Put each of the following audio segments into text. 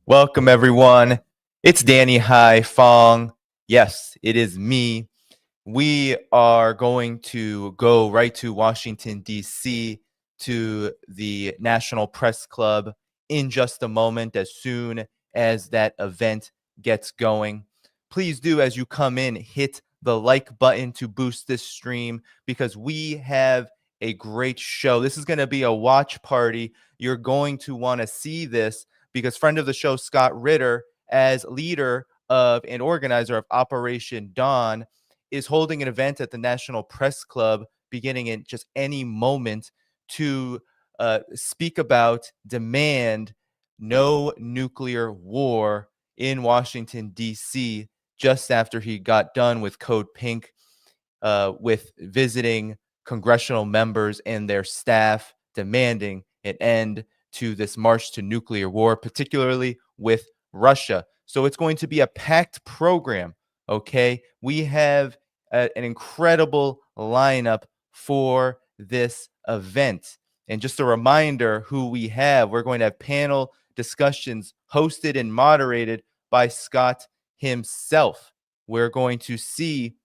Welcome, everyone. It's Danny Haiphong. Yes, it is me. We are going to go right to Washington, D.C., to the National Press Club in just a moment, as soon as that event gets going. Please do, as you come in, hit the like button to boost this stream because we have a great show. This is going to be a watch party. You're going to want to see this because friend of the show, Scott Ritter, as leader of and organizer of Operation Dawn, is holding an event at the National Press Club beginning in just any moment to speak about, demand no nuclear war in Washington, D.C., just after he got done with Code Pink, with visiting congressional members and their staff, demanding an end to this march to nuclear war, particularly with Russia. So it's going to be a packed program, okay? We have an incredible lineup for this event. And just a reminder who we have, we're going to have panel discussions hosted and moderated by Scott himself. We're going to see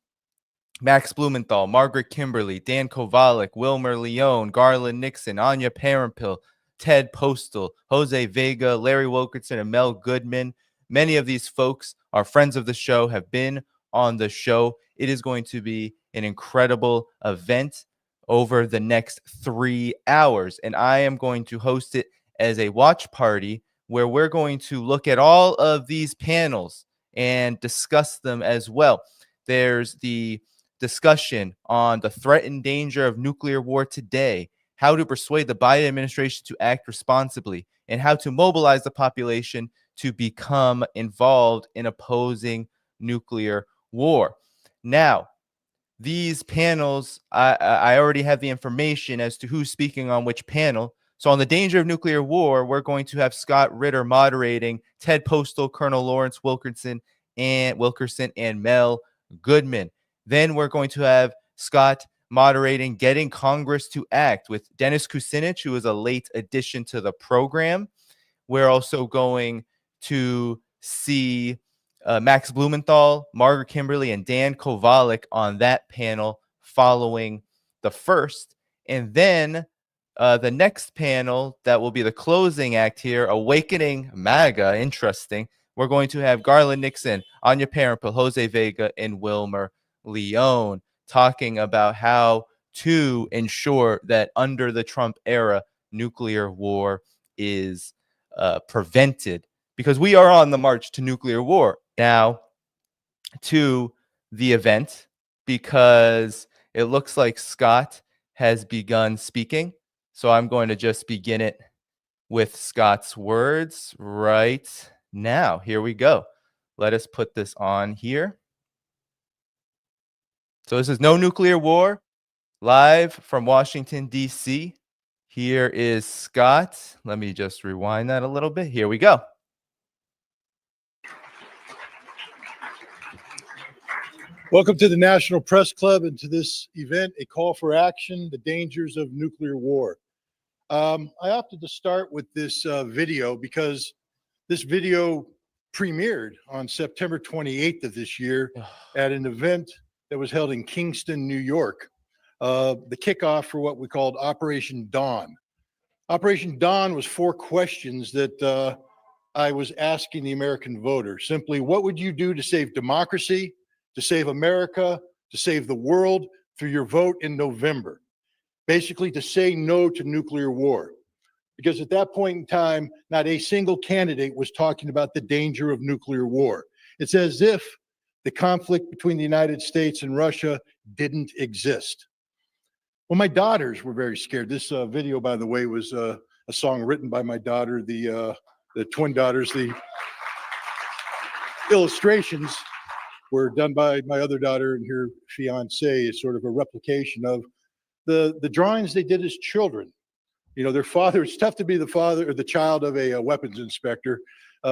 Max Blumenthal, Margaret Kimberley, Dan Kovalik, Wilmer Leone, Garland Nixon, Anya Parampil, Ted Postol, Jose Vega, Larry Wilkerson, and Mel Goodman. Many of these folks are friends of the show, have been on the show. It is going to be an incredible event over the next 3 hours, and I am going to host it as a watch party where we're going to look at all of these panels and discuss them as well. There's the discussion on the threat and danger of nuclear war today, how to persuade the Biden administration to act responsibly, and how to mobilize the population to become involved in opposing nuclear war. Now, these panels, I already have the information as to who's speaking on which panel. So on the danger of nuclear war, we're going to have Scott Ritter moderating, Ted Postol, Colonel Lawrence Wilkerson, and Mel Goodman. Then we're going to have Scott moderating Getting Congress to Act with Dennis Kucinich, who is a late addition to the program. We're also going to see Max Blumenthal, Margaret Kimberley, and Dan Kovalik on that panel following the first. And then the next panel that will be the closing act here, Awakening MAGA, interesting. We're going to have Garland Nixon, Anya Parampil, Jose Vega, and Wilmer Leone talking about how to ensure that under the Trump era, nuclear war is prevented, because we are on the march to nuclear war. Now, to the event, because it looks like Scott has begun speaking. So I'm going to just begin it with Scott's words right now. Here we go. Let us put this on here. So this is No Nuclear War, live from Washington, D.C. Here is Scott. Let me just rewind that a little bit. Here we go. Welcome to the National Press Club and to this event, a call for action, the dangers of nuclear war. I opted to start with this video because this video premiered on September 28th of this year at an event that was held in Kingston, New York, the kickoff for what we called Operation Dawn. Operation Dawn was 4 questions that I was asking the American voter. Simply, what would you do to save democracy, to save America, to save the world through your vote in November? Basically, to say no to nuclear war. Because at that point in time, not a single candidate was talking about the danger of nuclear war. It's as if the conflict between the United States and Russia didn't exist. Well, my daughters were very scared. This video, by the way, was a song written by my daughter, the twin daughters. The illustrations were done by my other daughter and her fiance. Is sort of a replication of the drawings they did as children. You know, their father, it's tough to be the father or the child of a weapons inspector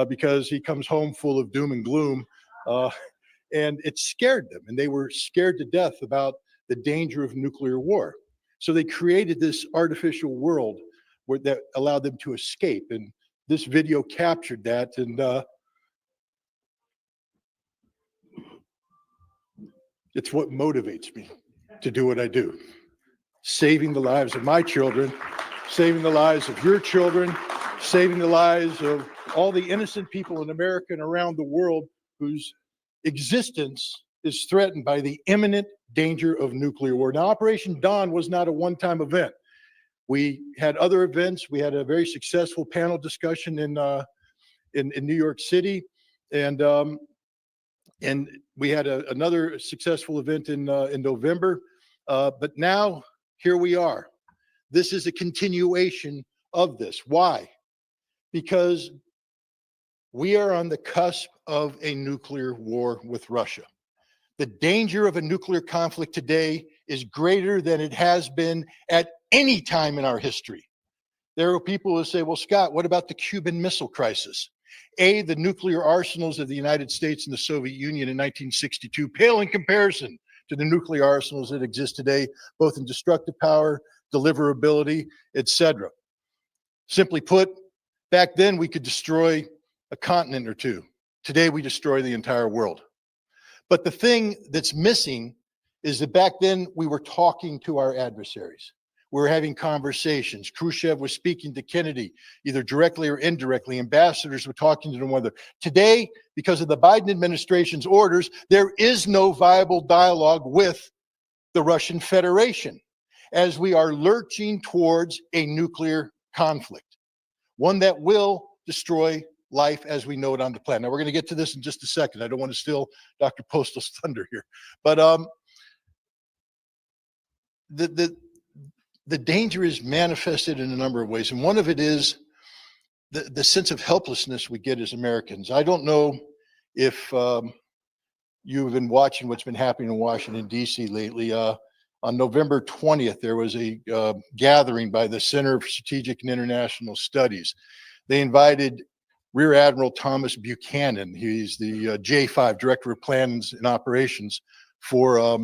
because he comes home full of doom and gloom. And it scared them, and they were scared to death about the danger of nuclear war. So they created this artificial world that allowed them to escape. And this video captured that, and it's what motivates me to do what I do. Saving the lives of my children, saving the lives of your children, saving the lives of all the innocent people in America and around the world whose existence is threatened by the imminent danger of nuclear war. Now, Operation Dawn was not a one-time event. We had other events. We had a very successful panel discussion in New York City, and we had another successful event in November. But now here we are. This is a continuation of this. Why? Because we are on the cusp of a nuclear war with Russia. The danger of a nuclear conflict today is greater than it has been at any time in our history. There are people who say, well, Scott, what about the Cuban Missile Crisis? The nuclear arsenals of the United States and the Soviet Union in 1962 pale in comparison to the nuclear arsenals that exist today, both in destructive power, deliverability, etc. Simply put, back then we could destroy a continent or two. Today we destroy the entire world. But the thing that's missing is that back then we were talking to our adversaries. We were having conversations. Khrushchev was speaking to Kennedy, either directly or indirectly. Ambassadors were talking to one another. Today, because of the Biden administration's orders, there is no viable dialogue with the Russian Federation as we are lurching towards a nuclear conflict, one that will destroy life as we know it on the planet. Now, we're going to get to this in just a second. I don't want to steal Dr. Postol's thunder here. But the danger is manifested in a number of ways. And one of it is the sense of helplessness we get as Americans. I don't know if you've been watching what's been happening in Washington, D.C. lately. On November 20th, there was a gathering by the Center for Strategic and International Studies. They invited Rear Admiral Thomas Buchanan. He's the J5, Director of Plans and Operations for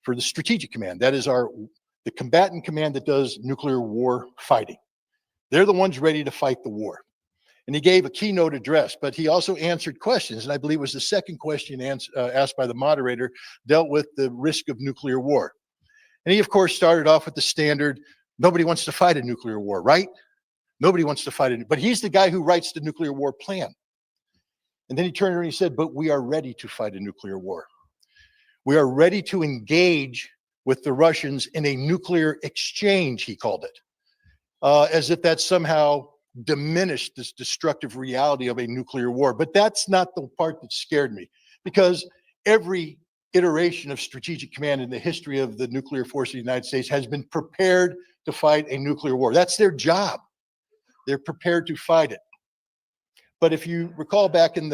the Strategic Command. That is the combatant command that does nuclear war fighting. They're the ones ready to fight the war. And he gave a keynote address, but he also answered questions. And I believe it was the second question asked by the moderator, dealt with the risk of nuclear war. And he, of course, started off with the standard, nobody wants to fight a nuclear war, right? Nobody wants to fight it. But he's the guy who writes the nuclear war plan. And then he turned around and he said, but we are ready to fight a nuclear war. We are ready to engage with the Russians in a nuclear exchange, he called it, as if that somehow diminished this destructive reality of a nuclear war. But that's not the part that scared me, because every iteration of strategic command in the history of the nuclear force of the United States has been prepared to fight a nuclear war. That's their job. They're prepared to fight it. But if you recall back in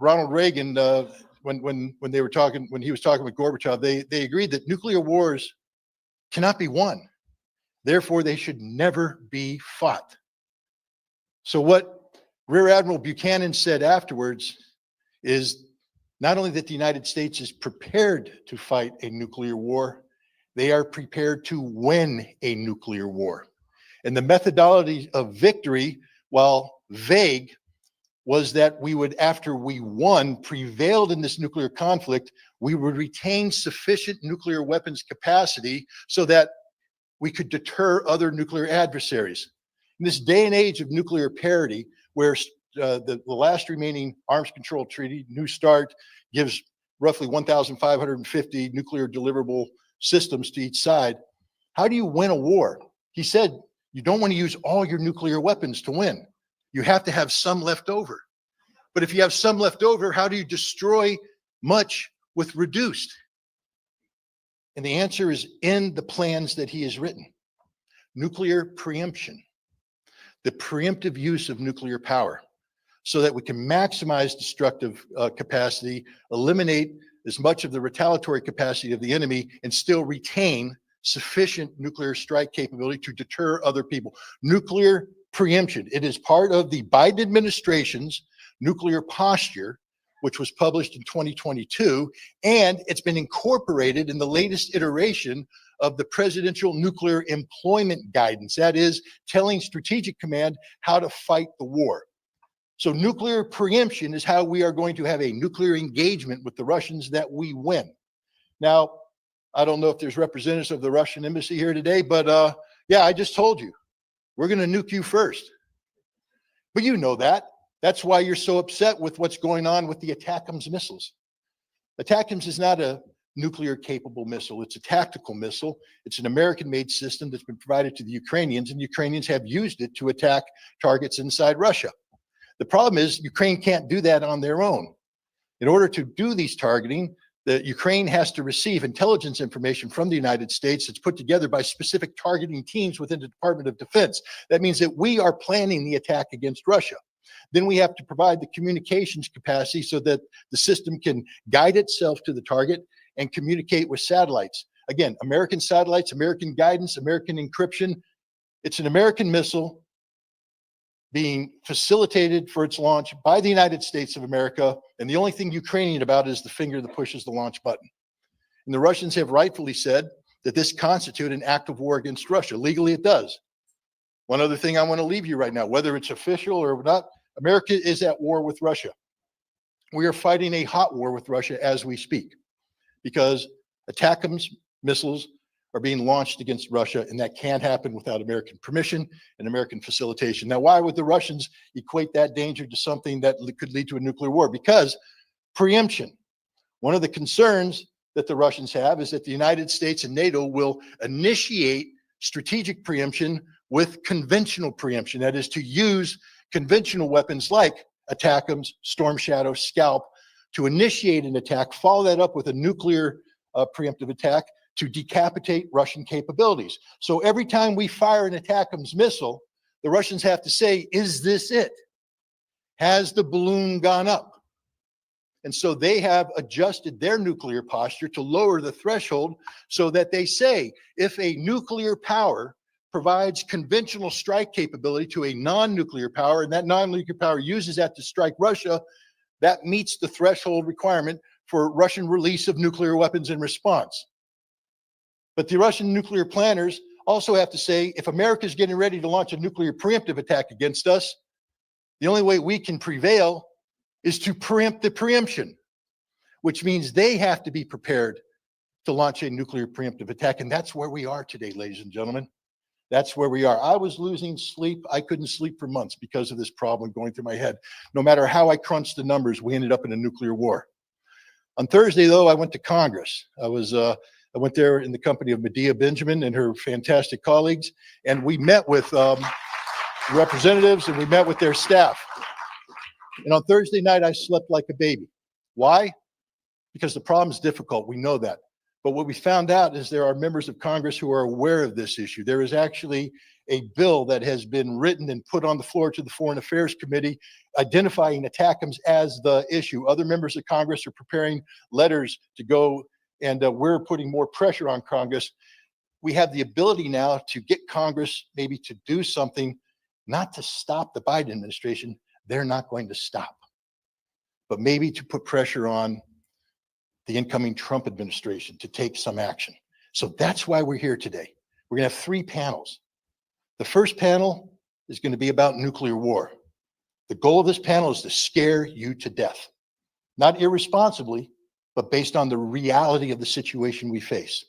Ronald Reagan, when they were talking, when he was talking with Gorbachev, they agreed that nuclear wars cannot be won. Therefore, they should never be fought. So what Rear Admiral Buchanan said afterwards is not only that the United States is prepared to fight a nuclear war, they are prepared to win a nuclear war. And the methodology of victory, while vague, was that we would, after we won, prevailed in this nuclear conflict, we would retain sufficient nuclear weapons capacity so that we could deter other nuclear adversaries. In this day and age of nuclear parity, where the last remaining arms control treaty, New START, gives roughly 1,550 nuclear deliverable systems to each side, how do you win a war? He said, you don't want to use all your nuclear weapons to win. You have to have some left over. But if you have some left over, how do you destroy much with reduced? And the answer is in the plans that he has written. Nuclear preemption, the preemptive use of nuclear power, so that we can maximize destructive capacity, eliminate as much of the retaliatory capacity of the enemy, and still retain sufficient nuclear strike capability to deter other people. Nuclear preemption. It is part of the Biden administration's nuclear posture, which was published in 2022, and it's been incorporated in the latest iteration of the Presidential Nuclear Employment Guidance. That is, telling Strategic Command how to fight the war. So nuclear preemption is how we are going to have a nuclear engagement with the Russians that we win. Now, I don't know if there's representatives of the Russian embassy here today, but yeah, I just told you, we're going to nuke you first. But you know that. That's why you're so upset with what's going on with the ATACMS missiles. ATACMS is not a nuclear capable missile. It's a tactical missile. It's an American-made system that's been provided to the Ukrainians, and Ukrainians have used it to attack targets inside Russia. The problem is Ukraine can't do that on their own. In order to do these targeting, the Ukraine has to receive intelligence information from the United States that's put together by specific targeting teams within the Department of Defense. That means that we are planning the attack against Russia. Then we have to provide the communications capacity so that the system can guide itself to the target and communicate with satellites. Again, American satellites, American guidance, American encryption. It's an American missile being facilitated for its launch by the United States of America, and the only thing Ukrainian about is the finger that pushes the launch button. And the Russians have rightfully said that this constitutes an act of war against Russia. Legally, it does. One other thing I want to leave you right now, whether it's official or not, America is at war with Russia. We are fighting a hot war with Russia as we speak, because ATACMS missiles are being launched against Russia, and that can't happen without American permission and American facilitation. Now, why would the Russians equate that danger to something that could lead to a nuclear war? Because preemption. One of the concerns that the Russians have is that the United States and NATO will initiate strategic preemption with conventional preemption. That is, to use conventional weapons like ATACMS, Storm Shadow, Scalp, to initiate an attack, follow that up with a nuclear preemptive attack to decapitate Russian capabilities. So every time we fire an ATACMS missile, the Russians have to say, is this it? Has the balloon gone up? And so they have adjusted their nuclear posture to lower the threshold so that they say, if a nuclear power provides conventional strike capability to a non-nuclear power, and that non-nuclear power uses that to strike Russia, that meets the threshold requirement for Russian release of nuclear weapons in response. But the Russian nuclear planners also have to say, if America is getting ready to launch a nuclear preemptive attack against us, the only way we can prevail is to preempt the preemption, which means they have to be prepared to launch a nuclear preemptive attack. And that's where we are today, ladies and gentlemen. That's where we are. I was losing sleep. I couldn't sleep for months because of this problem going through my head. No matter how I crunched the numbers, we ended up in a nuclear war. On Thursday, though, I went to Congress. I went there in the company of Medea Benjamin and her fantastic colleagues, and we met with representatives and we met with their staff. And on Thursday night, I slept like a baby. Why? Because the problem is difficult. We know that. But what we found out is there are members of Congress who are aware of this issue. There is actually a bill that has been written and put on the floor to the Foreign Affairs Committee identifying ATACMS as the issue. Other members of Congress are preparing letters to go, and we're putting more pressure on Congress. We have the ability now to get Congress maybe to do something, not to stop the Biden administration. They're not going to stop, but maybe to put pressure on the incoming Trump administration to take some action. So that's why we're here today. We're going to have 3 panels. The first panel is going to be about nuclear war. The goal of this panel is to scare you to death, not irresponsibly, but based on the reality of the situation we face.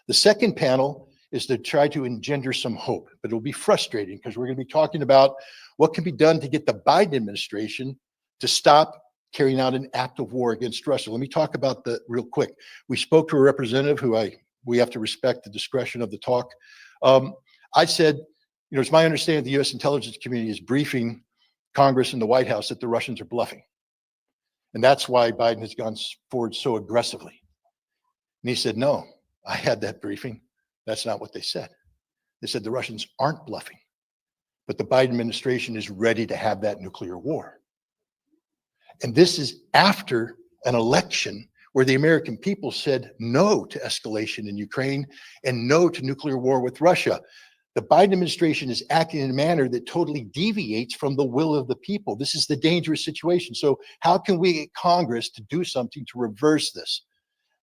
The second panel is to try to engender some hope, but it'll be frustrating because we're going to be talking about what can be done to get the Biden administration to stop carrying out an act of war against Russia. Let me talk about that real quick. We spoke to a representative who we have to respect the discretion of the talk. I said, it's my understanding the U.S. intelligence community is briefing Congress and the White House that the Russians are bluffing. And that's why Biden has gone forward so aggressively. And he said, no, I had that briefing. That's not what they said. They said the Russians aren't bluffing, but the Biden administration is ready to have that nuclear war. And this is after an election where the American people said no to escalation in Ukraine and no to nuclear war with Russia. The Biden administration is acting in a manner that totally deviates from the will of the people. This is the dangerous situation. So how can we get Congress to do something to reverse this?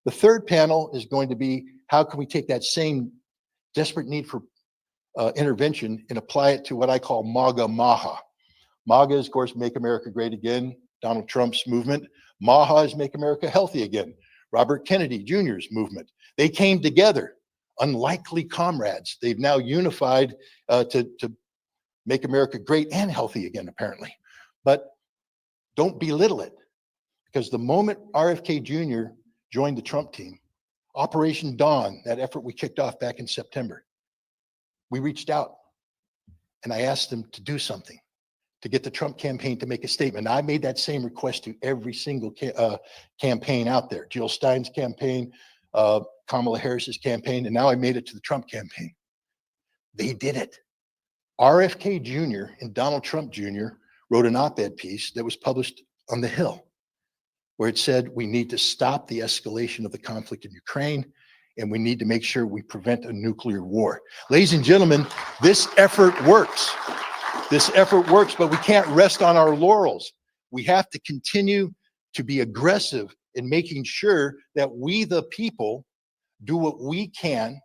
The third panel is going to be, how can we take that same desperate need for intervention and apply it to what I call MAGA Maha. MAGA is, of course, Make America Great Again, Donald Trump's movement. Maha is Make America Healthy Again, Robert Kennedy Jr.'s movement. They came together, unlikely comrades. They've now unified to make America great and healthy again, apparently. But don't belittle it, because the moment RFK Jr. joined the Trump team, Operation Dawn, that effort we kicked off back in September, we reached out and I asked them to do something to get the Trump campaign to make a statement. I made that same request to every single campaign out there, Jill Stein's campaign, Kamala Harris's campaign, and now I made it to the Trump campaign. They did it. RFK Jr. and Donald Trump Jr. wrote an op-ed piece that was published on The Hill, where it said we need to stop the escalation of the conflict in Ukraine, and we need to make sure we prevent a nuclear war. Ladies and gentlemen, this effort works. This effort works, but we can't rest on our laurels. We have to continue to be aggressive in making sure that we, the people, do what we can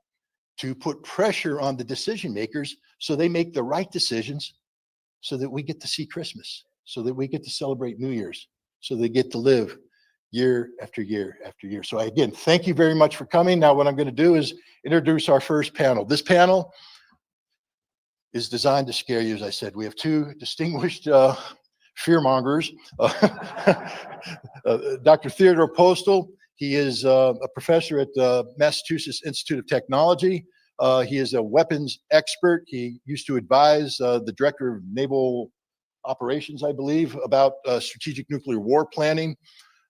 to put pressure on the decision makers so they make the right decisions, so that we get to see Christmas, so that we get to celebrate New Year's, so they get to live year after year after year. So again, thank you very much for coming. Now what I'm going to do is introduce our first panel. This panel is designed to scare you. As I said, we have two distinguished fearmongers. Dr. Theodore Postol, he is a professor at the Massachusetts Institute of Technology. He is a weapons expert. He used to advise the director of naval operations, I believe, about strategic nuclear war planning.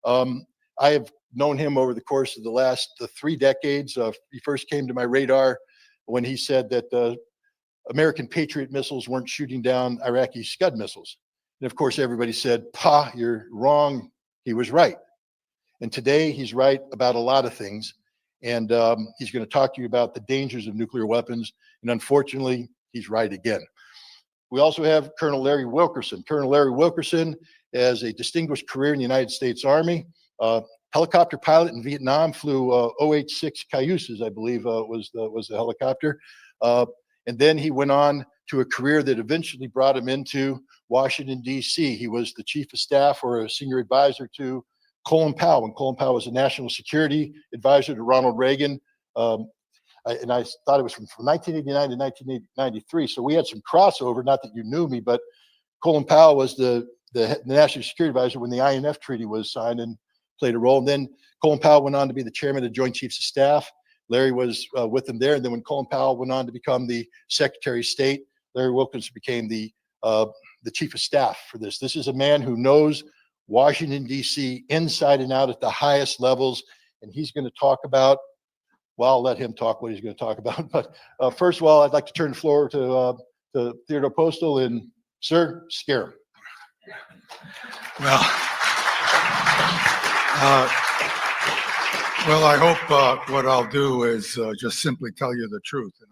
I have known him over the course of the last 3 decades. He first came to my radar when he said that American Patriot missiles weren't shooting down Iraqi Scud missiles. And of course, everybody said, "Pa, you're wrong." He was right. And today he's right about a lot of things. And he's going to talk to you about the dangers of nuclear weapons. And unfortunately, he's right again. We also have Colonel Larry Wilkerson. Colonel Larry Wilkerson has a distinguished career in the United States Army. Helicopter pilot in Vietnam, flew OH-6 Cayuses, I believe was the helicopter. And then he went on to a career that eventually brought him into Washington, D.C. He was the chief of staff or a senior advisor to Colin Powell, when Colin Powell was a national security advisor to Ronald Reagan. And I thought it was from 1989 to 1993. So we had some crossover, not that you knew me, but Colin Powell was the national security advisor when the INF treaty was signed and played a role. And then Colin Powell went on to be the chairman of the Joint Chiefs of Staff. Larry was with him there. And then when Colin Powell went on to become the Secretary of State, Larry Wilkerson became the chief of staff for this. This is a man who knows Washington, D.C. inside and out at the highest levels. And he's going to talk about, well, I'll let him talk what he's going to talk about. But first of all, I'd like to turn the floor to Theodore Postol. And sir, scare him. Well, I hope what I'll do is just simply tell you the truth, and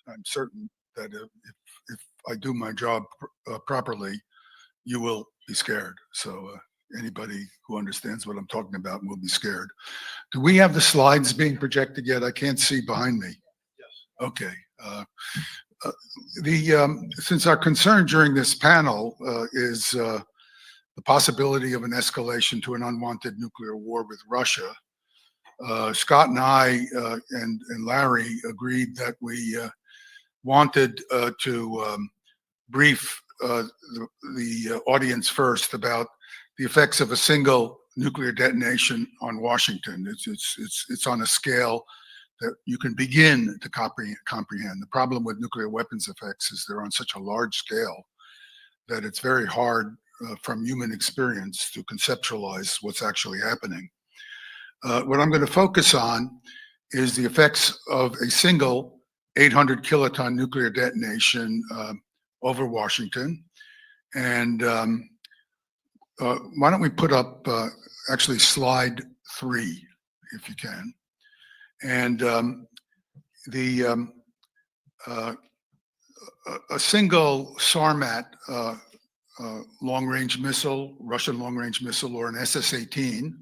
I'm certain that if I do my job properly, you will be scared. So anybody who understands what I'm talking about will be scared. Do we have the slides being projected yet? I can't see behind me. Yes. Okay. Since our concern during this panel is the possibility of an escalation to an unwanted nuclear war with Russia, Scott and I and Larry agreed that we wanted to brief the audience first about the effects of a single nuclear detonation on Washington. It's on a scale that you can begin to comprehend. The problem with nuclear weapons effects is they're on such a large scale that it's very hard from human experience to conceptualize what's actually happening. What I'm going to focus on is the effects of a single 800 kiloton nuclear detonation over Washington. And why don't we put up actually slide 3, if you can. And a single SARMAT long-range missile, Russian long-range missile, or an SS-18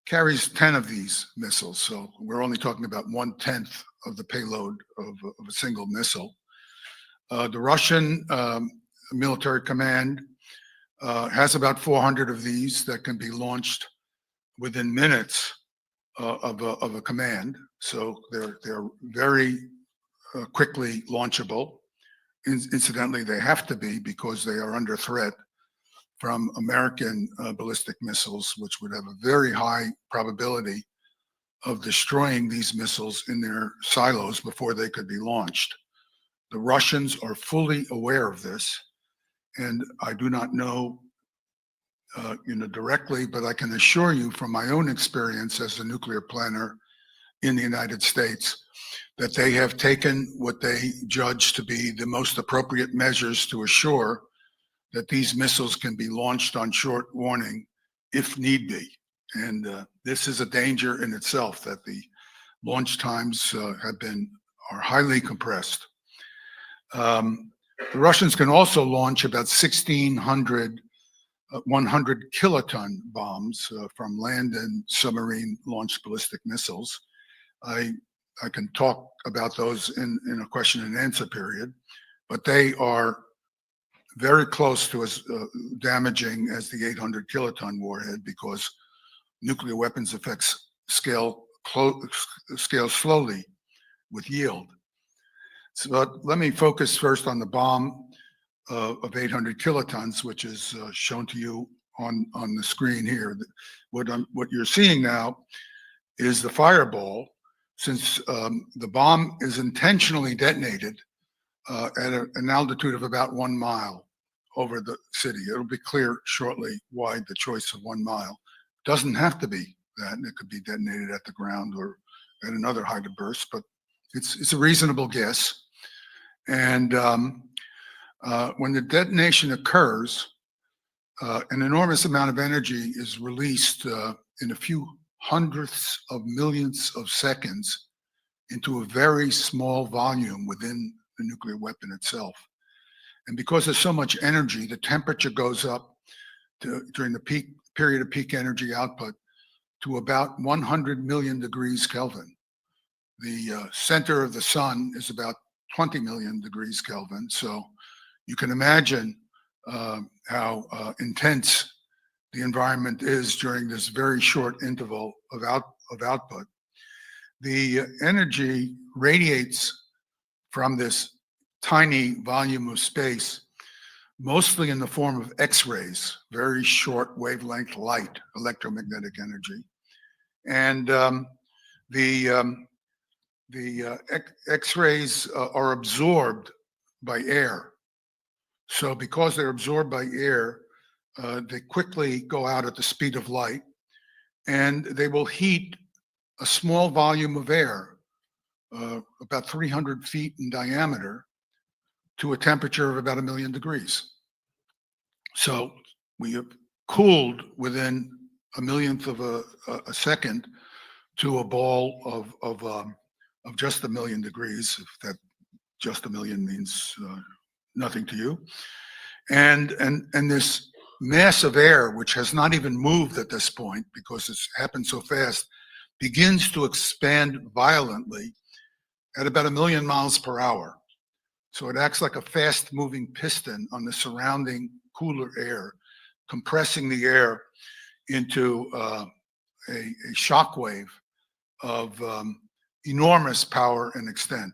carries 10 of these missiles. So we're only talking about 1/10 of the payload of a single missile. The Russian military command has about 400 of these that can be launched within minutes of a command. So they're very quickly launchable. Incidentally, they have to be because they are under threat from American ballistic missiles, which would have a very high probability of destroying these missiles in their silos before they could be launched. The Russians are fully aware of this, and I do not know directly, but I can assure you from my own experience as a nuclear planner in the United States that they have taken what they judge to be the most appropriate measures to assure that these missiles can be launched on short warning if need be. And this is a danger in itself, that the launch times are highly compressed. The Russians can also launch about 1,600 100 kiloton bombs from land and submarine launched ballistic missiles. I can talk about those in a question and answer period, but they are very close to as damaging as the 800 kiloton warhead, because nuclear weapons effects scale slowly with yield. So let me focus first on the bomb of 800 kilotons, which is shown to you on the screen here. What you're seeing now is the fireball, since the bomb is intentionally detonated at an altitude of about 1 mile over the city. It'll be clear shortly why the choice of 1 mile. Doesn't have to be that. It could be detonated at the ground or at another height of burst, but it's a reasonable guess. And when the detonation occurs, an enormous amount of energy is released in a few hundredths of millionths of seconds into a very small volume within the nuclear weapon itself. And because there's so much energy, the temperature goes up during the period of peak energy output to about 100 million degrees Kelvin. The center of the sun is about 20 million degrees Kelvin. So you can imagine how intense the environment is during this very short interval of output. The energy radiates from this tiny volume of space, mostly in the form of X-rays, very short wavelength light, electromagnetic energy. And the X-rays are absorbed by air. So because they're absorbed by air, they quickly go out at the speed of light, and they will heat a small volume of air, about 300 feet in diameter, to a temperature of about 1 million degrees. So we have cooled within a millionth of a second to a ball of just 1 million degrees, if that just 1 million means nothing to you. And this mass of air, which has not even moved at this point because it's happened so fast, begins to expand violently at about 1 million miles per hour. So it acts like a fast moving piston on the surrounding cooler air, compressing the air into a shock wave of enormous power and extent.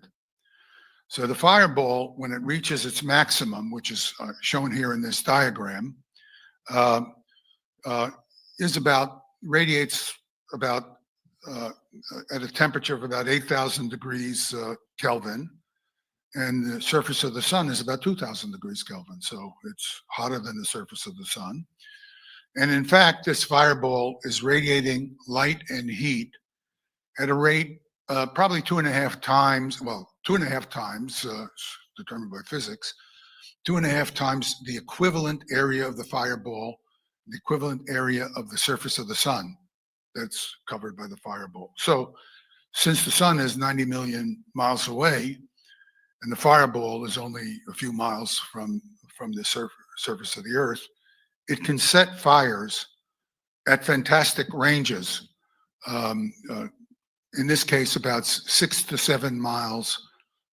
So the fireball, when it reaches its maximum, which is shown here in this diagram, radiates about at a temperature of about 8,000 degrees Kelvin, and the surface of the sun is about 2,000 degrees Kelvin. So it's hotter than the surface of the sun. And in fact, this fireball is radiating light and heat at a rate probably 2.5 times, well, 2.5 times, determined by physics, 2.5 times the equivalent area of the fireball, the equivalent area of the surface of the sun that's covered by the fireball. So since the sun is 90 million miles away, and the fireball is only a few miles from the surface of the Earth, it can set fires at fantastic ranges in this case, about 6 to 7 miles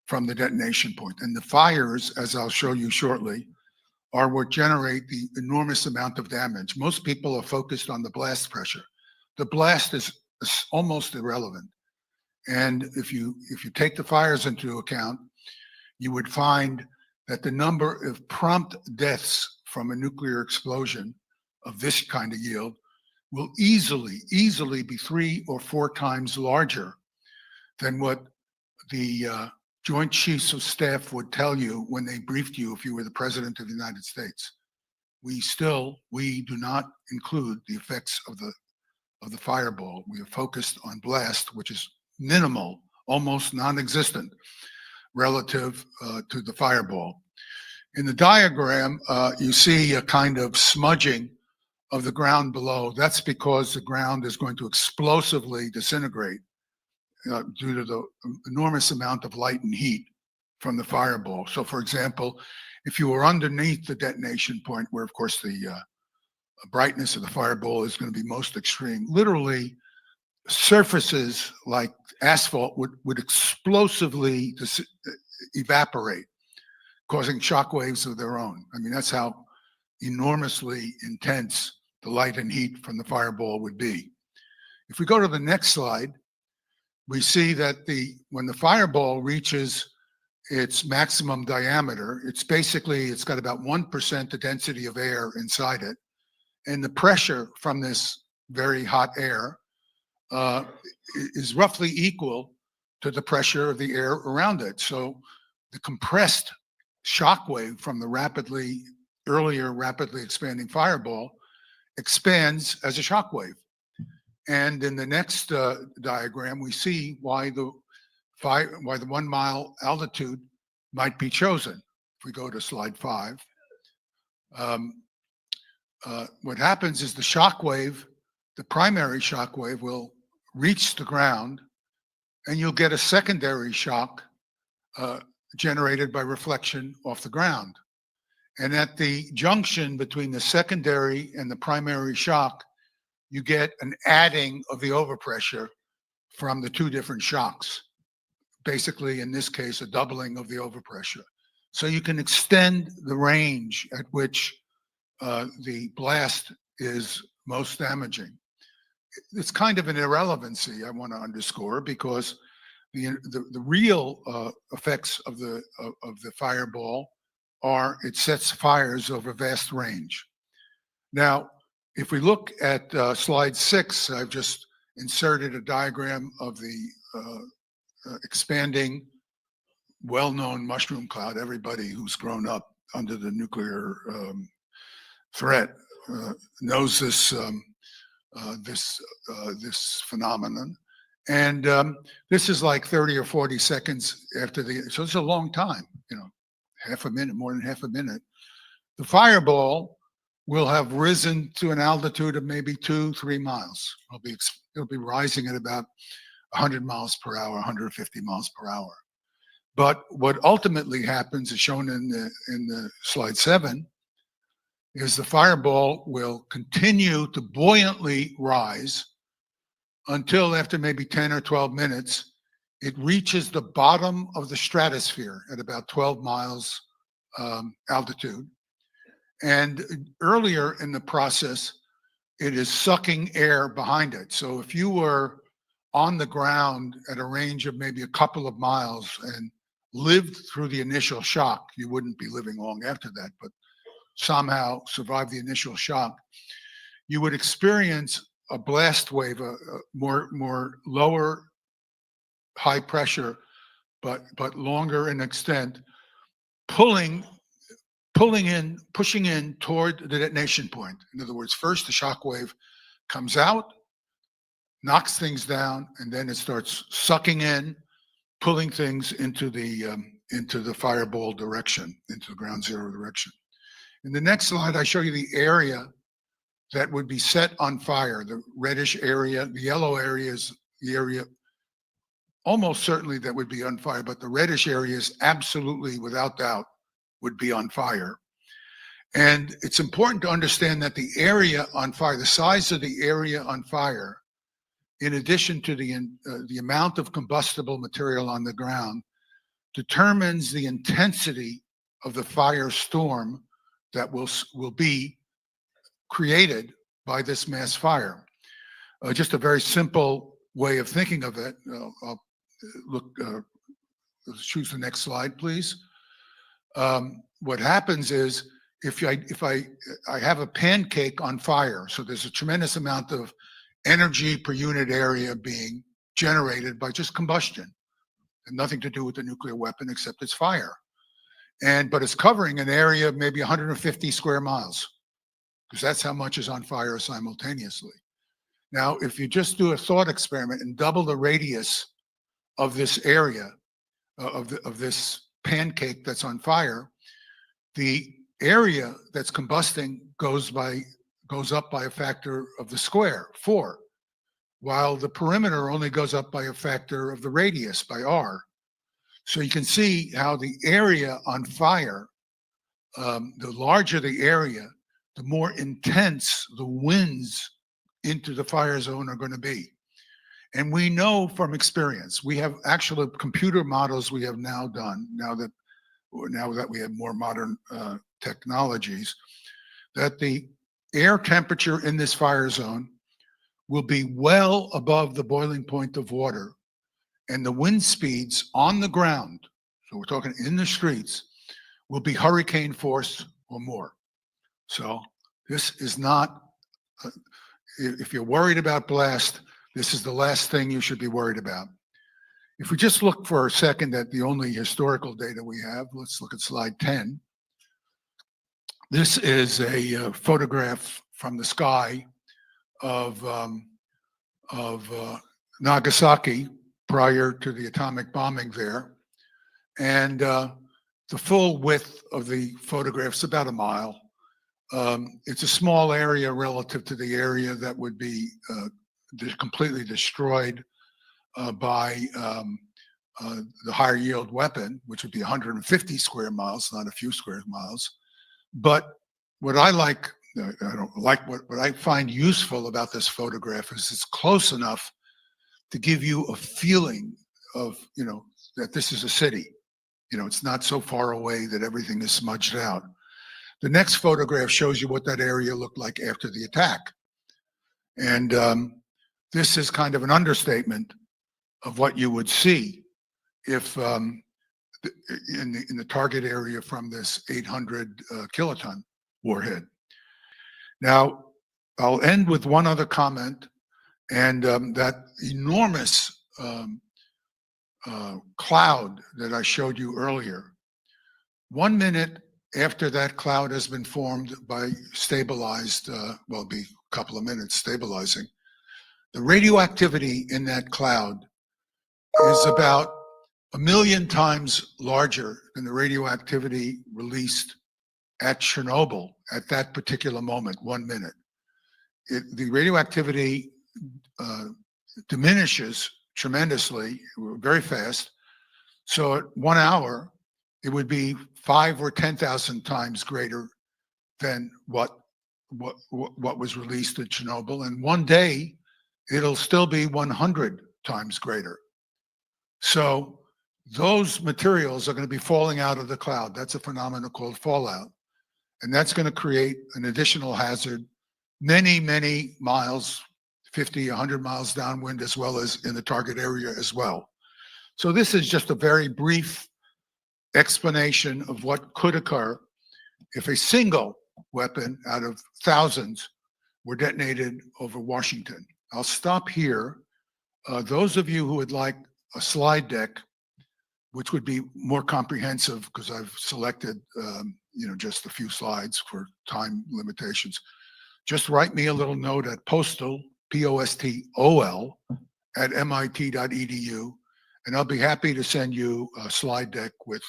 from the detonation point. And the fires, as I'll show you shortly, are what generate the enormous amount of damage. Most people are focused on the blast pressure. The blast is almost irrelevant. And if you take the fires into account, you would find that the number of prompt deaths from a nuclear explosion of this kind of yield will easily be 3 or 4 times larger than what the Joint Chiefs of Staff would tell you when they briefed you if you were the President of the United States. We do not include the effects of the fireball. We are focused on blast, which is minimal, almost non-existent relative to the fireball. In the diagram, you see a kind of smudging of the ground below. That's because the ground is going to explosively disintegrate due to the enormous amount of light and heat from the fireball. So for example, if you were underneath the detonation point, where of course the brightness of the fireball is going to be most extreme, literally surfaces like asphalt would explosively evaporate, causing shock waves of their own. I mean, that's how enormously intense the light and heat from the fireball would be. If we go to the next slide, we see that when the fireball reaches its maximum diameter, it's got about 1% the density of air inside it. And the pressure from this very hot air is roughly equal to the pressure of the air around it. So the compressed shock wave from the earlier rapidly expanding fireball expands as a shock wave. And in the next diagram, we see why the 1 mile altitude might be chosen. If we go to slide 5, what happens is the primary shock wave will reach the ground, and you'll get a secondary shock generated by reflection off the ground. And at the junction between the secondary and the primary shock, you get an adding of the overpressure from the 2 different shocks. Basically, in this case, a doubling of the overpressure. So you can extend the range at which the blast is most damaging. It's kind of an irrelevancy I want to underscore, because the real effects of the fireball are it sets fires over vast range. Now, if we look at slide 6, I've just inserted a diagram of the expanding, well-known mushroom cloud. Everybody who's grown up under the nuclear threat knows this phenomenon. And this is like 30 or 40 seconds after so it's a long time, half a minute, more than half a minute. The fireball will have risen to an altitude of maybe 2-3 miles. It'll be rising at about 100 miles per hour, 150 miles per hour. But what ultimately happens, is shown in the slide 7, is the fireball will continue to buoyantly rise until, after maybe 10 or 12 minutes, it reaches the bottom of the stratosphere at about 12 miles altitude. And earlier in the process, it is sucking air behind it. So if you were on the ground at a range of maybe a couple of miles and lived through the initial shock, you wouldn't be living long after that, but somehow survived the initial shock, you would experience a blast wave, a more lower high pressure, but longer in extent, pushing in toward the detonation point. In other words, first the shock wave comes out, knocks things down, and then it starts sucking in, pulling things into the fireball direction, into the ground zero direction. In the next slide, I show you the area that would be set on fire. The reddish area, the yellow area is the area almost certainly that would be on fire, but the reddish areas absolutely, without doubt, would be on fire. And it's important to understand that the area on fire, the size of the area on fire, in addition to the amount of combustible material on the ground, determines the intensity of the fire storm that will be created by this mass fire. Just a very simple way of thinking of it. I'll choose the next slide, please. What happens is if I have a pancake on fire, so there's a tremendous amount of energy per unit area being generated by just combustion, and nothing to do with the nuclear weapon except it's fire. But it's covering an area of maybe 150 square miles, because that's how much is on fire simultaneously. Now, if you just do a thought experiment and double the radius of this area, of this pancake that's on fire, the area that's combusting goes up by a factor of the square, 4, while the perimeter only goes up by a factor of the radius, by r. So you can see how the area on fire, the larger the area, the more intense the winds into the fire zone are going to be. And we know from experience, we have actual computer models we have now done, now that we have more modern technologies, that the air temperature in this fire zone will be well above the boiling point of water, and the wind speeds on the ground, so we're talking in the streets, will be hurricane force or more. So this is not, if you're worried about blast, this is the last thing you should be worried about. If we just look for a second at the only historical data we have, let's look at slide 10. This is a photograph from the sky of Nagasaki prior to the atomic bombing there. And the full width of the photograph is about a mile. It's a small area relative to the area that would be completely destroyed by the higher yield weapon, which would be 150 square miles, not a few square miles. But what I like, I don't like, what I find useful about this photograph is it's close enough to give you a feeling of, that this is a city. It's not so far away that everything is smudged out. The next photograph shows you what that area looked like after the attack. And this is kind of an understatement of what you would see if in the target area from this 800 kiloton warhead. Now, I'll end with one other comment, and that enormous cloud that I showed you earlier. 1 minute after that cloud has been formed by stabilized, well, it'll be a couple of minutes stabilizing, the radioactivity in that cloud is about 1 million times larger than the radioactivity released at Chernobyl at that particular moment, 1 minute. The radioactivity diminishes tremendously, very fast. So at 1 hour, it would be 5 or 10,000 times greater than what was released at Chernobyl. And one day, it'll still be 100 times greater. So those materials are going to be falling out of the cloud. That's a phenomenon called fallout. And that's going to create an additional hazard many, many miles, 50, 100 miles downwind, as well as in the target area as well. So this is just a very brief explanation of what could occur if a single weapon out of thousands were detonated over Washington. I'll stop here. Those of you who would like a slide deck, which would be more comprehensive because I've selected just a few slides for time limitations, just write me a little note at Postol, P-O-S-T-O-L, at mit.edu, and I'll be happy to send you a slide deck with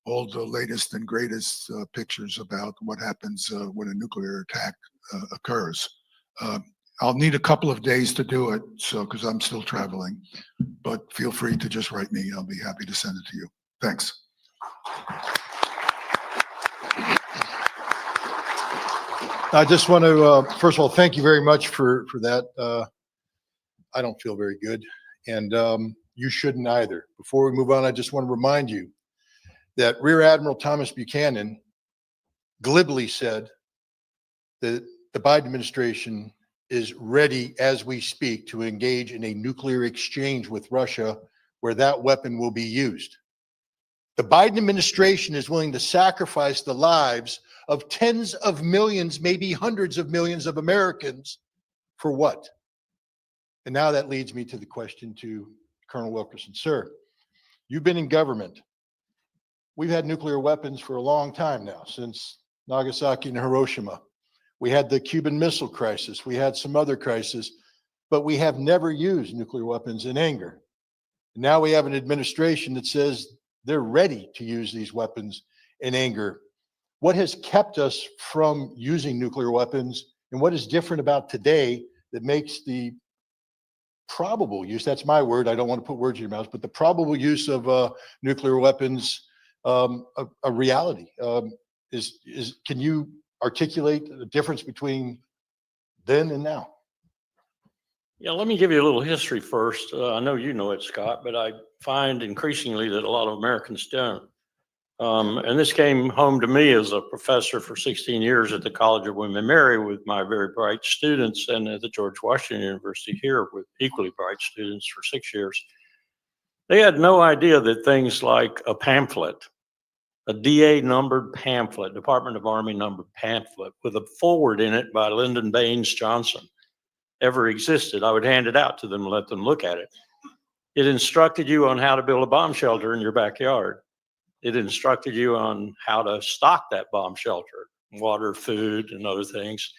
all the latest and greatest pictures about what happens when a nuclear attack occurs. I'll need a couple of days to do it, so because I'm still traveling, but feel free to just write me. I'll be happy to send it to you. Thanks. I just want to, first of all, thank you very much for that I don't feel very good, and you shouldn't either. Before we move on, I just want to remind you that Rear Admiral Thomas Buchanan glibly said that the Biden administration is ready as we speak to engage in a nuclear exchange with Russia where that weapon will be used. The Biden administration is willing to sacrifice the lives of tens of millions, maybe hundreds of millions of Americans for what? And now that leads me to the question to Colonel Wilkerson. Sir, you've been in government. We've had nuclear weapons for a long time now, since Nagasaki and Hiroshima. We had the Cuban Missile Crisis. We had some other crises, but we have never used nuclear weapons in anger. Now we have an administration that says they're ready to use these weapons in anger. What has kept us from using nuclear weapons, and what is different about today that makes the probable use, that's my word, I don't want to put words in your mouth, but the probable use of nuclear weapons a reality? Can you articulate the difference between then and now? Yeah, let me give you a little history first. I know you know it, Scott, but I find increasingly that a lot of Americans don't. And this came home to me as a professor for 16 years at the College of Women and Mary with my very bright students, and at the George Washington University here with equally bright students for 6 years. They had no idea that things like a pamphlet, a DA numbered pamphlet, Department of Army numbered pamphlet with a foreword in it by Lyndon Baines Johnson ever existed. I would hand it out to them and let them look at it. It instructed you on how to build a bomb shelter in your backyard. It instructed you on how to stock that bomb shelter, water, food, and other things.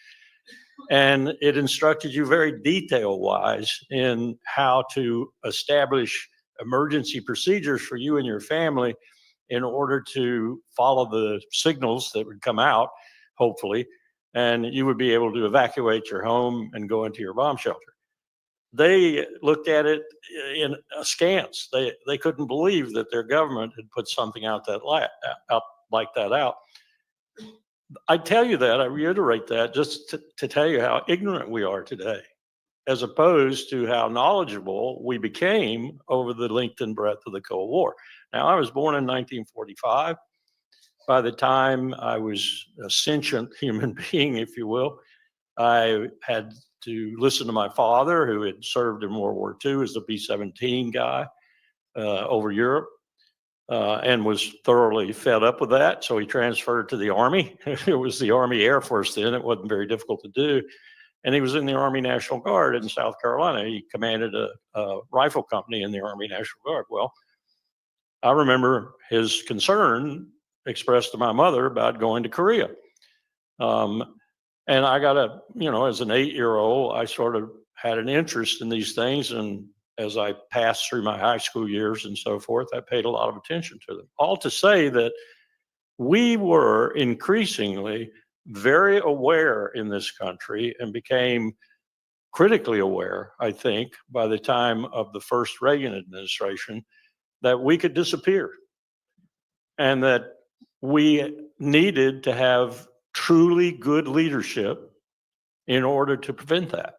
And it instructed you very detail-wise in how to establish emergency procedures for you and your family in order to follow the signals that would come out, hopefully, and you would be able to evacuate your home and go into your bomb shelter. They looked at it in askance. They couldn't believe that their government had put something out like that out. I tell you that, I reiterate that just to tell you how ignorant we are today, as opposed to how knowledgeable we became over the length and breadth of the Cold War. Now, I was born in 1945. By the time I was a sentient human being, if you will, I had to listen to my father, who had served in World War II as the B-17 guy over Europe, and was thoroughly fed up with that. So he transferred to the Army. It was the Army Air Force then. It wasn't very difficult to do. And he was in the Army National Guard in South Carolina. He commanded a rifle company in the Army National Guard. Well, I remember his concern expressed to my mother about going to Korea. And I got as an 8-year-old, I sort of had an interest in these things. And as I passed through my high school years and so forth, I paid a lot of attention to them. All to say that we were increasingly very aware in this country and became critically aware, I think, by the time of the first Reagan administration, that we could disappear and that we needed to have truly good leadership in order to prevent that.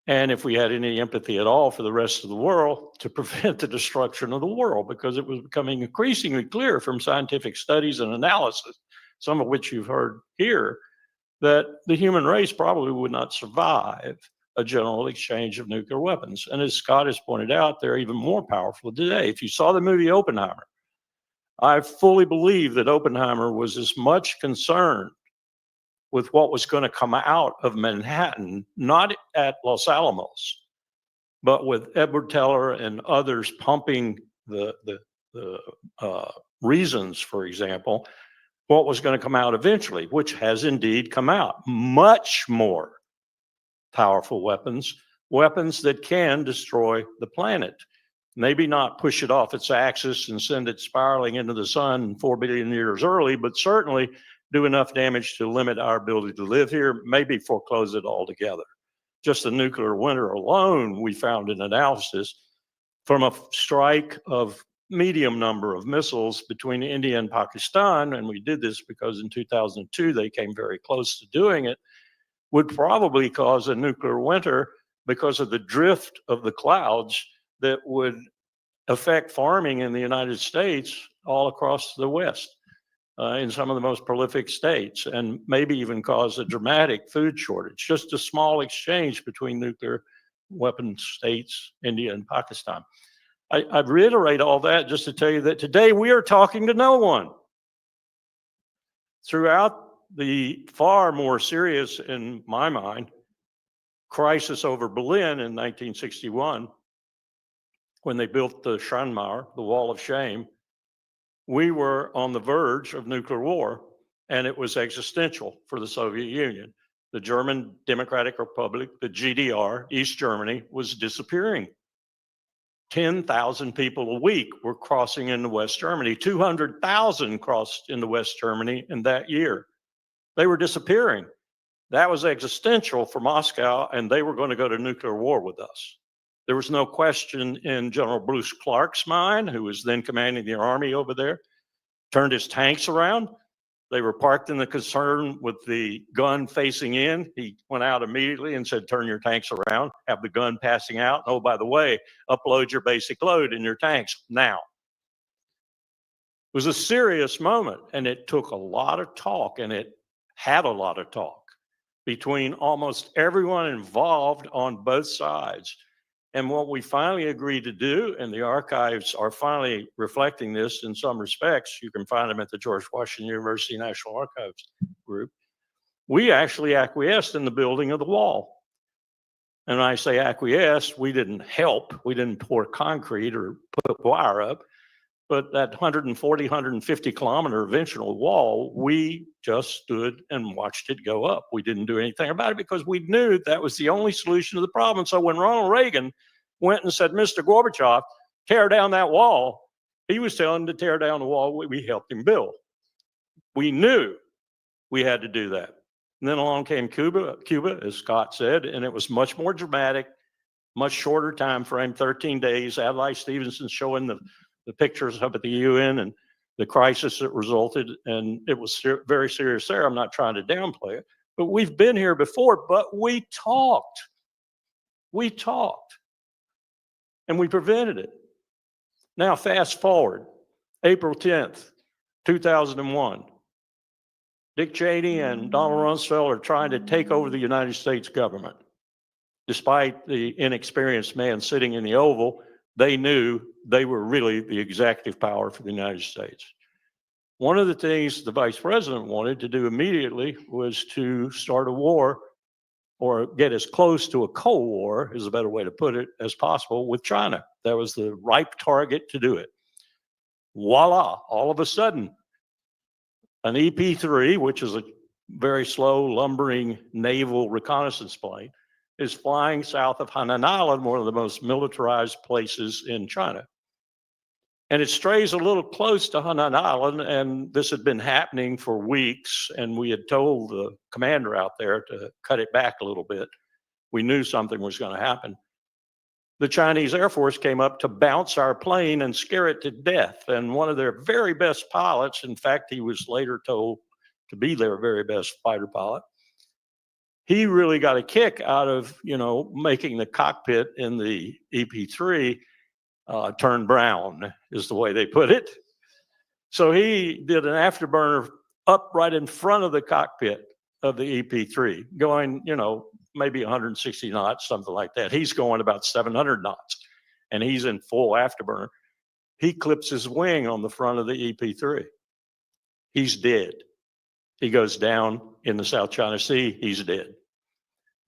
And if we had any empathy at all for the rest of the world, to prevent the destruction of the world, because it was becoming increasingly clear from scientific studies and analysis, some of which you've heard here, that the human race probably would not survive a general exchange of nuclear weapons. And as Scott has pointed out, they're even more powerful today. If you saw the movie Oppenheimer, I fully believe that Oppenheimer was as much concerned with what was going to come out of Manhattan, not at Los Alamos, but with Edward Teller and others pumping the reasons, for example, what was going to come out eventually, which has indeed come out. Much more powerful weapons that can destroy the planet. Maybe not push it off its axis and send it spiraling into the sun 4 billion years early, but certainly do enough damage to limit our ability to live here, maybe foreclose it altogether. Just the nuclear winter alone, we found in analysis from a strike of medium number of missiles between India and Pakistan, and we did this because in 2002 they came very close to doing it, would probably cause a nuclear winter because of the drift of the clouds that would affect farming in the United States all across the West, in some of the most prolific states, and maybe even cause a dramatic food shortage. Just a small exchange between nuclear weapon states, India and Pakistan. I reiterate all that just to tell you that today we are talking to no one. Throughout the far more serious, in my mind, crisis over Berlin in 1961, when they built the Schandmauer, the Wall of Shame, we were on the verge of nuclear war, and it was existential for the Soviet Union. The German Democratic Republic, the GDR, East Germany, was disappearing. 10,000 people a week were crossing into West Germany. 200,000 crossed into West Germany in that year. They were disappearing. That was existential for Moscow, and they were going to go to nuclear war with us. There was no question in General Bruce Clark's mind, who was then commanding the army over there, turned his tanks around. They were parked in the concern with the gun facing in. He went out immediately and said, turn your tanks around, have the gun passing out. Oh, by the way, upload your basic load in your tanks now. It was a serious moment, and it took a lot of talk, and it had a lot of talk between almost everyone involved on both sides. And what we finally agreed to do, and the archives are finally reflecting this in some respects, you can find them at the George Washington University National Archives group, we actually acquiesced in the building of the wall. And when I say acquiesced, we didn't help, we didn't pour concrete or put wire up, but that 140, 150 kilometer eventual wall, we just stood and watched it go up. We didn't do anything about it because we knew that was the only solution to the problem. So when Ronald Reagan went and said, Mr. Gorbachev, tear down that wall, he was telling him to tear down the wall we helped him build. We knew we had to do that. And then along came Cuba, as Scott said, and it was much more dramatic, much shorter time frame, 13 days. Adlai Stevenson showing the pictures up at the UN and the crisis that resulted, and it was very serious there. I'm not trying to downplay it, but we've been here before, but we talked, and we prevented it. Now fast forward, April 10th, 2001. Dick Cheney and Donald Rumsfeld are trying to take over the United States government. Despite the inexperienced man sitting in the Oval, they knew they were really the executive power for the United States. One of the things the vice president wanted to do immediately was to start a war, or get as close to a Cold War, is a better way to put it, as possible with China. That was the ripe target to do it. Voila, all of a sudden, an EP-3, which is a very slow, lumbering naval reconnaissance plane, is flying south of Hainan Island, one of the most militarized places in China. And it strays a little close to Hainan Island, and this had been happening for weeks, and we had told the commander out there to cut it back a little bit. We knew something was going to happen. The Chinese Air Force came up to bounce our plane and scare it to death, and one of their very best pilots, in fact, he was later told to be their very best fighter pilot, he really got a kick out of, making the cockpit in the EP-3 turn brown, is the way they put it. So he did an afterburner up right in front of the cockpit of the EP-3, going, maybe 160 knots, something like that. He's going about 700 knots, and he's in full afterburner. He clips his wing on the front of the EP-3. He's dead. He goes down in the South China Sea. He's dead.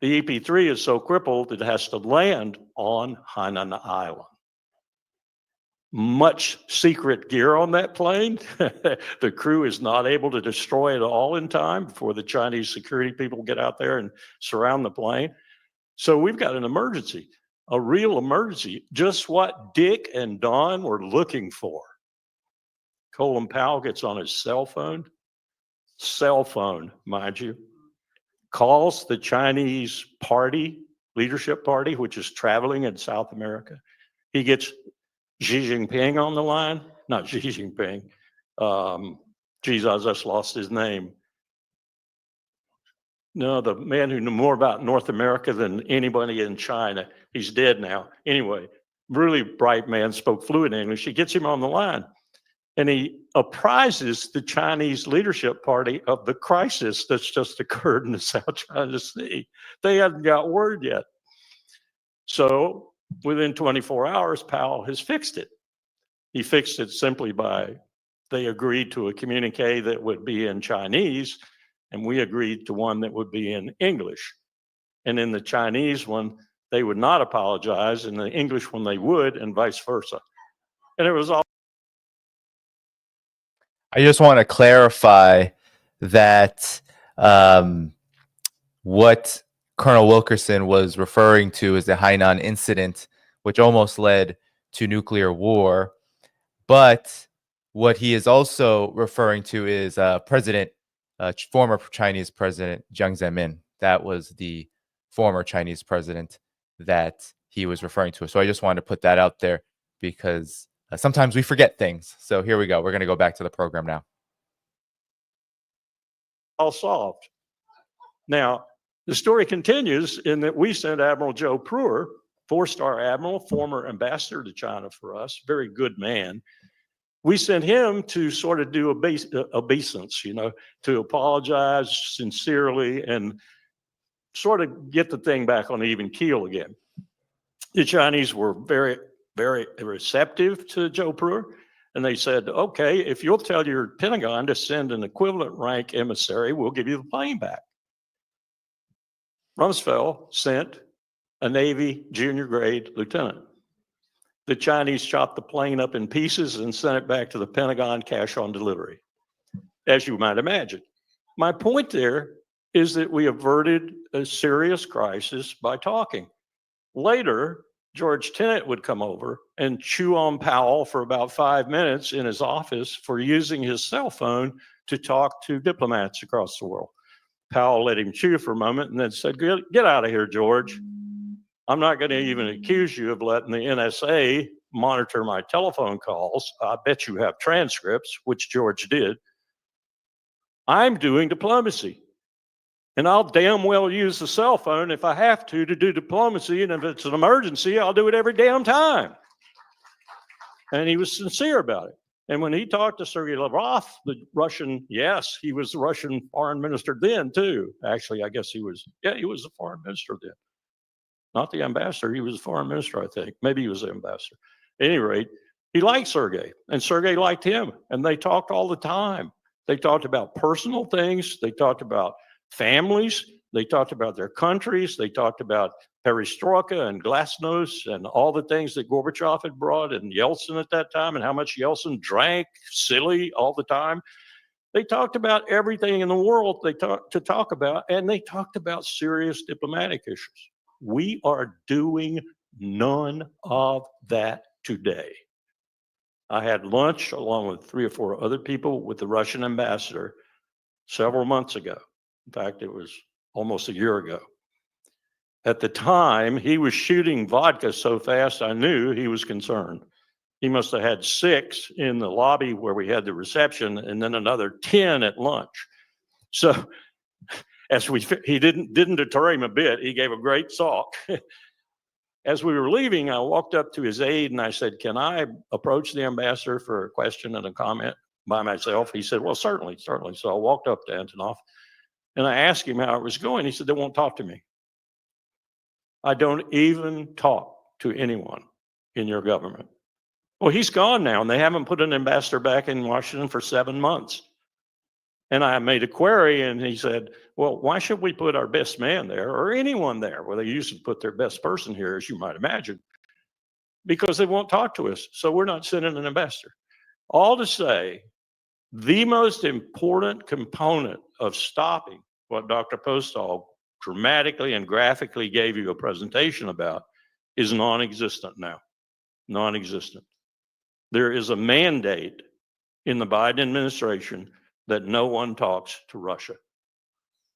The EP-3 is so crippled it has to land on Hainan Island. Much secret gear on that plane. The crew is not able to destroy it all in time before the Chinese security people get out there and surround the plane. So we've got an emergency, a real emergency, just what Dick and Don were looking for. Colin Powell gets on his cell phone, mind you, calls the Chinese leadership party, which is traveling in South America. He gets Xi Jinping on the line, not Xi Jinping. I just lost his name. No, the man who knew more about North America than anybody in China. He's dead now. Anyway, really bright man, spoke fluent English. He gets him on the line and he apprises the Chinese leadership party of the crisis that's just occurred in the South China Sea. They hadn't got word yet. So within 24 hours, Powell has fixed it. He fixed it simply by, they agreed to a communique that would be in Chinese, and we agreed to one that would be in English. And in the Chinese one, they would not apologize, and the English one they would, and vice versa. And it was all. I just want to clarify that what Colonel Wilkerson was referring to is the Hainan incident, which almost led to nuclear war. But what he is also referring to is former Chinese President Jiang Zemin. That was the former Chinese president that he was referring to. So I just wanted to put that out there because sometimes we forget things. So here we go. We're going to go back to the program now. All solved. Now, the story continues in that we sent Admiral Joe Pruer, four-star admiral, former ambassador to China for us, very good man. We sent him to sort of do obeisance, to apologize sincerely and sort of get the thing back on even keel again. The Chinese were very, very receptive to Joe Pruer. And they said, okay, if you'll tell your Pentagon to send an equivalent rank emissary, we'll give you the plane back. Rumsfeld sent a Navy junior grade lieutenant. The Chinese chopped the plane up in pieces and sent it back to the Pentagon cash on delivery, as you might imagine. My point there is that we averted a serious crisis by talking. Later, George Tenet would come over and chew on Powell for about 5 minutes in his office for using his cell phone to talk to diplomats across the world. Powell let him chew for a moment and then said, get out of here, George. I'm not going to even accuse you of letting the NSA monitor my telephone calls. I bet you have transcripts, which George did. I'm doing diplomacy. And I'll damn well use the cell phone if I have to do diplomacy. And if it's an emergency, I'll do it every damn time. And he was sincere about it. And when he talked to Sergei Lavrov, the Russian, yes, he was the Russian foreign minister then too. Actually, I guess he was the foreign minister then. Not the ambassador, he was the foreign minister, I think. Maybe he was the ambassador. At any rate, he liked Sergei and Sergei liked him. And they talked all the time. They talked about personal things. They talked about families. They talked about their countries. They talked about perestroika and glasnost and all the things that Gorbachev had brought and Yeltsin at that time and how much Yeltsin drank silly all the time. They talked about everything in the world to talk about, and they talked about serious diplomatic issues. We are doing none of that today. I had lunch along with 3 or 4 other people with the Russian ambassador several months ago. In fact, it was almost a year ago. At the time, he was shooting vodka so fast, I knew he was concerned. He must have had 6 in the lobby where we had the reception and then another 10 at lunch. So he didn't deter him a bit. He gave a great talk. As we were leaving, I walked up to his aide and I said, can I approach the ambassador for a question and a comment by myself? He said, well, certainly. So I walked up to Antonov and I asked him how it was going. He said, they won't talk to me. I don't even talk to anyone in your government. Well, he's gone now and they haven't put an ambassador back in Washington for 7 months. And I made a query and he said, well, why should we put our best man there or anyone there? Well, they usually put their best person here, as you might imagine, because they won't talk to us. So we're not sending an ambassador. All to say, the most important component of stopping what Dr. Postol dramatically and graphically gave you a presentation about is non-existent now. Non-existent. There is a mandate in the Biden administration that no one talks to Russia.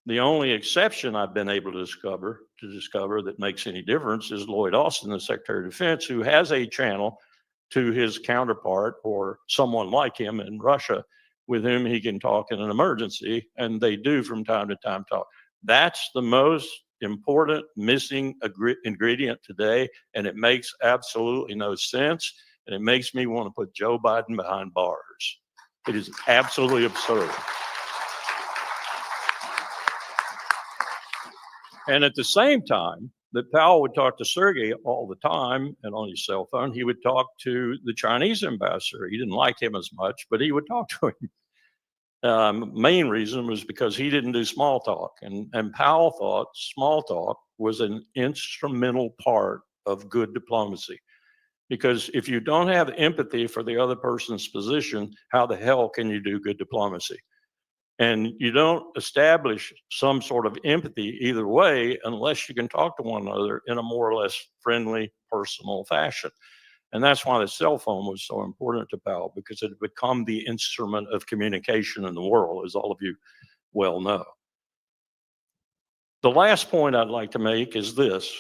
The only exception I've been able to discover that makes any difference is Lloyd Austin, the Secretary of Defense, who has a channel to his counterpart or someone like him in Russia with whom he can talk in an emergency, and they do from time to time talk. That's the most important missing ingredient today, and it makes absolutely no sense, and it makes me want to put Joe Biden behind bars. It is absolutely absurd. And at the same time that Powell would talk to Sergei all the time, and on his cell phone, he would talk to the Chinese ambassador. He didn't like him as much, but he would talk to him. Main reason was because he didn't do small talk, and Powell thought small talk was an instrumental part of good diplomacy. Because if you don't have empathy for the other person's position, how the hell can you do good diplomacy? And you don't establish some sort of empathy either way unless you can talk to one another in a more or less friendly, personal fashion. And that's why the cell phone was so important to Powell, because it had become the instrument of communication in the world, as all of you well know. The last point I'd like to make is this.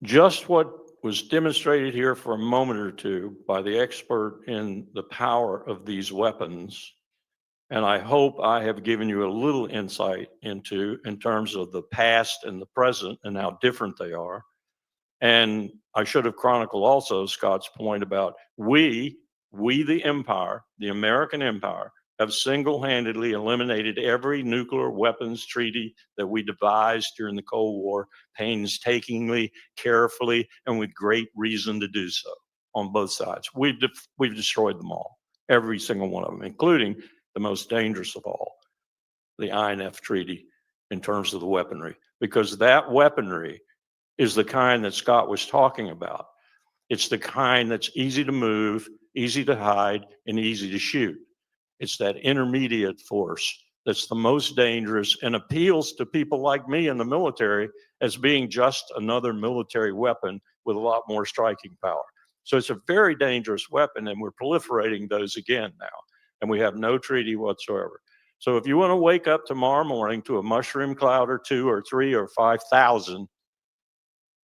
Just what was demonstrated here for a moment or two by the expert in the power of these weapons, and I hope I have given you a little insight into in terms of the past and the present and how different they are. And I should have chronicled also Scott's point about we the empire, the American empire, have single-handedly eliminated every nuclear weapons treaty that we devised during the Cold War, painstakingly, carefully, and with great reason to do so on both sides. We've destroyed them all, every single one of them, including the most dangerous of all, the INF Treaty in terms of the weaponry, because that weaponry is the kind that Scott was talking about. It's the kind that's easy to move, easy to hide, and easy to shoot. It's that intermediate force that's the most dangerous and appeals to people like me in the military as being just another military weapon with a lot more striking power. So it's a very dangerous weapon, and we're proliferating those again now, and we have no treaty whatsoever. So if you want to wake up tomorrow morning to a mushroom cloud or 2 or 3 or 5,000,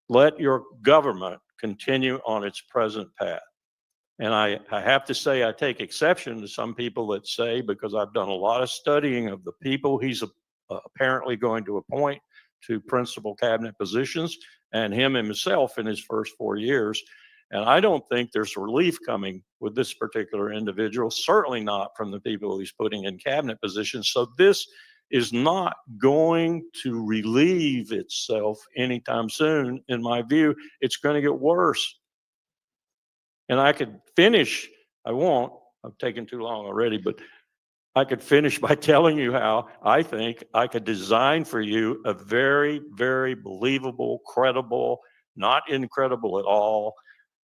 let your government continue on its present path. And I have to say, I take exception to some people that say, because I've done a lot of studying of the people he's apparently going to appoint to principal cabinet positions, and him himself in his first 4 years. And I don't think there's relief coming with this particular individual, certainly not from the people he's putting in cabinet positions. So this is not going to relieve itself anytime soon. In my view, it's going to get worse. And I could finish, I won't, I've taken too long already, but I could finish by telling you how I think I could design for you a very, very believable, credible, not incredible at all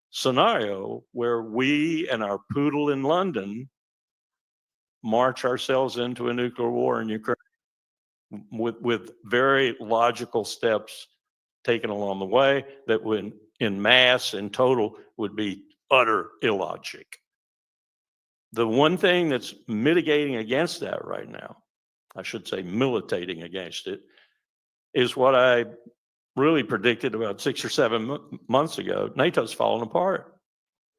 scenario where we and our poodle in London march ourselves into a nuclear war in Ukraine with very logical steps taken along the way that would, in mass, in total, would be utter illogic. The one thing that's mitigating against that right now, I should say militating against it, is what I really predicted about 6 or 7 months ago. NATO's fallen apart.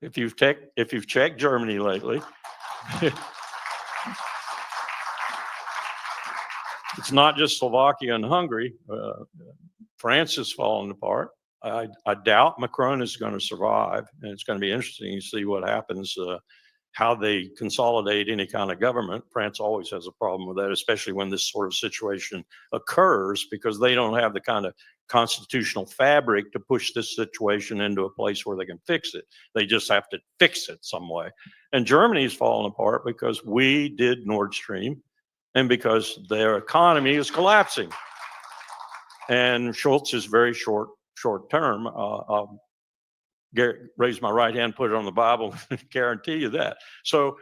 If you've checked Germany lately, it's not just Slovakia and Hungary. France has fallen apart. I doubt Macron is going to survive, and it's going to be interesting to see what happens, how they consolidate any kind of government. France always has a problem with that, especially when this sort of situation occurs, because they don't have the kind of constitutional fabric to push this situation into a place where they can fix it. They just have to fix it some way. And Germany's fallen apart because we did Nord Stream and because their economy is collapsing. And Schultz is very short term. I'll raise my right hand, put it on the Bible, guarantee you that. So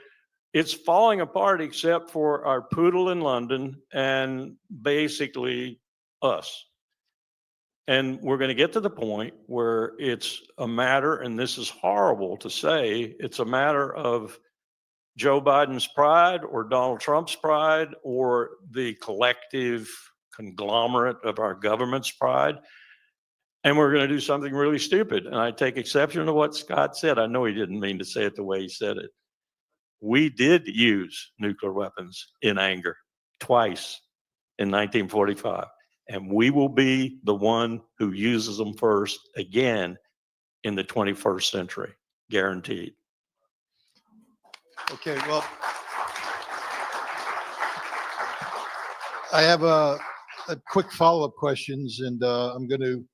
it's falling apart except for our poodle in London and basically us. And we're going to get to the point where it's a matter, and this is horrible to say, it's a matter of Joe Biden's pride or Donald Trump's pride or the collective conglomerate of our government's pride. And we're going to do something really stupid. And I take exception to what Scott said. I know he didn't mean to say it the way he said it. We did use nuclear weapons in anger twice in 1945. And we will be the one who uses them first again in the 21st century, guaranteed. Okay, well, I have a quick follow-up questions, and I'm going to,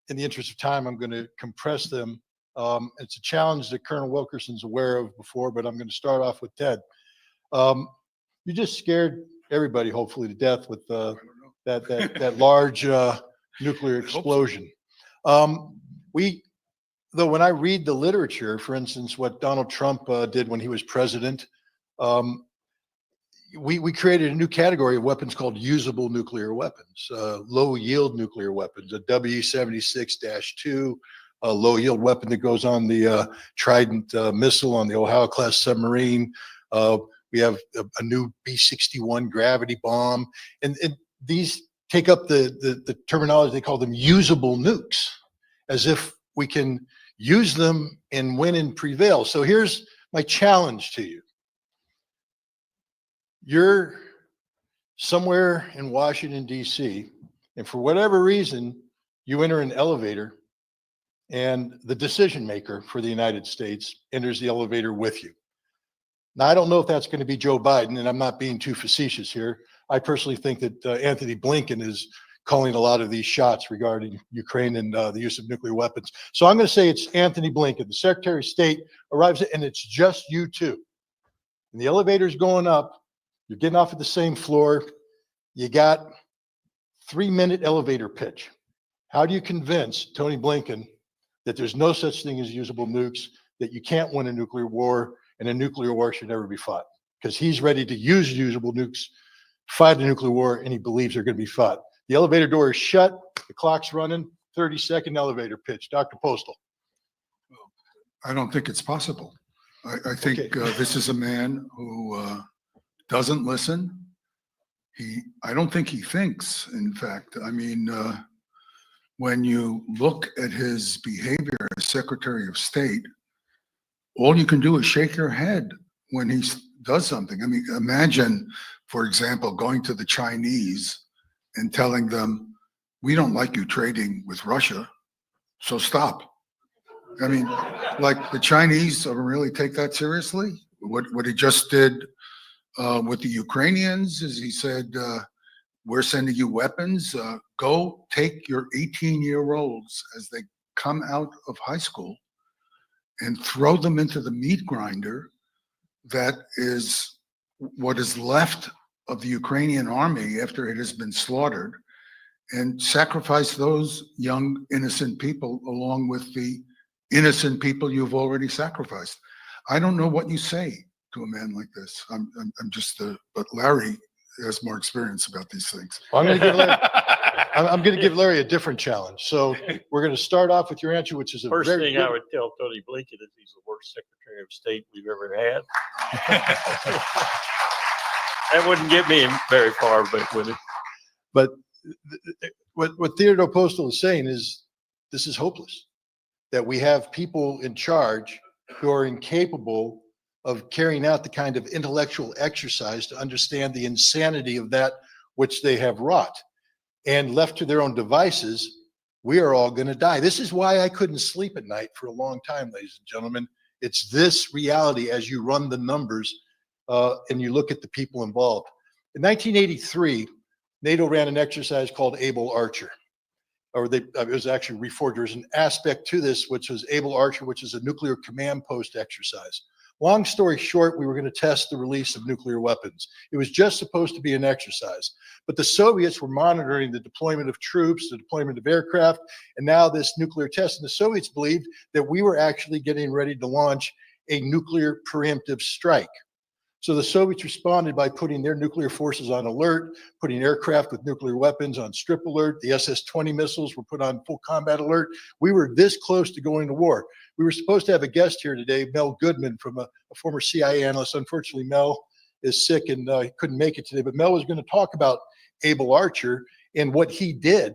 in the interest of time, I'm going to compress them. It's a challenge that Colonel Wilkerson's aware of before, but I'm going to start off with Ted. You just scared everybody, hopefully, to death with that large nuclear explosion. Though when I read the literature, for instance, what Donald Trump did when he was president, we created a new category of weapons called usable nuclear weapons, low yield nuclear weapons, a W-76-2, a low yield weapon that goes on the Trident missile on the Ohio class submarine. We have a new B-61 gravity bomb, and these take up the terminology. They call them usable nukes, as if we can use them and win and prevail. So here's my challenge to you. You're somewhere in Washington, D.C., and for whatever reason, you enter an elevator, and the decision maker for the United States enters the elevator with you. Now, I don't know if that's going to be Joe Biden, and I'm not being too facetious here. I personally think that Anthony Blinken is calling a lot of these shots regarding Ukraine and the use of nuclear weapons. So I'm going to say it's Anthony Blinken. The Secretary of State arrives, and it's just you two. And the elevator's going up. You're getting off at the same floor. You got 3-minute elevator pitch. How do you convince Tony Blinken that there's no such thing as usable nukes, that you can't win a nuclear war, and a nuclear war should never be fought? Because he's ready to use usable nukes, fight a nuclear war, and he believes they're going to be fought. The elevator door is shut. The clock's running. 30-second elevator pitch. Dr. Postol. I don't think it's possible. I think this is a man who doesn't listen. I don't think he thinks, in fact. I mean, when you look at his behavior as Secretary of State, all you can do is shake your head when he does something. I mean, imagine, for example, going to the Chinese and telling them, we don't like you trading with Russia, so stop. I mean, like, the Chinese don't really take that seriously. What he just did with the Ukrainians is he said, we're sending you weapons. Go take your 18-year-olds as they come out of high school and throw them into the meat grinder that is what is left of the Ukrainian army after it has been slaughtered, and sacrifice those young, innocent people along with the innocent people you've already sacrificed. I don't know what you say to a man like this. I'm just, but Larry has more experience about these things. Well, I'm going to give Larry a different challenge. So we're going to start off with your answer, which is a First very thing I would tell Tony Blinken is he's the worst Secretary of State we've ever had. That wouldn't get me very far, but would it? But what Theodore Postol is saying is this is hopeless, that we have people in charge who are incapable of carrying out the kind of intellectual exercise to understand the insanity of that which they have wrought. And left to their own devices, we are all going to die. This is why I couldn't sleep at night for a long time, ladies and gentlemen. It's this reality as you run the numbers and you look at the people involved. In 1983, NATO ran an exercise called Able Archer, or it was actually reforged. There's an aspect to this, which was Able Archer, which is a nuclear command post exercise. Long story short, we were going to test the release of nuclear weapons. It was just supposed to be an exercise. But the Soviets were monitoring the deployment of troops, the deployment of aircraft, and now this nuclear test. And the Soviets believed that we were actually getting ready to launch a nuclear preemptive strike. So the Soviets responded by putting their nuclear forces on alert, putting aircraft with nuclear weapons on strip alert. The SS-20 missiles were put on full combat alert. We were this close to going to war. We were supposed to have a guest here today, Mel Goodman, from a former CIA analyst. Unfortunately, Mel is sick and he couldn't make it today. But Mel was going to talk about Able Archer and what he did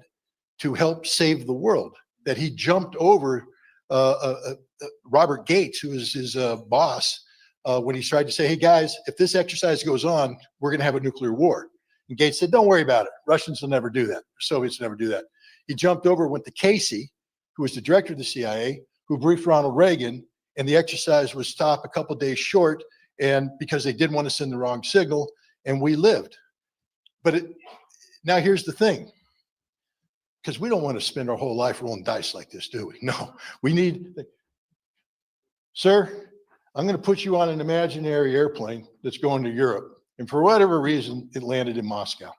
to help save the world, that he jumped over Robert Gates, who was his boss, when he tried to say, hey guys, if this exercise goes on, we're going to have a nuclear war. And Gates said, don't worry about it. Russians will never do that. Soviets will never do that. He jumped over, went to Casey, who was the director of the CIA, who briefed Ronald Reagan, and the exercise was stopped a couple days short, and because they didn't want to send the wrong signal, and we lived. But now here's the thing, because we don't want to spend our whole life rolling dice like this, do we? No, we need, sir, I'm going to put you on an imaginary airplane that's going to Europe. And for whatever reason, it landed in Moscow.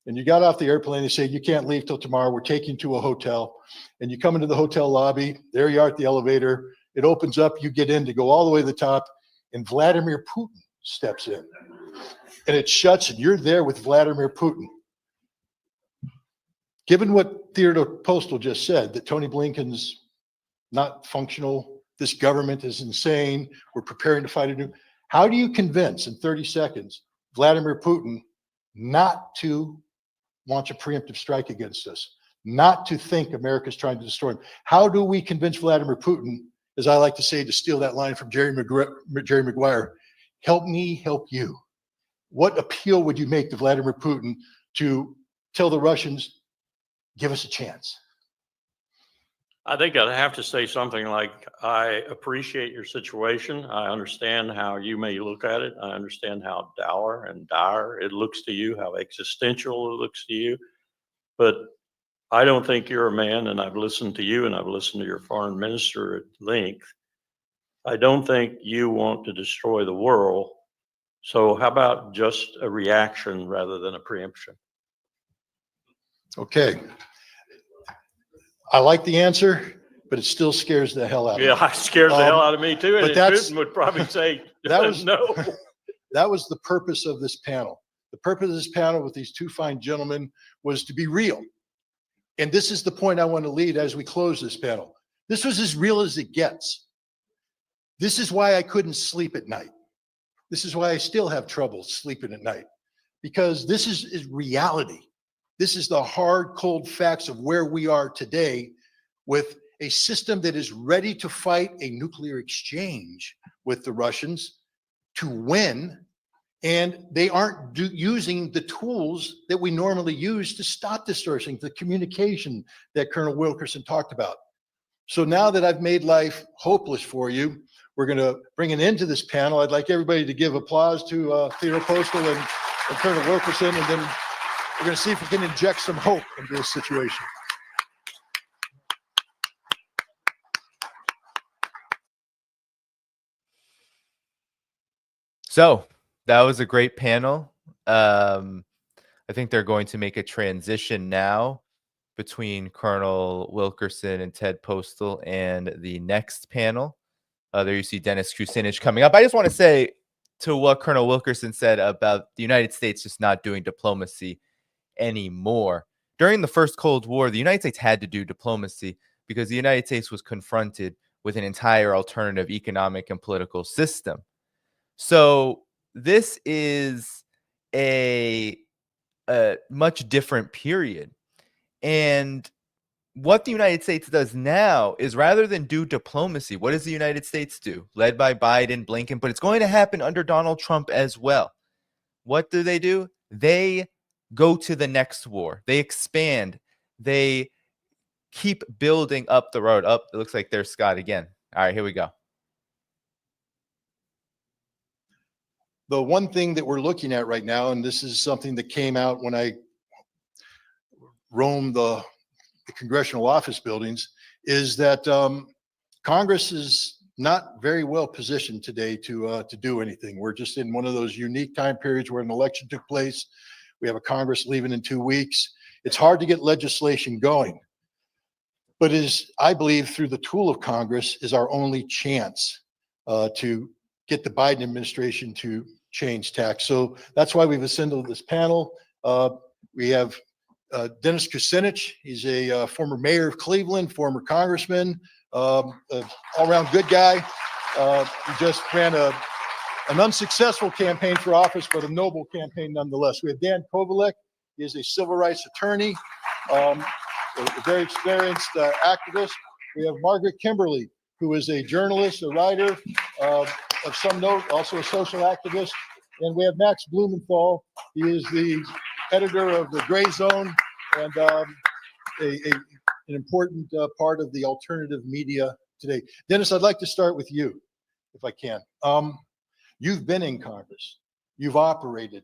And you got off the airplane and say, you can't leave till tomorrow. We're taking you to a hotel. And you come into the hotel lobby. There you are at the elevator. It opens up. You get in to go all the way to the top. And Vladimir Putin steps in. And it shuts, and you're there with Vladimir Putin. Given what Theodore Postol just said, that Tony Blinken's not functional, this government is insane, we're preparing to fight a new, how do you convince in 30 seconds Vladimir Putin not to launch a preemptive strike against us, not to think America's trying to destroy him? How do we convince Vladimir Putin, as I like to say, to steal that line from Jerry Maguire, help me help you? What appeal would you make to Vladimir Putin to tell the Russians, give us a chance? I think I'd have to say something like, I appreciate your situation. I understand how you may look at it. I understand how dour and dire it looks to you, how existential it looks to you. But I don't think you're a man, and I've listened to you and I've listened to your foreign minister at length. I don't think you want to destroy the world. So how about just a reaction rather than a preemption? Okay. I like the answer, but it still scares the hell out of me. Yeah, it scares the hell out of me too. And Putin would probably say, that was no. That was the purpose of this panel. The purpose of this panel with these two fine gentlemen was to be real. And this is the point I want to lead as we close this panel. This was as real as it gets. This is why I couldn't sleep at night. This is why I still have trouble sleeping at night, because this is reality. This is the hard, cold facts of where we are today, with a system that is ready to fight a nuclear exchange with the Russians to win, and they aren't using the tools that we normally use to stop this sort of thing, the communication that Colonel Wilkerson talked about. So now that I've made life hopeless for you, we're going to bring an end to this panel. I'd like everybody to give applause to Theodore Postol and Colonel Wilkerson, and then we're going to see if we can inject some hope into this situation. So that was a great panel. I think they're going to make a transition now between Colonel Wilkerson and Ted Postol and the next panel. There you see Dennis Kucinich coming up. I just want to say to what Colonel Wilkerson said about the United States just not doing diplomacy anymore. During the first Cold War, the United States had to do diplomacy because the United States was confronted with an entire alternative economic and political system. So this is a much different period. And what the United States does now is, rather than do diplomacy, what does the United States do? Led by Biden, Blinken, but it's going to happen under Donald Trump as well. What do? They go to the next war. They expand. They keep building up the road. Up, it looks like there's Scott again. All right, here we go. The one thing that we're looking at right now, and this is something that came out when I roamed the congressional office buildings, is that Congress is not very well positioned today to do anything. We're just in one of those unique time periods where an election took place. We have a Congress leaving in 2 weeks. It's hard to get legislation going, but I believe through the tool of Congress is our only chance to get the Biden administration to change tax. So that's why we've assembled this panel. We have Dennis Kucinich. He's a former mayor of Cleveland, former congressman, all-around good guy. He just ran an unsuccessful campaign for office, but a noble campaign nonetheless. We have Dan Kovalik. He is a civil rights attorney, a very experienced activist. We have Margaret Kimberley, who is a journalist, a writer of some note, also a social activist. And we have Max Blumenthal. He is the editor of the Gray Zone and an important part of the alternative media today. Dennis, I'd like to start with you, if I can. You've been in Congress. You've operated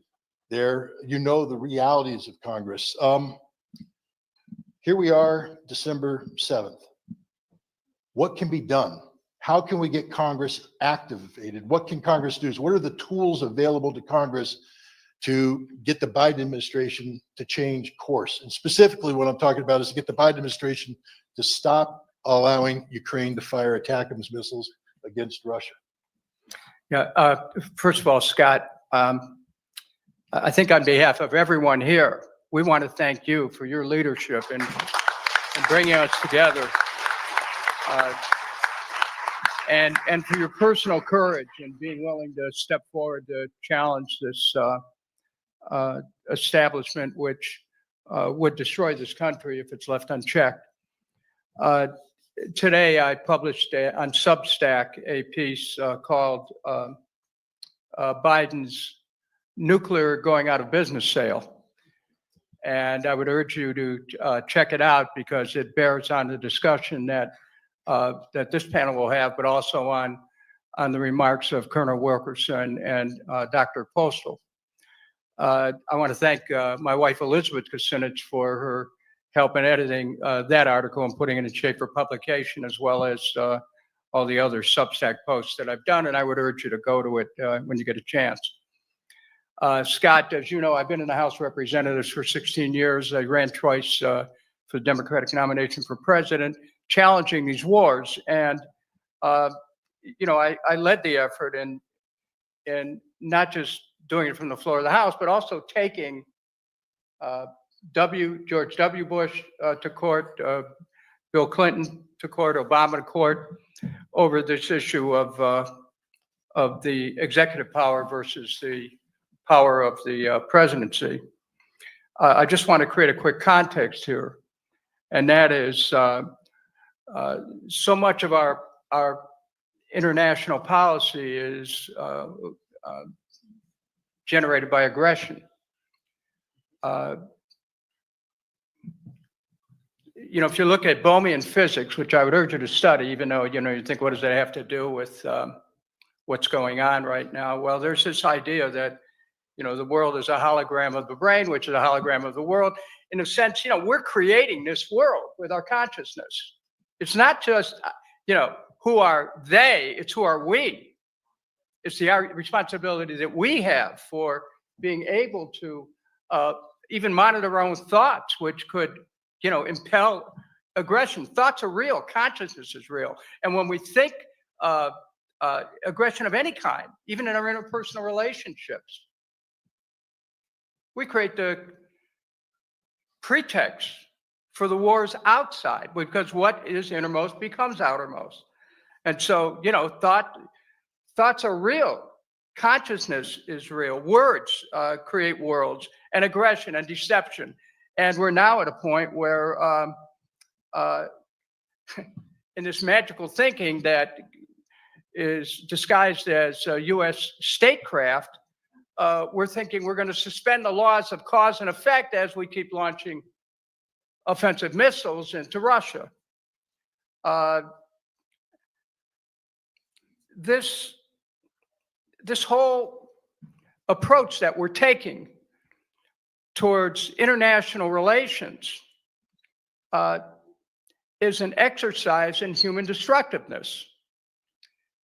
there. You know the realities of Congress. Here we are, December 7th. What can be done? How can we get Congress activated? What can Congress do? What are the tools available to Congress to get the Biden administration to change course? And specifically what I'm talking about is to get the Biden administration to stop allowing Ukraine to fire ATACMS missiles against Russia. Yeah, first of all, Scott, I think on behalf of everyone here, we want to thank you for your leadership in bringing us together, and for your personal courage in being willing to step forward to challenge this establishment, which would destroy this country if it's left unchecked. Today, I published on Substack a piece called Biden's Nuclear Going Out of Business Sale. And I would urge you to check it out because it bears on the discussion that this panel will have, but also on the remarks of Colonel Wilkerson and Dr. Postol. I want to thank my wife, Elizabeth Kucinich, for her help in editing that article and putting it in shape for publication, as well as all the other Substack posts that I've done. And I would urge you to go to it when you get a chance. Scott, as you know, I've been in the House of Representatives for 16 years. I ran twice for the Democratic nomination for president, challenging these wars. And, you know, I led the effort in not just doing it from the floor of the House, but also taking George W. Bush to court, Bill Clinton to court, Obama to court, over this issue of the executive power versus the power of the presidency. I just want to create a quick context here, and that is so much of our international policy is generated by aggression. You know, if you look at Bohmian physics, which I would urge you to study, even though, you know, you think, what does that have to do with what's going on right now? Well, there's this idea that, you know, the world is a hologram of the brain, which is a hologram of the world. In a sense, you know, we're creating this world with our consciousness. It's not just, you know, who are they, it's who are we. It's the responsibility that we have for being able to even monitor our own thoughts, which could, you know, impel aggression. Thoughts are real, consciousness is real. And when we think aggression of any kind, even in our interpersonal relationships, we create the pretext for the wars outside, because what is innermost becomes outermost. And so, you know, thoughts are real. Consciousness is real. Words create worlds, and aggression and deception. And we're now at a point where in this magical thinking that is disguised as U.S. statecraft, we're thinking we're going to suspend the laws of cause and effect as we keep launching offensive missiles into Russia. This whole approach that we're taking towards international relations is an exercise in human destructiveness.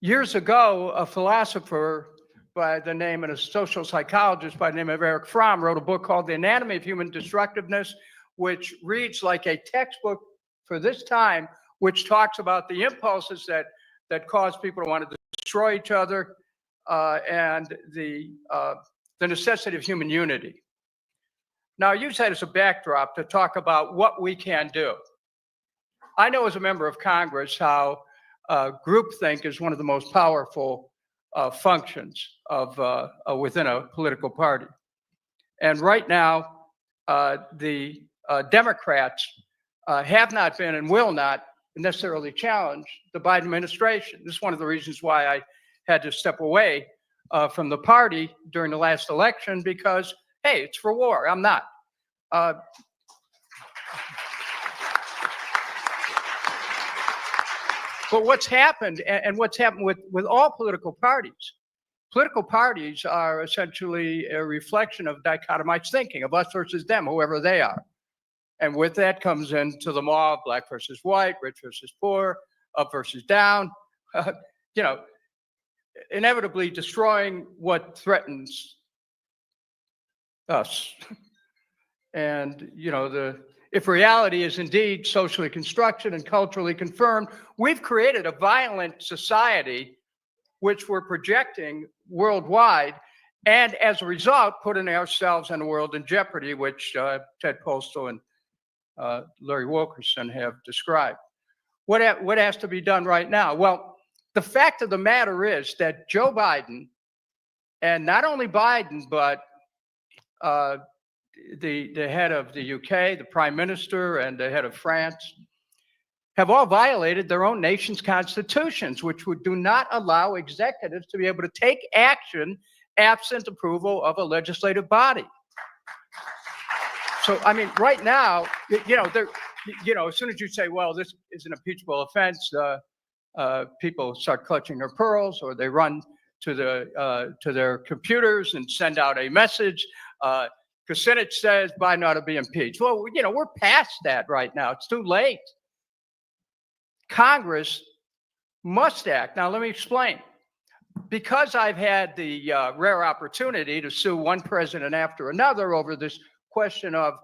Years ago, a philosopher by the name, and a social psychologist by the name of Erich Fromm, wrote a book called The Anatomy of Human Destructiveness, which reads like a textbook for this time, which talks about the impulses that cause people to want to destroy each other and the necessity of human unity. Now, I use that as a backdrop to talk about what we can do. I know as a member of Congress how groupthink is one of the most powerful functions of within a political party. And right now, the Democrats have not been and will not necessarily challenge the Biden administration. This is one of the reasons why I had to step away from the party during the last election because, hey, it's for war. I'm not. But what's happened, and what's happened with all political parties are essentially a reflection of dichotomized thinking of us versus them, whoever they are. And with that comes into the law, black versus white, rich versus poor, up versus down, you know, inevitably destroying what threatens us. And, you know, if reality is indeed socially constructed and culturally confirmed, we've created a violent society which we're projecting worldwide, and as a result, putting ourselves and the world in jeopardy, which Ted Postol and Larry Wilkerson have described. What has to be done right now? Well, the fact of the matter is that Joe Biden, and not only Biden, but the head of the UK, the Prime Minister, and the head of France, have all violated their own nation's constitutions, which do not allow executives to be able to take action absent approval of a legislative body. So, I mean, right now, as soon as you say, well, this is an impeachable offense, people start clutching their pearls, or they run to their computers and send out a message. Kucinich says Biden ought to be impeached. Well, we're past that right now. It's too late. Congress must act. Now, let me explain. Because I've had the rare opportunity to sue one president after another over this question of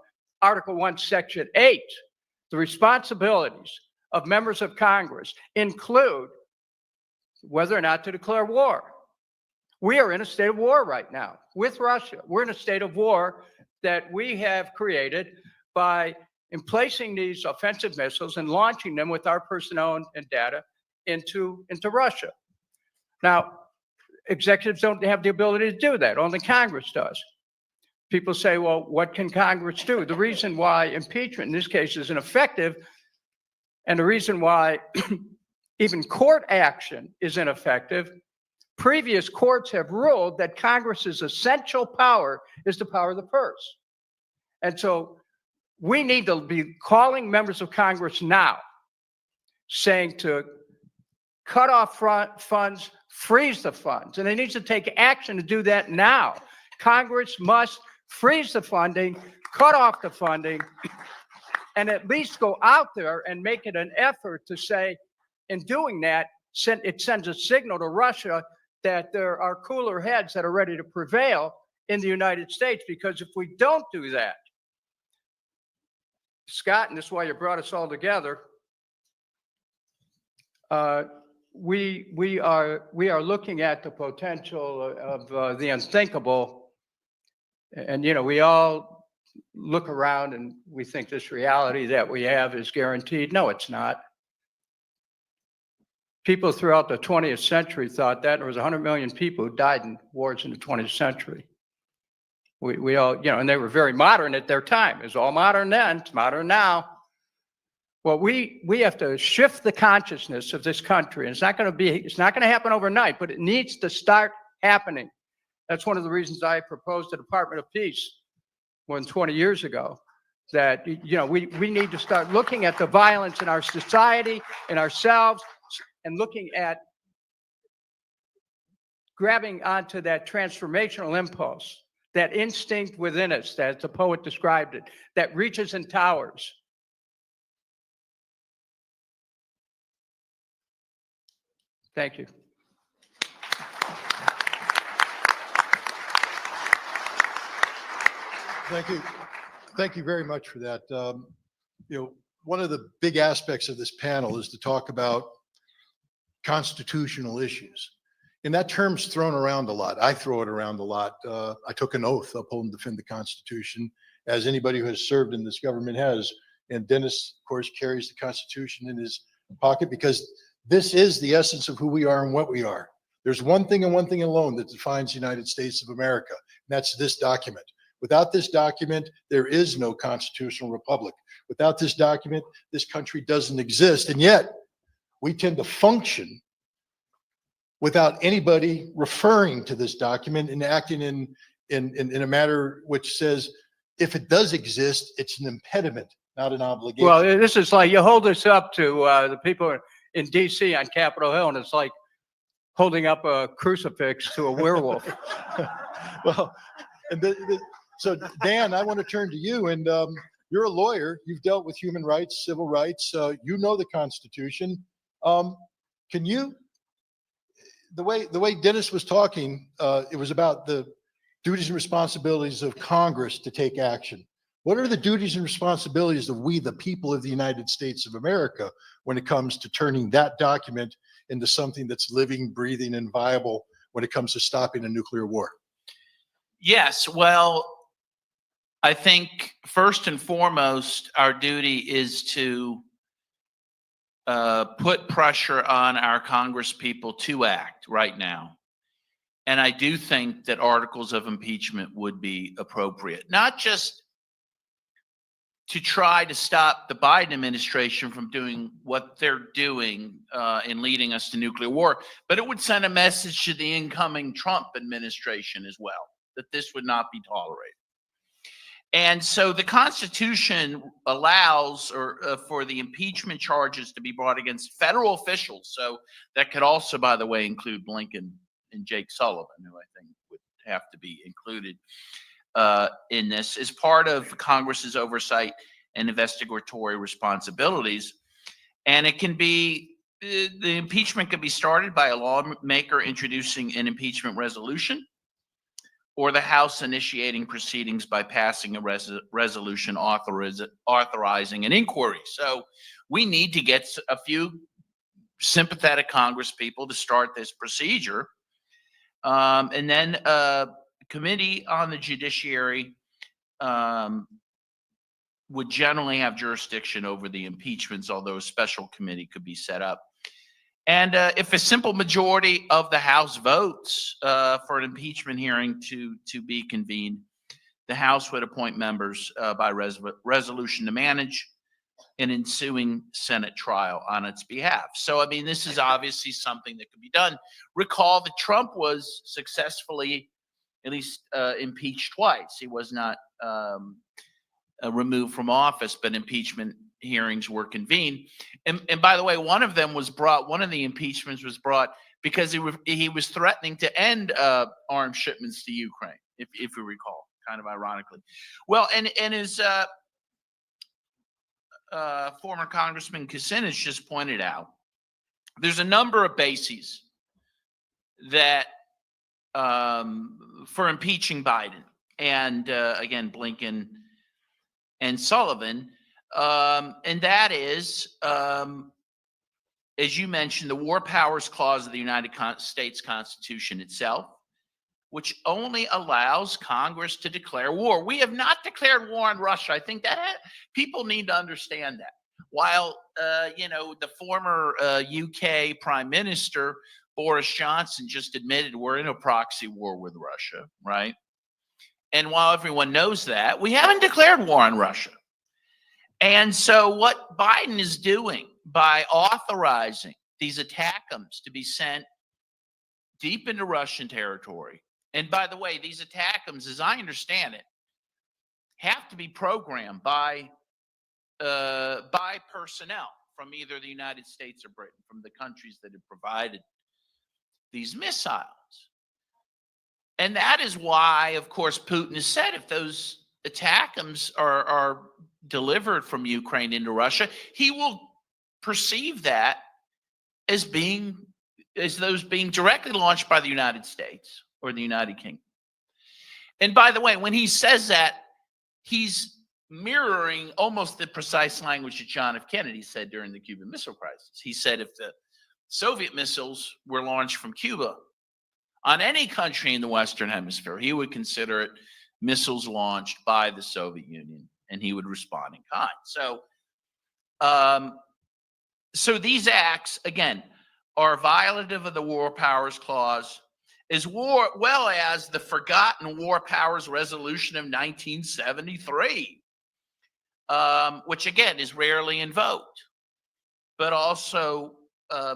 Article 1, Section 8, the responsibilities of members of Congress include whether or not to declare war. We are in a state of war right now with Russia. We're in a state of war that we have created by placing these offensive missiles and launching them with our personnel and data into Russia. Now, executives don't have the ability to do that. Only Congress does. People say, well, what can Congress do? The reason why impeachment in this case is ineffective, and the reason why even court action is ineffective, previous courts have ruled that Congress's essential power is the power of the purse. And so we need to be calling members of Congress now, saying to cut off funds, freeze the funds, and they need to take action to do that now. Congress must freeze the funding, cut off the funding, and at least go out there and make it an effort to say, in doing that, it sends a signal to Russia that there are cooler heads that are ready to prevail in the United States. Because if we don't do that, Scott, and this is why you brought us all together, we are looking at the potential of the unthinkable. And, we all look around and we think this reality that we have is guaranteed. No, it's not. People throughout the 20th century thought that. There was 100 million people who died in wars in the 20th century. We all, and they were very modern at their time. It was all modern then, it's modern now. Well, we have to shift the consciousness of this country. And it's not going to happen overnight, but it needs to start happening. That's one of the reasons I proposed the Department of Peace more than 20 years ago, that, we need to start looking at the violence in our society, in ourselves, and looking at grabbing onto that transformational impulse, that instinct within us, as the poet described it, that reaches and towers. Thank you. Thank you. Thank you very much for that. One of the big aspects of this panel is to talk about constitutional issues. And that term's thrown around a lot. I throw it around a lot. I took an oath, uphold and defend the Constitution, as anybody who has served in this government has. And Dennis, of course, carries the Constitution in his pocket, because this is the essence of who we are and what we are. There's one thing and one thing alone that defines the United States of America, and that's this document. Without this document, there is no constitutional republic. Without this document, this country doesn't exist. And yet, we tend to function without anybody referring to this document and acting in a manner which says, if it does exist, it's an impediment, not an obligation. Well, this is like, you hold this up to the people in DC on Capitol Hill, and it's like holding up a crucifix to a werewolf. Well, and so Dan, I want to turn to you, and you're a lawyer. You've dealt with human rights, civil rights. You know the Constitution. Can you, the way Dennis was talking, it was about the duties and responsibilities of Congress to take action. What are the duties and responsibilities of we, the people of the United States of America, when it comes to turning that document into something that's living, breathing, and viable when it comes to stopping a nuclear war? Yes, well, I think first and foremost, our duty is to put pressure on our Congress people to act right now. And I do think that articles of impeachment would be appropriate, not just to try to stop the Biden administration from doing what they're doing in leading us to nuclear war, but it would send a message to the incoming Trump administration as well, that this would not be tolerated. And so the Constitution allows for the impeachment charges to be brought against federal officials. So that could also, by the way, include Blinken and Jake Sullivan, who I think would have to be included in this as part of Congress's oversight and investigatory responsibilities. And it can be, the impeachment can be started by a lawmaker introducing an impeachment resolution, or the House initiating proceedings by passing a resolution authorizing an inquiry. So we need to get a few sympathetic Congress people to start this procedure. And then a committee on the judiciary would generally have jurisdiction over the impeachments, although a special committee could be set up. And if a simple majority of the House votes for an impeachment hearing to be convened, the House would appoint members by resolution to manage an ensuing Senate trial on its behalf. So, I mean, this is obviously something that could be done. Recall that Trump was successfully at least impeached twice. He was not removed from office, but impeachment hearings were convened. And by the way, one of the impeachments was brought because he was threatening to end arms shipments to Ukraine, if you recall, kind of ironically. Well, and his former Congressman Kucinich just pointed out, there's a number of bases that for impeaching Biden and again, Blinken and Sullivan. And that is, as you mentioned, the War Powers Clause of the United States Constitution itself, which only allows Congress to declare war. We have not declared war on Russia. I think that people need to understand that. While, the former UK Prime Minister, Boris Johnson, just admitted we're in a proxy war with Russia, right? And while everyone knows that, we haven't declared war on Russia. And so what Biden is doing by authorizing these ATACMS to be sent deep into Russian territory, and by the way, these ATACMS, as I understand it, have to be programmed by personnel from either the United States or Britain, from the countries that have provided these missiles. And that is why, of course, Putin has said if those ATACMS are delivered from Ukraine into Russia, he will perceive that as those being directly launched by the United States or the United Kingdom. And by the way, when he says that, he's mirroring almost the precise language that John F. Kennedy said during the Cuban Missile Crisis. He said if the Soviet missiles were launched from Cuba on any country in the Western Hemisphere, he would consider it missiles launched by the Soviet Union, and he would respond in kind. So these acts, again, are violative of the War Powers Clause, as well as the Forgotten War Powers Resolution of 1973, which again is rarely invoked, but also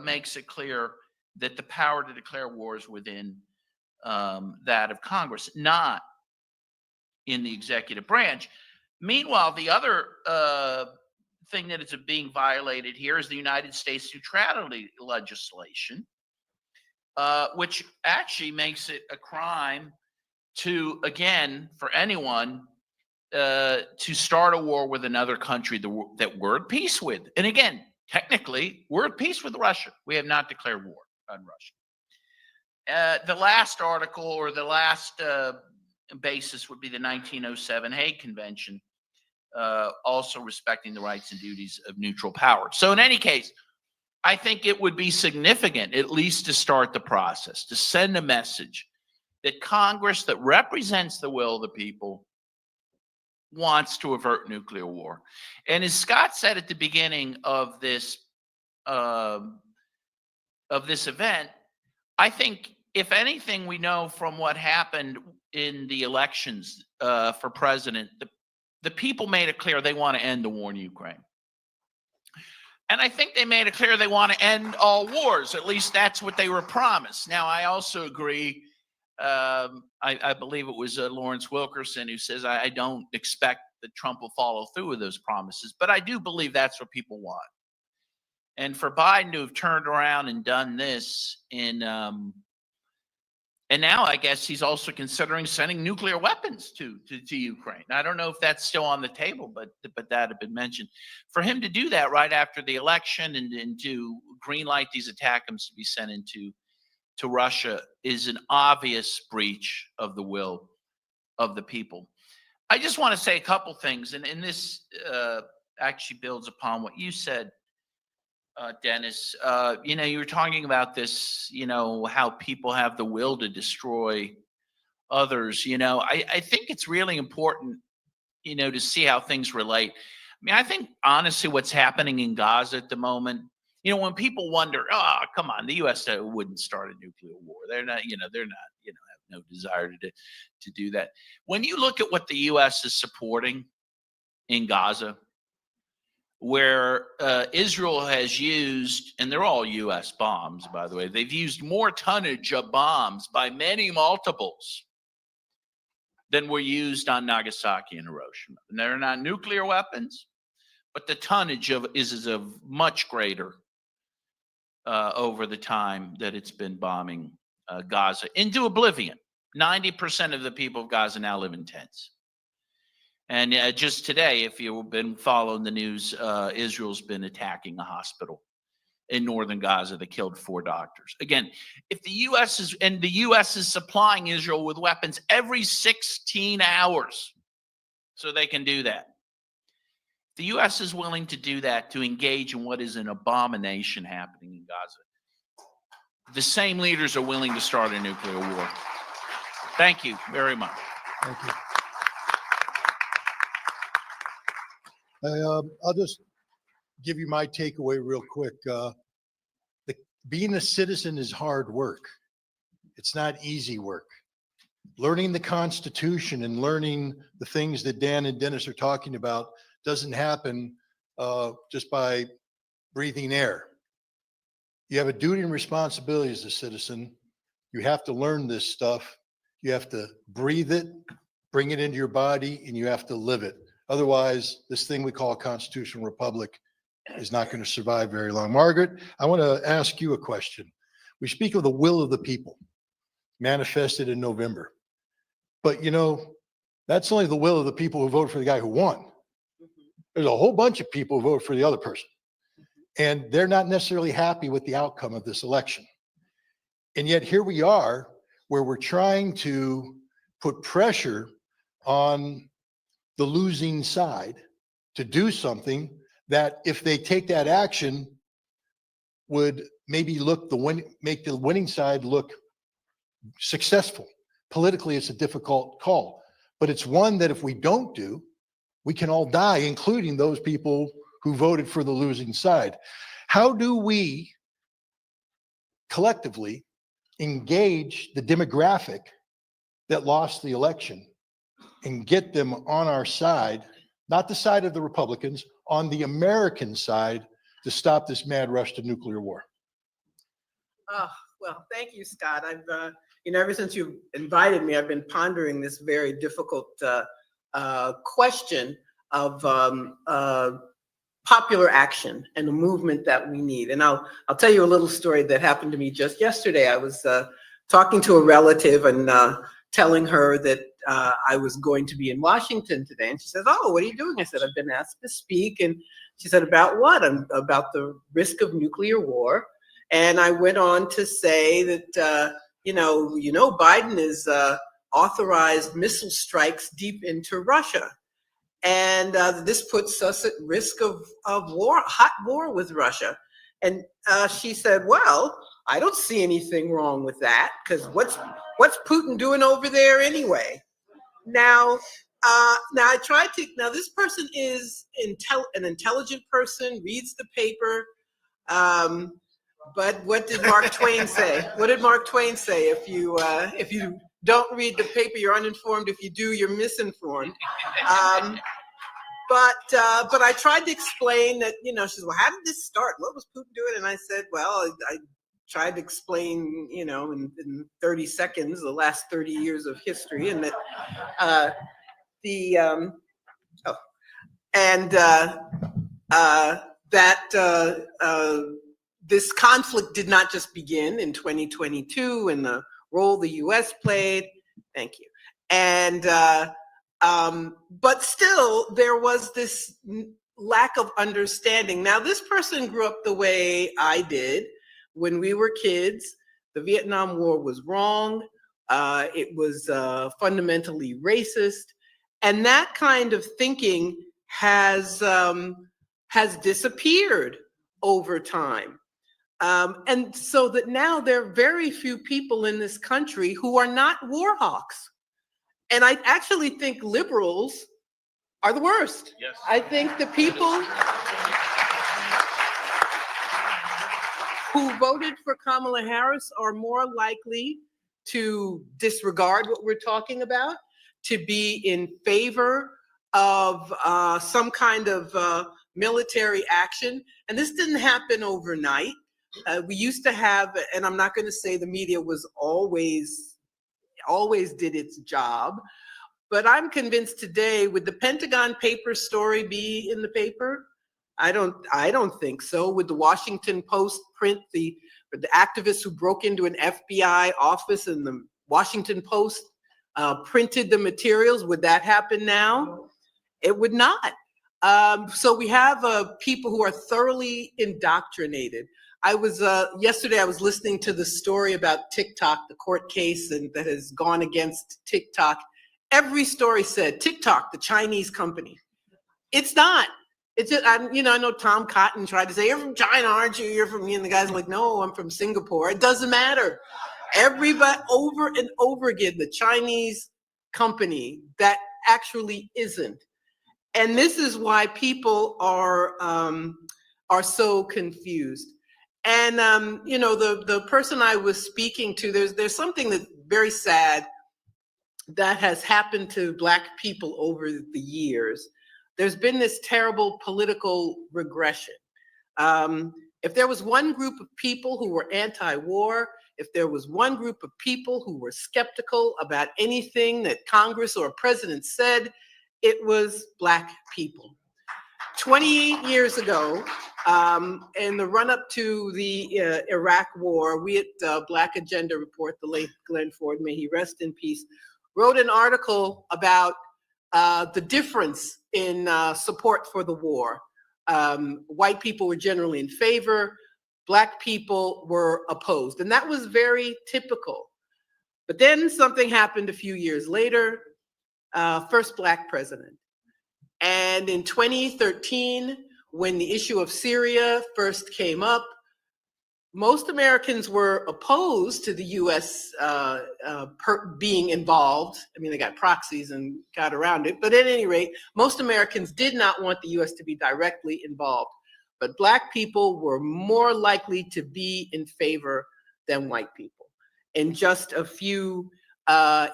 makes it clear that the power to declare war is within that of Congress, not in the executive branch. Meanwhile, the other thing that is being violated here is the United States neutrality legislation, which actually makes it a crime to, again, for anyone to start a war with another country that we're at peace with. And again, technically, we're at peace with Russia. We have not declared war on Russia. The last article, or the last basis, would be the 1907 Hague Convention, also respecting the rights and duties of neutral power. So in any case, I think it would be significant, at least to start the process, to send a message that Congress, that represents the will of the people, wants to avert nuclear war. And as Scott said at the beginning of this event, I think, if anything, we know from what happened in the elections for president, the people made it clear they want to end the war in Ukraine. And I think they made it clear they want to end all wars. At least that's what they were promised. Now, I also agree. I believe it was Lawrence Wilkerson who says, I don't expect that Trump will follow through with those promises. But I do believe that's what people want. And for Biden to have turned around and done this and now I guess he's also considering sending nuclear weapons to Ukraine. I don't know if that's still on the table, but that had been mentioned. For him to do that right after the election and to greenlight these ATACMS to be sent into Russia is an obvious breach of the will of the people. I just want to say a couple things, and this actually builds upon what you said, Dennis. You were talking about this, how people have the will to destroy others. I think it's really important, to see how things relate. I mean, I think honestly what's happening in Gaza at the moment, when people wonder, oh, come on, the U.S. wouldn't start a nuclear war. They're not, have no desire to do that. When you look at what the U.S. is supporting in Gaza, where Israel has used, and they're all U.S. bombs, by the way, they've used more tonnage of bombs by many multiples than were used on Nagasaki and Hiroshima. And they're not nuclear weapons, but the tonnage is of much greater over the time that it's been bombing Gaza into oblivion. 90% of the people of Gaza now live in tents. And just today, if you've been following the news, Israel's been attacking a hospital in northern Gaza that killed 4 doctors. Again, if the U.S. is supplying Israel with weapons every 16 hours so they can do that. The U.S. is willing to do that, to engage in what is an abomination happening in Gaza. The same leaders are willing to start a nuclear war. Thank you very much. Thank you. I'll just give you my takeaway real quick. Being a citizen is hard work. It's not easy work. Learning the Constitution and learning the things that Dan and Dennis are talking about doesn't happen just by breathing air. You have a duty and responsibility as a citizen. You have to learn this stuff. You have to breathe it, bring it into your body, and you have to live it. Otherwise, this thing we call a constitutional republic is not going to survive very long. Margaret, I want to ask you a question. We speak of the will of the people manifested in November. But, that's only the will of the people who voted for the guy who won. There's a whole bunch of people who voted for the other person. And they're not necessarily happy with the outcome of this election. And yet here we are, where we're trying to put pressure on the losing side to do something that, if they take that action, would maybe make the winning side look successful. Politically, it's a difficult call, but it's one that if we don't do, we can all die, including those people who voted for the losing side. How do we collectively engage the demographic that lost the election and get them on our side, not the side of the Republicans, on the American side, to stop this mad rush to nuclear war? Well, thank you, Scott. I've, ever since you invited me, I've been pondering this very difficult question of popular action and the movement that we need. And I'll tell you a little story that happened to me just yesterday. I was talking to a relative and telling her that I was going to be in Washington today. And she says, "Oh, what are you doing?" I said, "I've been asked to speak." And she said, "About what?" "About the risk of nuclear war." And I went on to say that, Biden has authorized missile strikes deep into Russia. And this puts us at risk of war, hot war with Russia. And she said, "Well, I don't see anything wrong with that, because what's Putin doing over there anyway?" Now I tried to. Now this person is an intelligent person, reads the paper. But what did Mark Twain say? What did Mark Twain say? If you don't read the paper, you're uninformed. If you do, you're misinformed. But I tried to explain that, she said, "Well, how did this start? What was Putin doing?" And I said, "Well, I tried to explain, in 30 seconds, the last 30 years of history, and that this conflict did not just begin in 2022 and the role the U.S. played." Thank you. And but still, there was this lack of understanding. Now, this person grew up the way I did. When we were kids, the Vietnam War was wrong. It was fundamentally racist. And that kind of thinking has disappeared over time. And so that now there are very few people in this country who are not war hawks. And I actually think liberals are the worst. Yes. I think the people who voted for Kamala Harris are more likely to disregard what we're talking about, to be in favor of some kind of military action. And this didn't happen overnight. We used to have, and I'm not going to say the media was always did its job, but I'm convinced today, would the Pentagon paper story be in the paper? I don't think so. Would the Washington Post print the activists who broke into an FBI office and the Washington Post printed the materials? Would that happen now? It would not. So we have people who are thoroughly indoctrinated. Yesterday I was listening to the story about TikTok, the court case that has gone against TikTok. Every story said TikTok, the Chinese company. It's not. It's just, I know Tom Cotton tried to say, "You're from China, aren't you? You're from me." And the guy's like, "No, I'm from Singapore." It doesn't matter. Everybody, over and over again, the Chinese company that actually isn't. And this is why people are so confused. And the person I was speaking to, there's something that's very sad that has happened to Black people over the years. There's been this terrible political regression. If there was one group of people who were anti-war, if there was one group of people who were skeptical about anything that Congress or a president said, it was Black people. 28 years ago, in the run-up to the Iraq War, we at Black Agenda Report, the late Glenn Ford, may he rest in peace, wrote an article about the difference in support for the war. White people were generally in favor, Black people were opposed, and that was very typical. But then something happened a few years later, first Black president. And in 2013, when the issue of Syria first came up, most Americans were opposed to the U.S. Being involved. I mean, they got proxies and got around it. But at any rate, most Americans did not want the U.S. to be directly involved. But Black people were more likely to be in favor than white people in just a few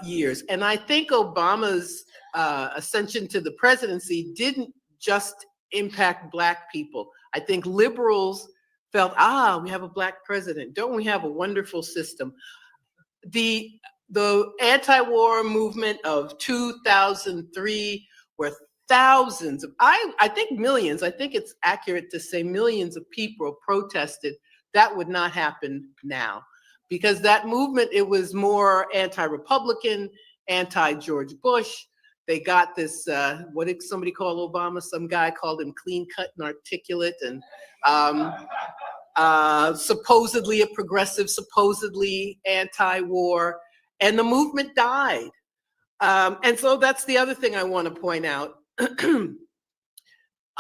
years. And I think Obama's ascension to the presidency didn't just impact Black people. I think liberals felt, we have a Black president. Don't we have a wonderful system? The anti-war movement of 2003, where thousands of, I think millions, I think it's accurate to say millions of people protested, that would not happen now. Because that movement, it was more anti-Republican, anti-George Bush. They got this, what did somebody call Obama? Some guy called him clean cut and articulate, and supposedly a progressive, supposedly anti-war, and the movement died. And so that's the other thing I want to point out.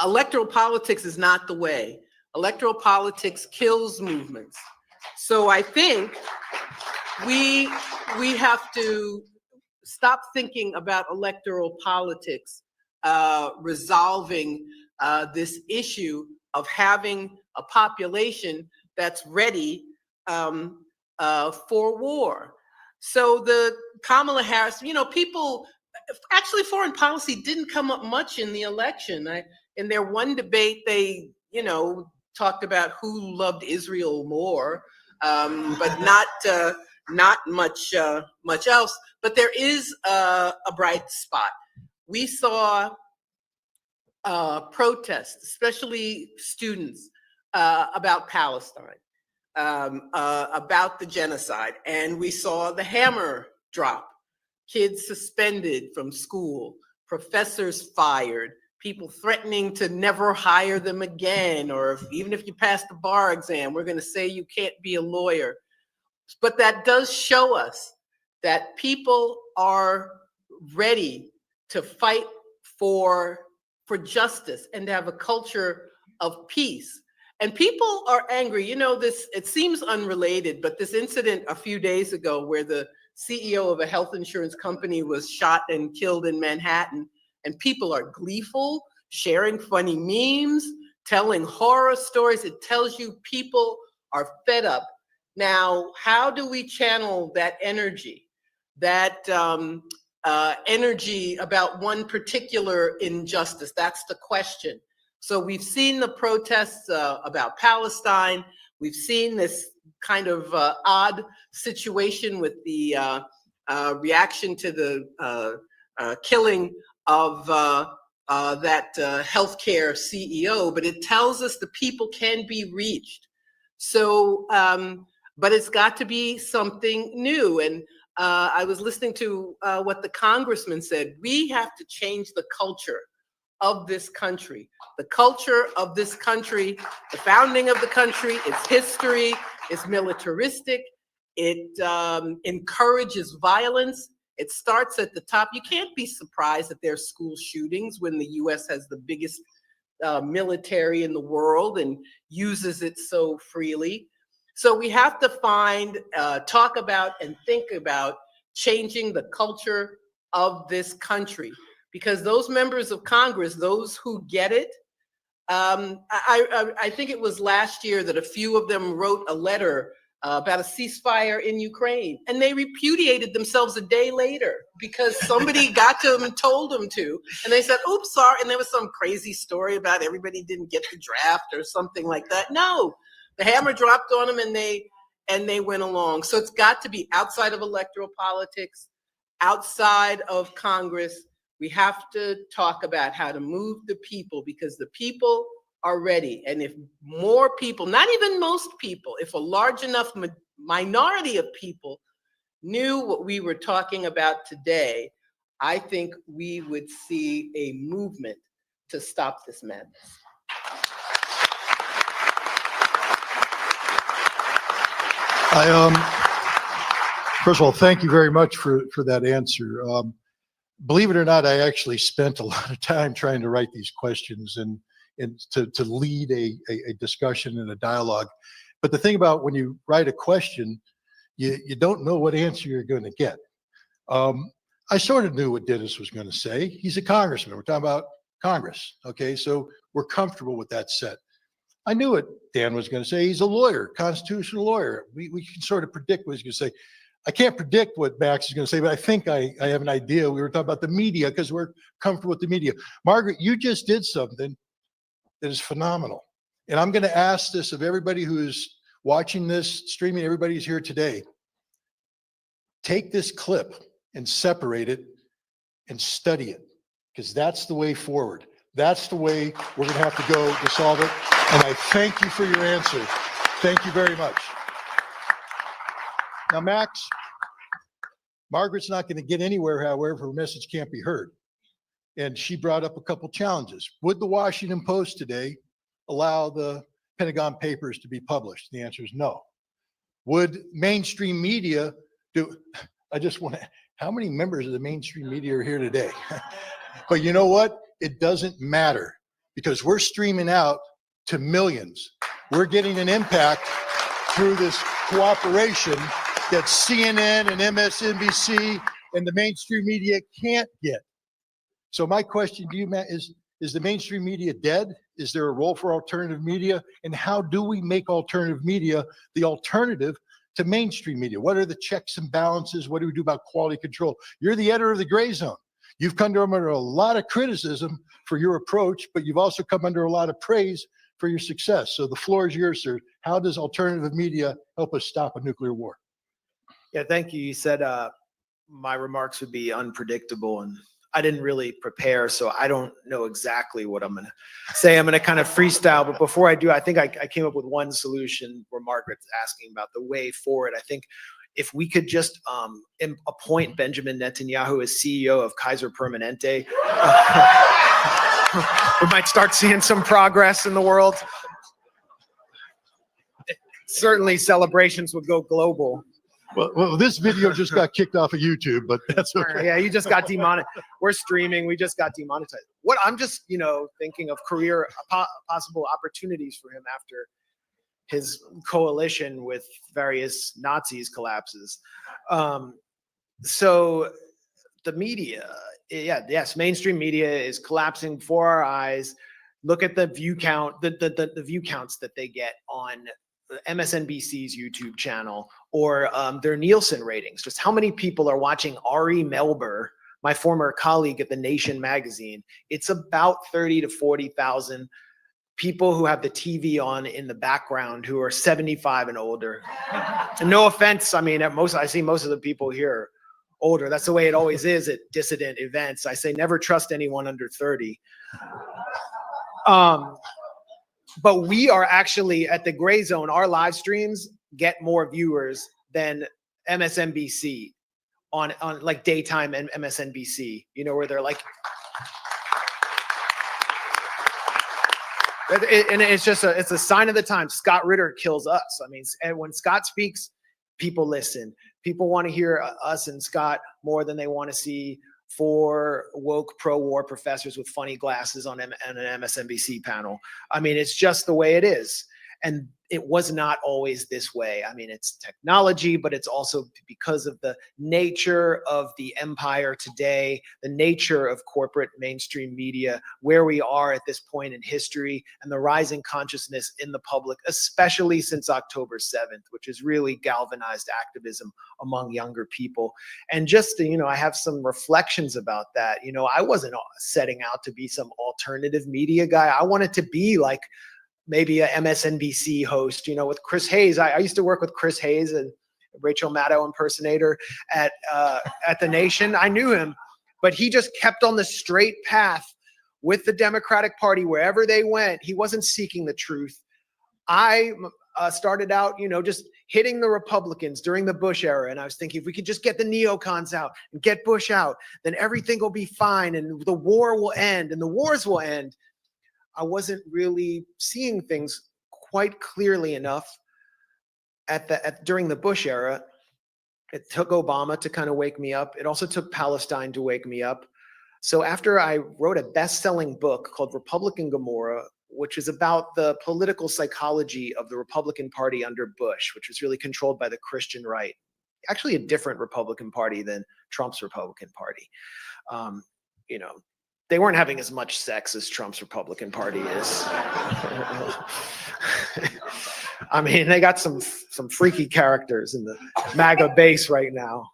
Electoral politics is not the way. Electoral politics kills movements. So I think we have to stop thinking about electoral politics resolving this issue of having a population that's ready for war. So the Kamala Harris, people, actually foreign policy didn't come up much in the election. In their one debate, they, talked about who loved Israel more, but not much else. But there is a bright spot. We saw protests, especially students, about Palestine, about the genocide, and we saw the hammer drop. Kids suspended from school, professors fired, people threatening to never hire them again, or even if you pass the bar exam, we're going to say you can't be a lawyer. But that does show us that people are ready to fight for justice and to have a culture of peace. And people are angry. It seems unrelated, but this incident a few days ago where the CEO of a health insurance company was shot and killed in Manhattan, and people are gleeful, sharing funny memes, telling horror stories. It tells you people are fed up. Now, how do we channel that energy? That energy about one particular injustice? That's the question. So we've seen the protests about Palestine. We've seen this kind of odd situation with the reaction to the killing of that healthcare CEO, but it tells us the people can be reached. So, but it's got to be something new. And I was listening to what the congressman said. We have to change the culture of this country. The culture of this country, the founding of the country, its history, is militaristic. It encourages violence. It starts at the top. You can't be surprised that there's school shootings when the US has the biggest military in the world and uses it so freely. So we have to talk about and think about changing the culture of this country, because those members of Congress, those who get it, I think it was last year that a few of them wrote a letter about a ceasefire in Ukraine, and they repudiated themselves a day later because somebody got to them and told them to, and they said, oops, sorry, and there was some crazy story about everybody didn't get the draft or something like that. No, the hammer dropped on them and they went along. So it's got to be outside of electoral politics, outside of Congress. We have to talk about how to move the people, because the people are ready. And if more people, not even most people, if a large enough minority of people knew what we were talking about today, I think we would see a movement to stop this madness. First of all, thank you very much for that answer. Believe it or not, I actually spent a lot of time trying to write these questions and to lead a discussion and a dialogue. But the thing about when you write a question, you don't know what answer you're going to get. I sort of knew what Dennis was going to say. He's a congressman. We're talking about Congress. Okay, so we're comfortable with that set. I knew what Dan was going to say. He's a lawyer, constitutional lawyer. We can sort of predict what he's going to say. I can't predict what Max is going to say, but I think I have an idea. We were talking about the media because we're comfortable with the media. Margaret, you just did something that is phenomenal. And I'm going to ask this of everybody who is watching this, streaming, everybody who's here today. Take this clip and separate it and study it, because that's the way forward. That's the way we're going to have to go to solve it. And I thank you for your answer. Thank you very much. Now, Max, Margaret's not going to get anywhere, however, her message can't be heard. And she brought up a couple challenges. Would the Washington Post today allow the Pentagon Papers to be published? The answer is no. Would mainstream media do? I just want to, how many members of the mainstream media are here today? But you know what? It doesn't matter, because we're streaming out to millions. We're getting an impact through this cooperation that CNN and MSNBC and the mainstream media can't get. So my question to you, Matt, is the mainstream media dead? Is there a role for alternative media? And how do we make alternative media the alternative to mainstream media? What are the checks and balances? What do we do about quality control? You're the editor of the Gray Zone. You've come under a lot of criticism for your approach, but you've also come under a lot of praise for your success. So the floor is yours, sir. How does alternative media help us stop a nuclear war? Yeah, thank you. You said my remarks would be unpredictable, and I didn't really prepare, so I don't know exactly what I'm going to say. I'm going to kind of freestyle, but before I do, I think I came up with one solution where Margaret's asking about the way forward. I think if we could just appoint Benjamin Netanyahu as CEO of Kaiser Permanente, we might start seeing some progress in the world. Certainly celebrations would go global. Well, this video just got kicked off of YouTube, but that's okay. Yeah, you just got demonetized. We're streaming. We just got demonetized. What I'm just, thinking of career possible opportunities for him after his coalition with various Nazis collapses. So the media, yes, mainstream media is collapsing before our eyes. Look at the view count, the view counts that they get on MSNBC's YouTube channel, or their Nielsen ratings. Just how many people are watching Ari Melber, my former colleague at The Nation magazine. It's about 30 to 40,000 people who have the TV on in the background who are 75 and older. And no offense, I mean, I see most of the people here older. That's the way it always is at dissident events. I say never trust anyone under 30. But we are actually at the Gray Zone. Our live streams get more viewers than MSNBC on like daytime and MSNBC, where they're like, and it's just it's a sign of the time. Scott Ritter kills us. I mean, and when Scott speaks, people listen. People want to hear us and Scott more than they want to see four woke pro-war professors with funny glasses on an MSNBC panel. I mean, it's just the way it is. And it was not always this way. I mean, it's technology, but it's also because of the nature of the empire today, the nature of corporate mainstream media, where we are at this point in history, and the rising consciousness in the public, especially since October 7th, which has really galvanized activism among younger people. And just, I have some reflections about that. I wasn't setting out to be some alternative media guy. I wanted to be like maybe a MSNBC host, with Chris Hayes. I used to work with Chris Hayes, and Rachel Maddow impersonator at The Nation. I knew him, but he just kept on the straight path with the Democratic Party wherever they went. He wasn't seeking the truth. I started out, just hitting the Republicans during the Bush era. And I was thinking, if we could just get the neocons out and get Bush out, then everything will be fine and the war will end and the wars will end. I wasn't really seeing things quite clearly enough during the Bush era. It took Obama to kind of wake me up. It also took Palestine to wake me up. So after I wrote a best-selling book called Republican Gomorrah, which is about the political psychology of the Republican Party under Bush, which was really controlled by the Christian right, actually a different Republican Party than Trump's Republican Party. They weren't having as much sex as Trump's Republican Party is. I mean, they got some freaky characters in the MAGA base right now.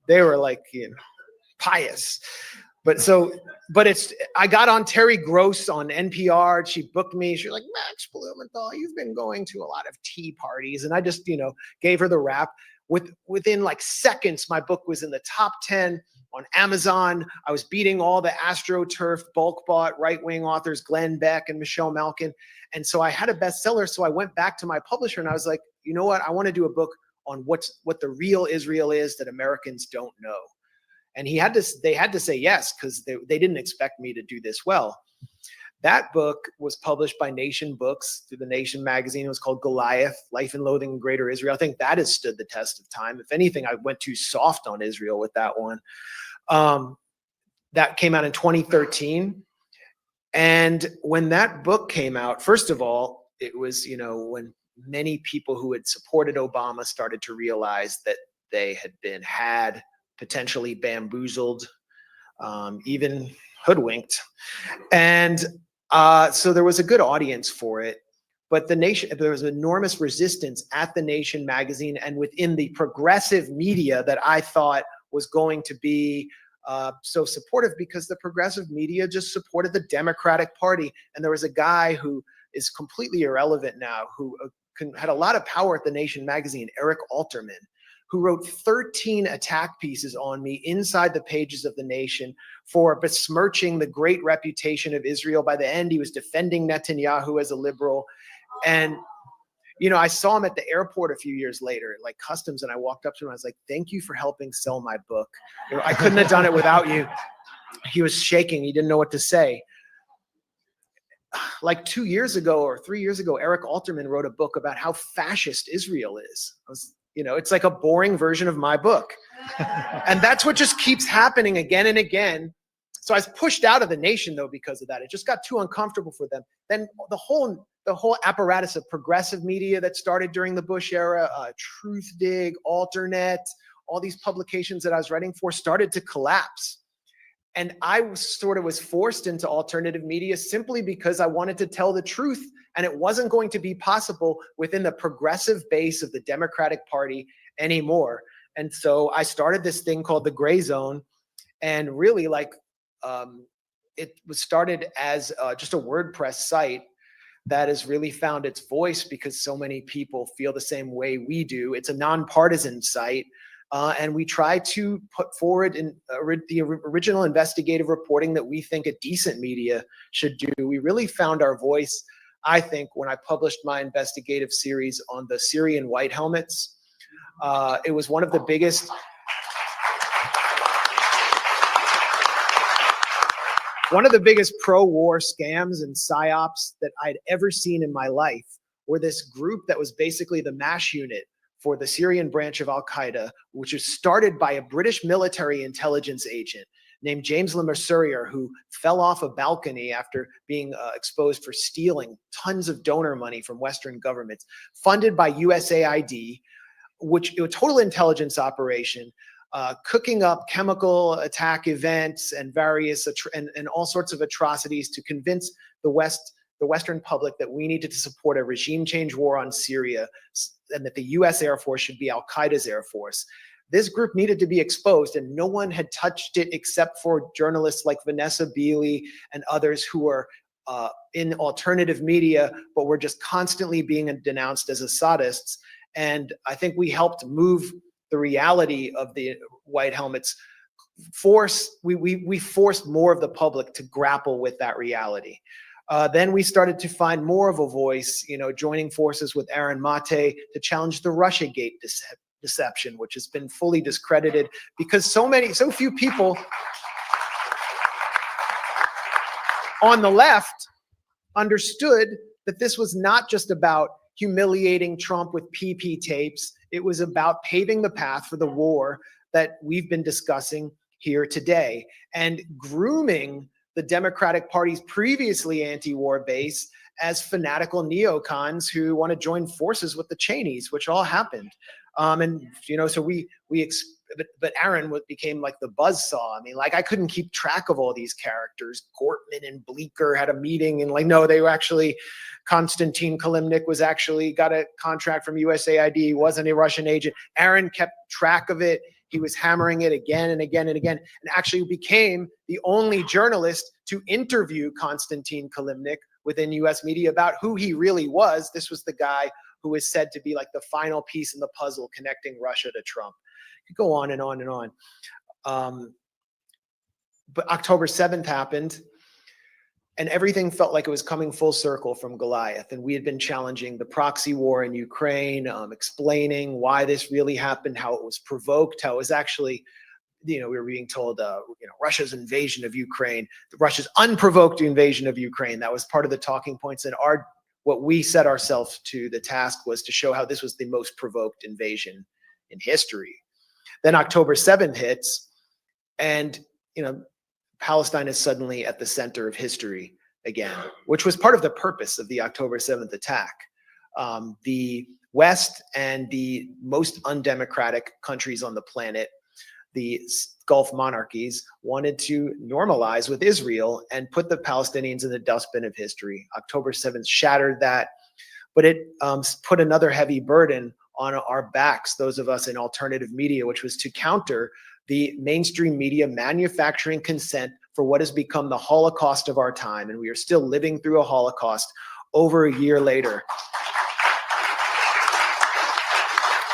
They were like, pious. But I got on Terry Gross on NPR. She booked me. She's like, Max Blumenthal, you've been going to a lot of tea parties. And I just, gave her the rap. Within like seconds, my book was in the top 10 on Amazon. I was beating all the AstroTurf bulk bought right-wing authors, Glenn Beck and Michelle Malkin. And so I had a bestseller. So I went back to my publisher and I was like, you know what? I want to do a book on what the real Israel is that Americans don't know. And they had to say yes, because they didn't expect me to do this well. That book was published by Nation Books through the Nation magazine. It was called Goliath, Life and Loathing in Greater Israel. I think that has stood the test of time. If anything, I went too soft on Israel with that one. That came out in 2013. And when that book came out, first of all, it was, when many people who had supported Obama started to realize that they had been potentially bamboozled, even hoodwinked. And so there was a good audience for it, but there was enormous resistance at the Nation magazine and within the progressive media that I thought was going to be so supportive, because the progressive media just supported the Democratic Party. And there was a guy who is completely irrelevant now, who had a lot of power at the Nation magazine, Eric Alterman, who wrote 13 attack pieces on me inside the pages of the Nation for besmirching the great reputation of Israel. By the end, he was defending Netanyahu as a liberal. And, I saw him at the airport a few years later, like customs, and I walked up to him. I was like, thank you for helping sell my book. I couldn't have done it without you. He was shaking. He didn't know what to say. Like 2 years ago or 3 years ago, Eric Alterman wrote a book about how fascist Israel is. It's like a boring version of my book. And that's what just keeps happening again and again. So I was pushed out of the Nation, though, because of that. It just got too uncomfortable for them. Then the whole apparatus of progressive media that started during the Bush era, Truthdig, Alternet, all these publications that I was writing for started to collapse. And I was forced into alternative media simply because I wanted to tell the truth. And it wasn't going to be possible within the progressive base of the Democratic Party anymore. And so I started this thing called the Gray Zone. And really, it was started as just a WordPress site that has really found its voice because so many people feel the same way we do. It's a nonpartisan site. And we try to put forward the original investigative reporting that we think a decent media should do. We really found our voice, I think, when I published my investigative series on the Syrian white helmets. It was one of the biggest pro-war scams and psyops that I'd ever seen in my life, were this group that was basically the MASH unit for the Syrian branch of Al-Qaeda, which was started by a British military intelligence agent named James Le Mercier, who fell off a balcony after being exposed for stealing tons of donor money from Western governments, funded by USAID, which it was a total intelligence operation, cooking up chemical attack events and various and all sorts of atrocities to convince the Western public that we needed to support a regime change war on Syria and that the US Air Force should be Al-Qaeda's Air Force. This group needed to be exposed, and no one had touched it except for journalists like Vanessa Beeley and others who are in alternative media, but were just constantly being denounced as Assadists. And I think we helped move the reality of the white helmets. We forced more of the public to grapple with that reality. Then we started to find more of a voice, joining forces with Aaron Mate to challenge the Russiagate deception, which has been fully discredited because so few people on the left understood that this was not just about humiliating Trump with PP tapes. It was about paving the path for the war that we've been discussing here today and grooming the Democratic Party's previously anti-war base as fanatical neocons who want to join forces with the Cheneys, which all happened. But Aaron became like the buzzsaw. I mean, I couldn't keep track of all these characters. Gortman and Bleecker had a meeting and they were actually, Konstantin Kalimnik got a contract from USAID. He wasn't a Russian agent. Aaron kept track of it. He was hammering it again and again and again, and actually became the only journalist to interview Konstantin Kilimnik within US media about who he really was. This was the guy who is said to be like the final piece in the puzzle connecting Russia to Trump. You could go on and on and on. But October 7th happened, and everything felt like it was coming full circle from Goliath. And we had been challenging the proxy war in Ukraine, explaining why this really happened, how it was provoked, how it was actually, we were being told, Russia's invasion of Ukraine, Russia's unprovoked invasion of Ukraine. That was part of the talking points. And what we set ourselves to the task was to show how this was the most provoked invasion in history. Then October 7th hits, and Palestine is suddenly at the center of history again, which was part of the purpose of the October 7th attack. The West and the most undemocratic countries on the planet, the Gulf monarchies, wanted to normalize with Israel and put the Palestinians in the dustbin of history. October 7th shattered that, but it put another heavy burden on our backs, those of us in alternative media, which was to counter the mainstream media manufacturing consent for what has become the Holocaust of our time. And we are still living through a Holocaust over a year later.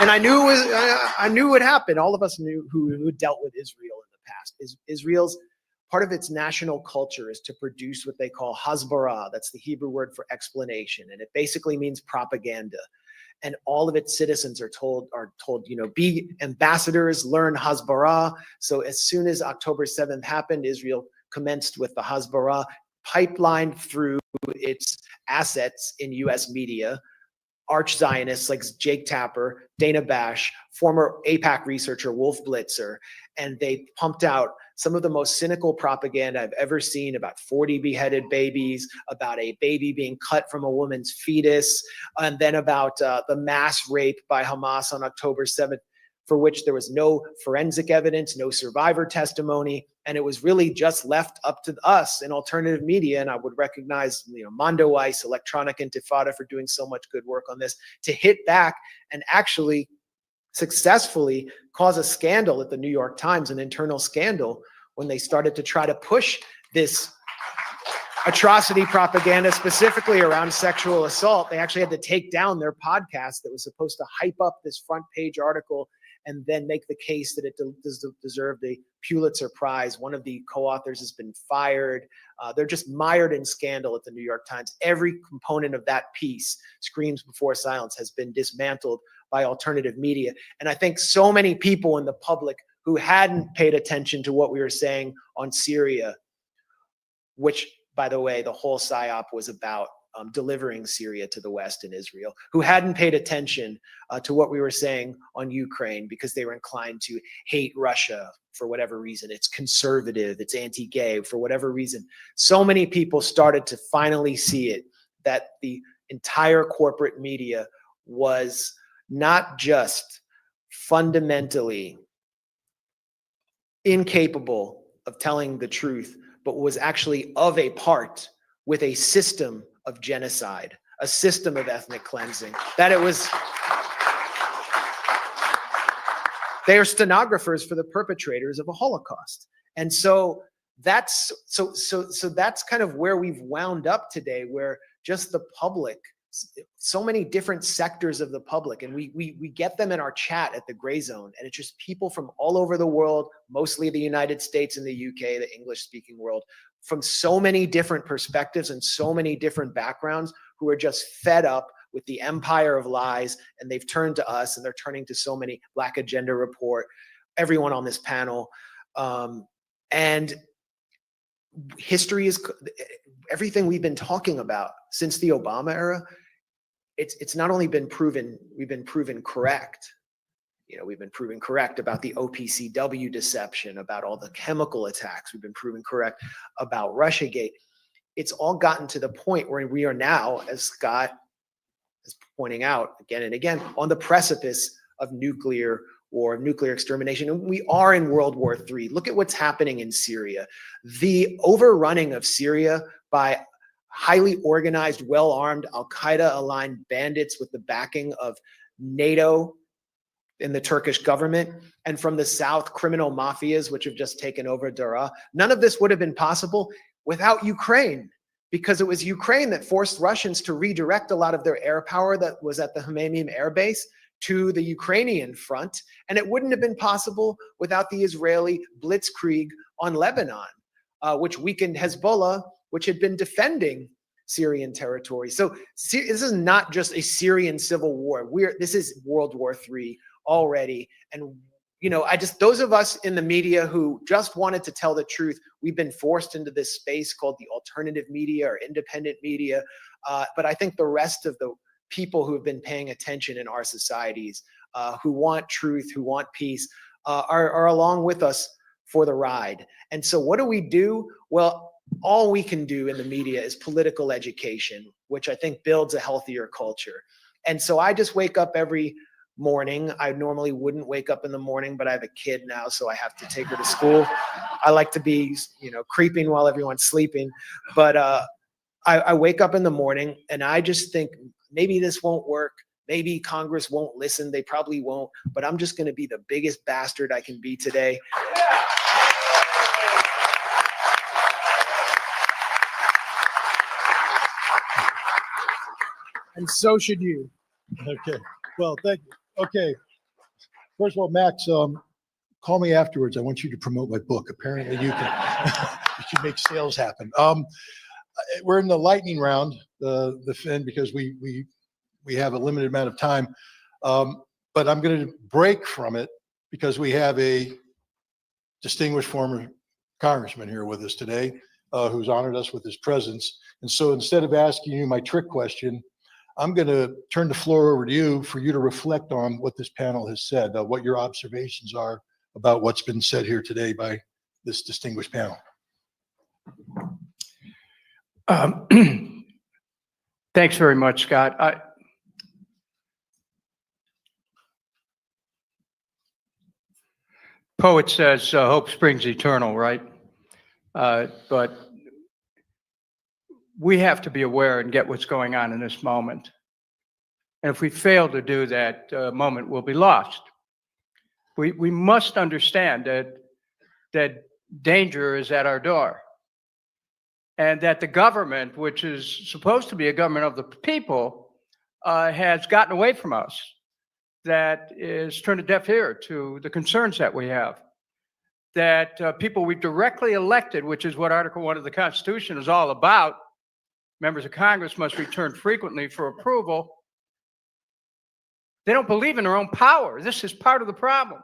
And I knew it would happen. All of us knew who dealt with Israel in the past. Israel's part of its national culture is to produce what they call hasbara. That's the Hebrew word for explanation. And it basically means propaganda. And all of its citizens are told, be ambassadors, learn hasbara. So as soon as October 7th happened, Israel commenced with the hasbara, pipelined through its assets in US media, arch Zionists like Jake Tapper, Dana Bash, former AIPAC researcher Wolf Blitzer, and they pumped out some of the most cynical propaganda I've ever seen about 40 beheaded babies, about a baby being cut from a woman's fetus, and then about the mass rape by Hamas on October 7th, for which there was no forensic evidence, no survivor testimony, and it was really just left up to us in alternative media. And I would recognize, Mondo Weiss, Electronic Intifada, for doing so much good work on this, to hit back and actually successfully cause a scandal at the New York Times, an internal scandal, when they started to try to push this atrocity propaganda, specifically around sexual assault. They actually had to take down their podcast that was supposed to hype up this front page article and then make the case that it deserved the Pulitzer Prize. One of the co-authors has been fired. They're just mired in scandal at the New York Times. Every component of that piece, Screams Before Silence, has been dismantled by alternative media. And I think so many people in the public who hadn't paid attention to what we were saying on Syria, which, by the way, the whole PSYOP was about delivering Syria to the West and Israel, who hadn't paid attention to what we were saying on Ukraine because they were inclined to hate Russia for whatever reason. It's conservative, it's anti-gay, for whatever reason. So many people started to finally see it, that the entire corporate media was not just fundamentally incapable of telling the truth, but was actually of a part with a system of genocide, a system of ethnic cleansing, that it was, they are stenographers for the perpetrators of a Holocaust. And so that's kind of where we've wound up today, where just the public, so many different sectors of the public, and we get them in our chat at the Gray Zone, and it's just people from all over the world, mostly the United States and the UK, the English-speaking world, from so many different perspectives and so many different backgrounds, who are just fed up with the empire of lies, and they've turned to us, and they're turning to so many, Black Agenda Report, everyone on this panel. And history is everything we've been talking about since the Obama era. It's not only been proven, we've been proven correct. We've been proven correct about the OPCW deception, about all the chemical attacks. We've been proven correct about Russiagate. It's all gotten to the point where we are now, as Scott is pointing out again and again, on the precipice of nuclear war, nuclear extermination. And we are in World War III. Look at what's happening in Syria. The overrunning of Syria by highly organized, well-armed, Al-Qaeda-aligned bandits with the backing of NATO. in the Turkish government, and from the south, criminal mafias, which have just taken over Dara. None of this would have been possible without Ukraine, because it was Ukraine that forced Russians to redirect a lot of their air power that was at the Hmeimim air base to the Ukrainian front. And it wouldn't have been possible without the Israeli blitzkrieg on Lebanon, which weakened Hezbollah, which had been defending Syrian territory. So this is not just a Syrian civil war. This is World War III already. And those of us in the media who just wanted to tell the truth, we've been forced into this space called the alternative media or independent media. But I think the rest of the people who have been paying attention in our societies, who want truth, who want peace, are along with us for the ride. And so what do? Well, all we can do in the media is political education, which I think builds a healthier culture. And so I just wake up every morning. I normally wouldn't wake up in the morning, but I have a kid now, so I have to take her to school. I like to be, creeping while everyone's sleeping. But I wake up in the morning and I just think, maybe this won't work. Maybe Congress won't listen. They probably won't. But I'm just going to be the biggest bastard I can be today. And so should you. Okay. Well, thank you. Okay. First of all, Max, call me afterwards. I want you to promote my book. Apparently you can you should make sales happen. We're in the lightning round, the fin, because we have a limited amount of time. But I'm going to break from it because we have a distinguished former congressman here with us today, who's honored us with his presence. And so instead of asking you my trick question, I'm going to turn the floor over to you for you to reflect on what this panel has said, what your observations are about what's been said here today by this distinguished panel. Thanks very much, Scott. Poet says hope springs eternal, right? But we have to be aware and get what's going on in this moment. And if we fail to do that, moment will be lost. We must understand that danger is at our door. And that the government, which is supposed to be a government of the people, has gotten away from us. That is turned a deaf ear to the concerns that we have. That people we directly elected, which is what Article 1 of the Constitution is all about, members of Congress must return frequently for approval. They don't believe in their own power. This is part of the problem.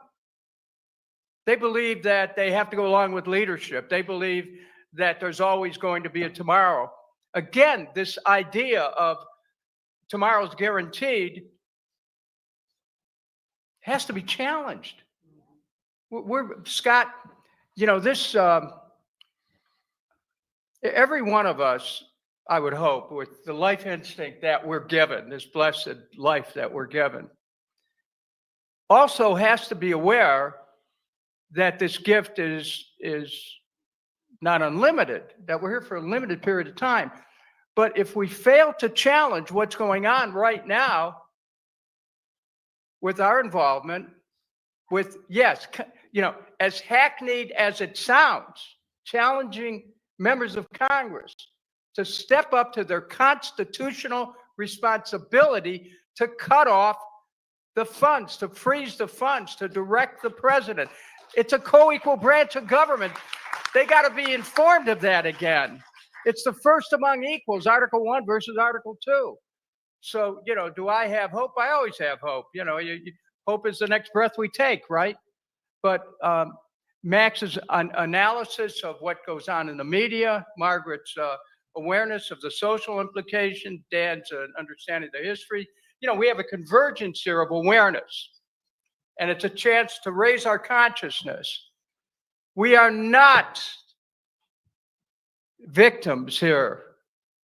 They believe that they have to go along with leadership. They believe that there's always going to be a tomorrow. Again, this idea of tomorrow's guaranteed has to be challenged. Scott, this, every one of us, I would hope, with the life instinct that we're given, this blessed life that we're given, also has to be aware that this gift is not unlimited, that we're here for a limited period of time. But if we fail to challenge what's going on right now with our involvement, with, yes, as hackneyed as it sounds, challenging members of Congress to step up to their constitutional responsibility to cut off the funds, to freeze the funds, to direct the president. It's a co-equal branch of government. They got to be informed of that again. It's the first among equals, Article 1 versus Article 2. So, do I have hope? I always have hope. Hope is the next breath we take, right? But Max's analysis of what goes on in the media, Margaret's awareness of the social implication, Dan's understanding of the history. We have a convergence here of awareness, and it's a chance to raise our consciousness. We are not victims here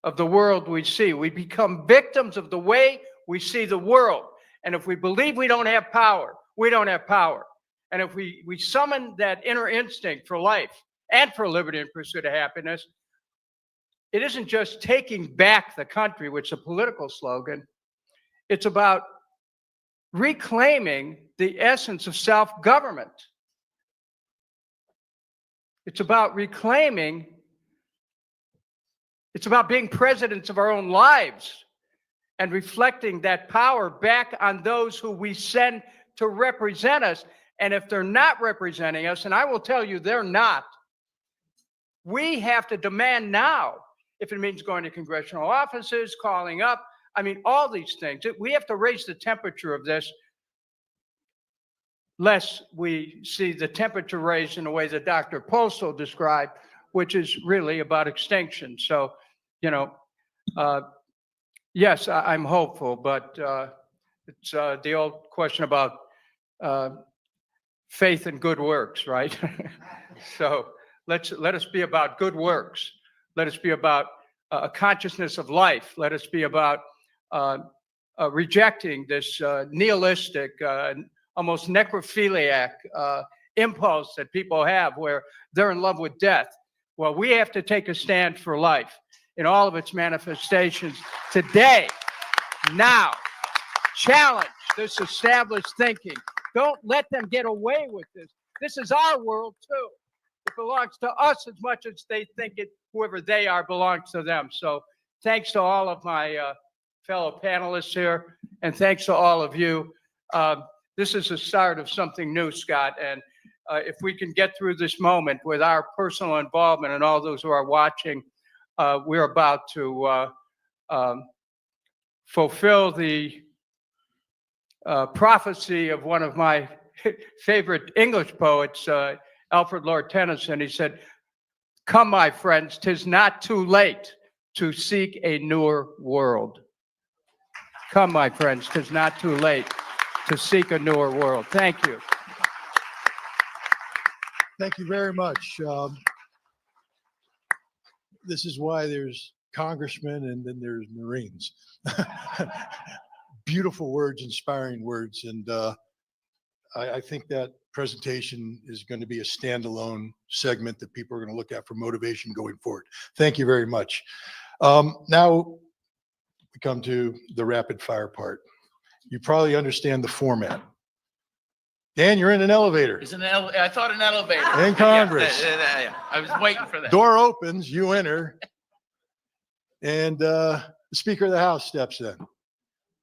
of the world we see. We become victims of the way we see the world. And if we believe we don't have power, we don't have power. And if we summon that inner instinct for life and for liberty and pursuit of happiness, it isn't just taking back the country, which is a political slogan. It's about reclaiming the essence of self-government. It's about reclaiming, it's about being presidents of our own lives and reflecting that power back on those who we send to represent us. And if they're not representing us, and I will tell you they're not, we have to demand now, if it means going to congressional offices, calling up, I mean, all these things. We have to raise the temperature of this, lest we see the temperature raised in the way that Dr. Postol described, which is really about extinction. So, yes, I'm hopeful, but it's the old question about faith and good works, right? So let us be about good works. Let us be about a consciousness of life. Let us be about rejecting this nihilistic, almost necrophiliac impulse that people have where they're in love with death. Well, we have to take a stand for life in all of its manifestations today, now. Challenge this established thinking. Don't let them get away with this. This is our world too. It belongs to us as much as they think it, whoever they are, belongs to them. So thanks to all of my fellow panelists here, and thanks to all of you. This is the start of something new, Scott, and if we can get through this moment with our personal involvement and all those who are watching, we're about to fulfill the prophecy of one of my favorite English poets, Alfred Lord Tennyson. He said, "Come, my friends, 'tis not too late to seek a newer world." Come, my friends, 'tis not too late to seek a newer world. Thank you. Thank you very much. This is why there's congressmen and then there's Marines. Beautiful words, inspiring words. And I think that presentation is going to be a standalone segment that people are going to look at for motivation going forward. Thank you very much. Now we come to the rapid fire part. You probably understand the format. Dan, you're in an elevator. I thought an elevator. In Congress. Yeah. I was waiting for that. Door opens, you enter, and the Speaker of the House steps in.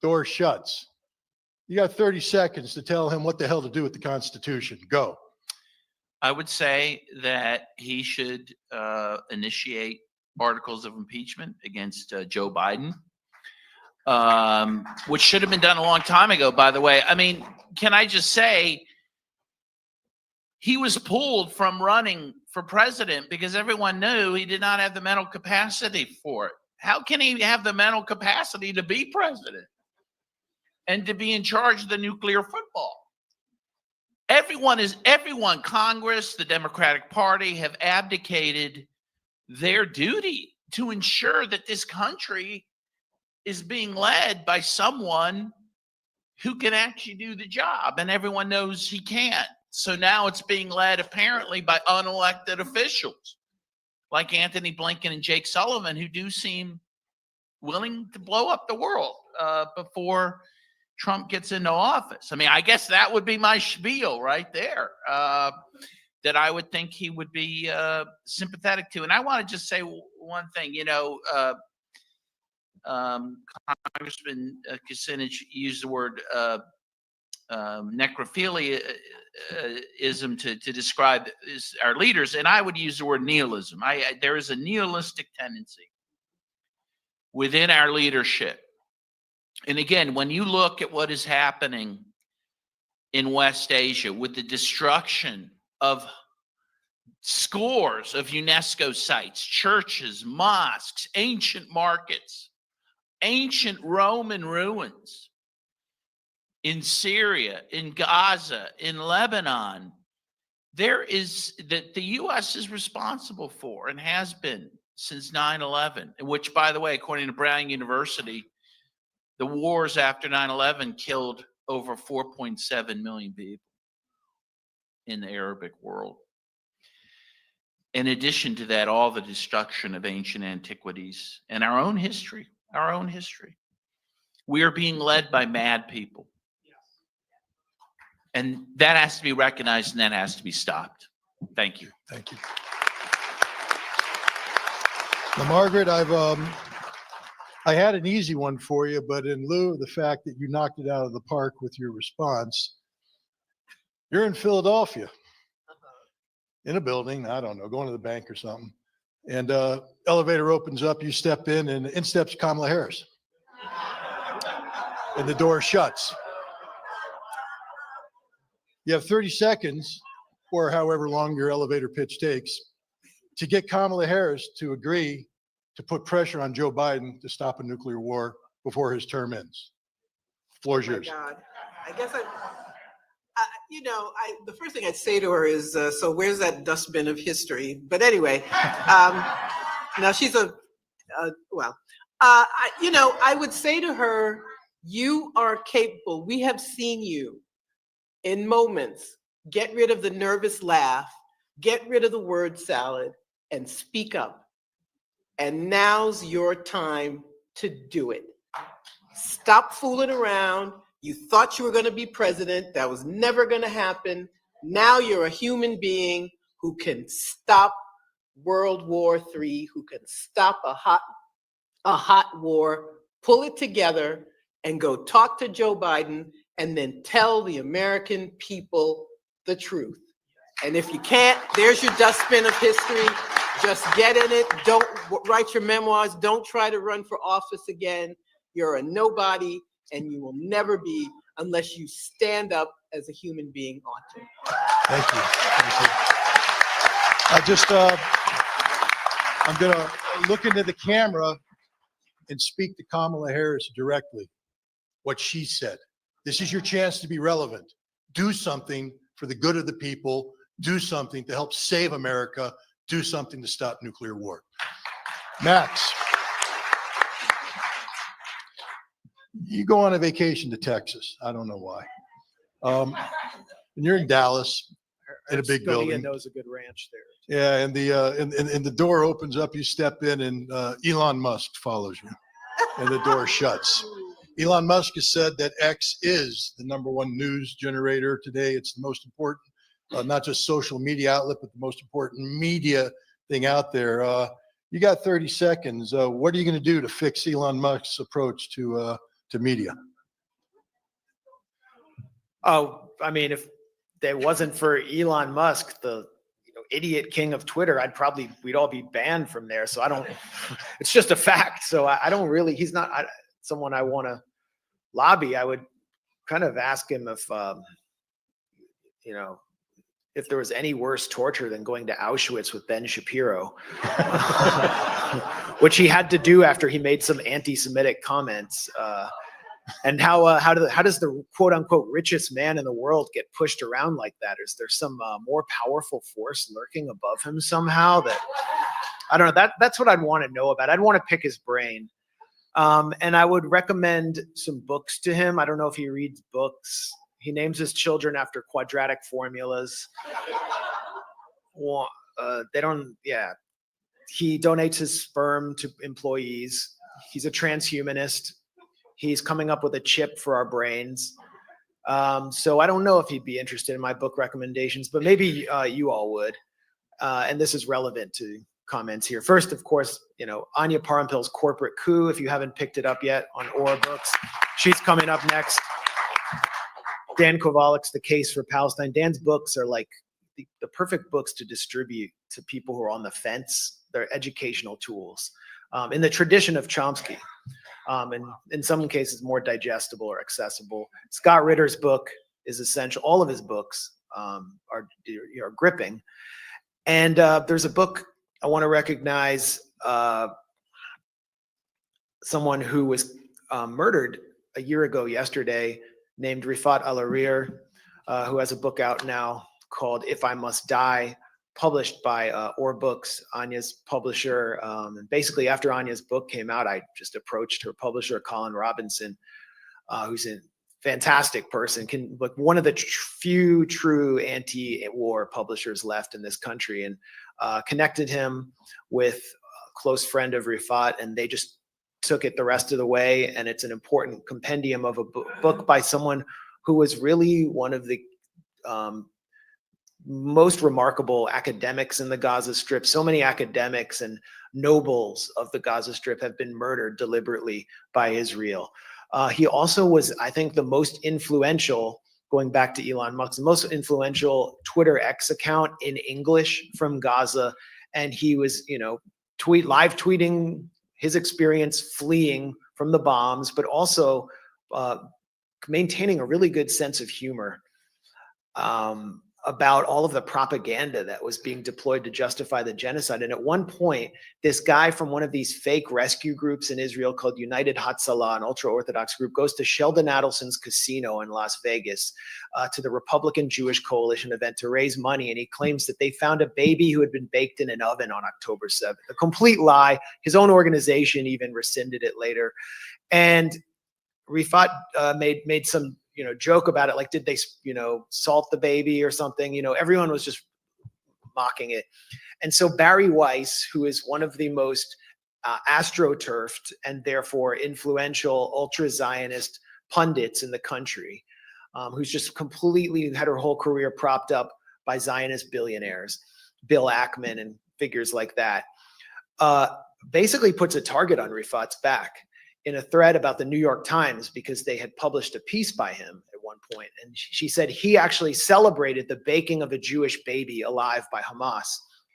Door shuts. You got 30 seconds to tell him what the hell to do with the Constitution. Go. I would say that he should initiate articles of impeachment against Joe Biden, which should have been done a long time ago, by the way. I mean, can I just say, he was pulled from running for president because everyone knew he did not have the mental capacity for it. How can he have the mental capacity to be president and to be in charge of the nuclear football? Everyone, Congress, the Democratic Party have abdicated their duty to ensure that this country is being led by someone who can actually do the job, and everyone knows he can't. So now it's being led apparently by unelected officials like Anthony Blinken and Jake Sullivan, who do seem willing to blow up the world before Trump gets into office. I mean, I guess that would be my spiel right there, that I would think he would be sympathetic to. And I want to just say one thing, Congressman Kucinich used the word necrophiliaism to describe our leaders, and I would use the word nihilism. There is a nihilistic tendency within our leadership. And again, when you look at what is happening in West Asia with the destruction of scores of UNESCO sites, churches, mosques, ancient markets, ancient Roman ruins in Syria, in Gaza, in Lebanon, there is that the U.S. is responsible for and has been since 9/11, which, by the way, according to Brown University, the wars after 9/11 killed over 4.7 million people in the Arabic world. In addition to that, all the destruction of ancient antiquities and our own history. We are being led by mad people. And that has to be recognized and that has to be stopped. Thank you. Thank you. Now, Margaret, I had an easy one for you, but in lieu of the fact that you knocked it out of the park with your response, you're in Philadelphia, in a building, I don't know, going to the bank or something, and elevator opens up, you step in, and in steps Kamala Harris, and the door shuts. You have 30 seconds, or however long your elevator pitch takes, to get Kamala Harris to agree to put pressure on Joe Biden to stop a nuclear war before his term ends. Floor is Oh my yours. God. I guess the first thing I'd say to her is, so where's that dustbin of history? But anyway, now she's I would say to her, you are capable. We have seen you in moments get rid of the nervous laugh, get rid of the word salad, and speak up. And now's your time to do it. Stop fooling around. You thought you were going to be president. That was never going to happen. Now you're a human being who can stop World War III, who can stop a hot war, pull it together, and go talk to Joe Biden, and then tell the American people the truth. And if you can't, there's your dustbin of history. Just get in it. Don't write your memoirs. Don't try to run for office again. You're a nobody, and you will never be unless you stand up as a human being ought to. Thank you. I'm going to look into the camera and speak to Kamala Harris directly, what she said. This is your chance to be relevant. Do something for the good of the people. Do something to help save America. Do something to stop nuclear war. Max, you go on a vacation to Texas. I don't know why. And you're in Dallas in a big building. Knows a good ranch there. Yeah, and the door opens up. You step in, and Elon Musk follows you, and the door shuts. Elon Musk has said that X is the #1 news generator today. It's the most important, not just social media outlet, but the most important media thing out there. You got 30 seconds. What are you going to do to fix Elon Musk's approach to media? Oh, I mean, if it wasn't for Elon Musk, the idiot king of Twitter, we'd all be banned from there. So it's just a fact. So I don't really, he's not someone I want to lobby. I would kind of ask him if there was any worse torture than going to Auschwitz with Ben Shapiro, which he had to do after he made some anti-Semitic comments. And how does the quote unquote richest man in the world get pushed around like that? Is there some more powerful force lurking above him somehow? That I don't know. That's what I'd want to know about. I'd want to pick his brain, and I would recommend some books to him. I don't know if he reads books. He names his children after quadratic formulas. Well, they don't. Yeah, he donates his sperm to employees. He's a transhumanist. He's coming up with a chip for our brains. So I don't know if he'd be interested in my book recommendations, but maybe you all would. And this is relevant to comments here. First, of course, Anya Parampil's Corporate Coup, if you haven't picked it up yet on Aura Books. She's coming up next. Dan Kovalik's The Case for Palestine. Dan's books are like the perfect books to distribute to people who are on the fence. They're educational tools in the tradition of Chomsky. And in some cases more digestible or accessible. Scott Ritter's book is essential. All of his books are gripping. And there's a book I want to recognize, someone who was murdered a year ago yesterday, named Rifat Alarir, who has a book out now called If I Must Die, published by Or Books, Anya's publisher. And basically after Anya's book came out, I just approached her publisher, Colin Robinson, who's a fantastic person, one of the few true anti-war publishers left in this country, and connected him with a close friend of Rifat, and they just took it the rest of the way. And it's an important compendium of a book by someone who was really one of the most remarkable academics in the Gaza Strip. So many academics and nobles of the Gaza Strip have been murdered deliberately by Israel. He also was, I think, the most influential, going back to Elon Musk, the most influential Twitter X account in English from Gaza. And he was, live tweeting his experience fleeing from the bombs, but also maintaining a really good sense of humor about all of the propaganda that was being deployed to justify the genocide. And at one point, this guy from one of these fake rescue groups in Israel called United Hatzalah, an ultra-Orthodox group, goes to Sheldon Adelson's casino in Las Vegas to the Republican Jewish Coalition event to raise money. And he claims that they found a baby who had been baked in an oven on October 7th. A complete lie. His own organization even rescinded it later. And Rifat made some joke about it, like, did they, salt the baby or something? Everyone was just mocking it. And so Barry Weiss, who is one of the most astroturfed and therefore influential ultra-Zionist pundits in the country, who's just completely had her whole career propped up by Zionist billionaires, Bill Ackman and figures like that, basically puts a target on Rifat's back in a thread about the New York Times because they had published a piece by him at one point. And she said he actually celebrated the baking of a Jewish baby alive by Hamas.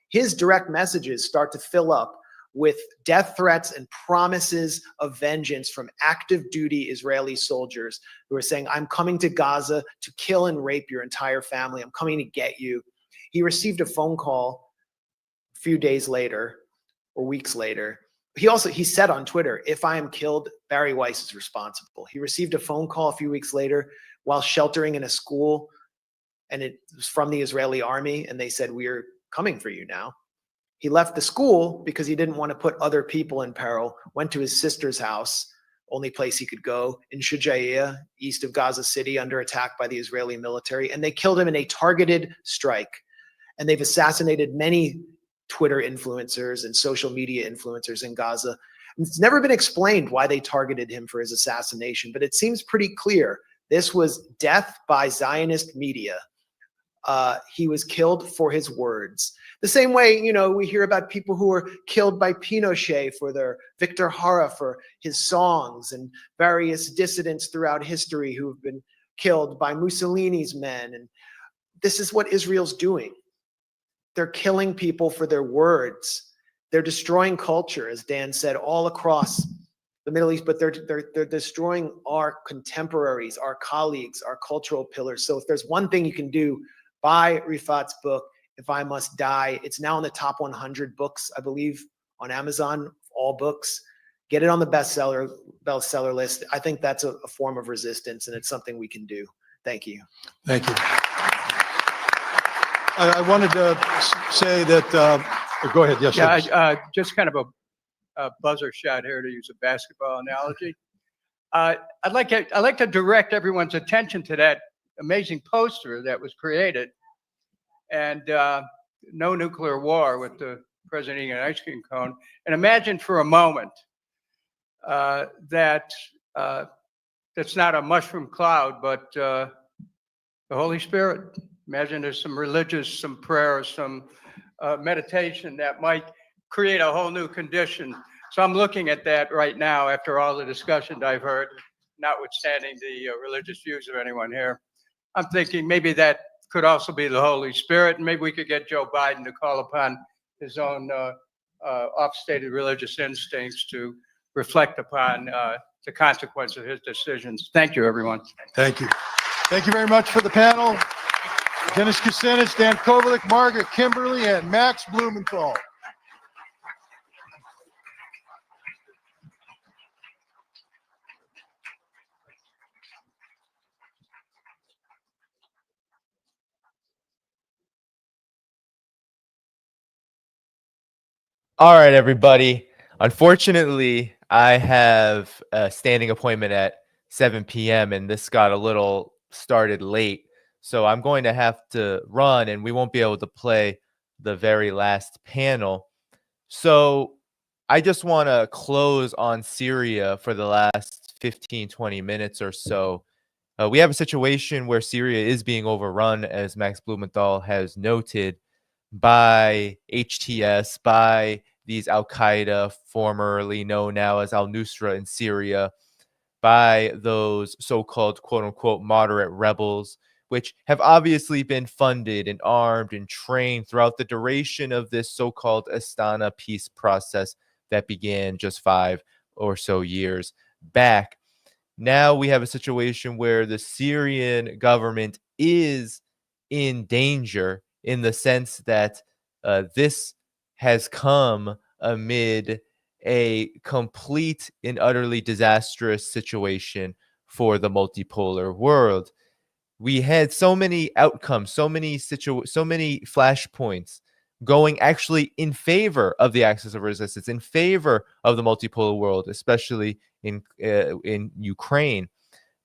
His direct messages start to fill up with death threats and promises of vengeance from active duty Israeli soldiers who are saying, I'm coming to Gaza to kill and rape your entire family. I'm coming to get you. He received a phone call a few days later or weeks later. He said on Twitter, if I am killed, Barry Weiss is responsible. He received a phone call a few weeks later while sheltering in a school, and it was from the Israeli army, and they said, we're coming for you now. He left the school because he didn't want to put other people in peril, went to his sister's house, only place he could go, in Shujaiya, east of Gaza City, under attack by the Israeli military, and they killed him in a targeted strike. And they've assassinated many Twitter influencers and social media influencers in Gaza. It's never been explained why they targeted him for his assassination, but it seems pretty clear. This was death by Zionist media. He was killed for his words. The same way, we hear about people who were killed by Pinochet for their Victor Jara for his songs, and various dissidents throughout history who have been killed by Mussolini's men. And this is what Israel's doing. They're killing people for their words. They're destroying culture, as Dan said, all across the Middle East, but they're destroying our contemporaries, our colleagues, our cultural pillars. So if there's one thing you can do, buy Rifat's book, If I Must Die. It's now in the top 100 books, I believe, on Amazon, all books. Get it on the bestseller list. I think that's a form of resistance, and it's something we can do. Thank you. Thank you. I wanted to say that, go ahead. Yes, sir. Yeah, just kind of a buzzer shot here, to use a basketball analogy. I'd like to direct everyone's attention to that amazing poster that was created, and no nuclear war, with the president eating an ice cream cone. And imagine for a moment that that's not a mushroom cloud, but the Holy Spirit. Imagine there's some religious, some prayer, some meditation that might create a whole new condition. So I'm looking at that right now after all the discussion I've heard, notwithstanding the religious views of anyone here. I'm thinking maybe that could also be the Holy Spirit, and maybe we could get Joe Biden to call upon his own off-stated religious instincts to reflect upon the consequence of his decisions. Thank you, everyone. Thank you. Thank you very much for the panel. Dennis Kucinich, Dan Kovalik, Margaret, Kimberley, and Max Blumenthal. All right, everybody. Unfortunately, I have a standing appointment at 7 p.m. and this got a little started late. So I'm going to have to run and we won't be able to play the very last panel. So I just want to close on Syria for the last 15, 20 minutes or so We have a situation where Syria is being overrun, as Max Blumenthal has noted, by HTS, by these Al-Qaeda, formerly known now as al-Nusra in Syria, by those so-called quote-unquote moderate rebels, which have obviously been funded and armed and trained throughout the duration of this so-called Astana peace process that began just 5 or so years back. Now we have a situation where the Syrian government is in danger, in the sense that this has come amid a complete and utterly disastrous situation for the multipolar world. We had so many outcomes, so many flashpoints going actually in favor of the axis of resistance, in favor of the multipolar world, especially in Ukraine.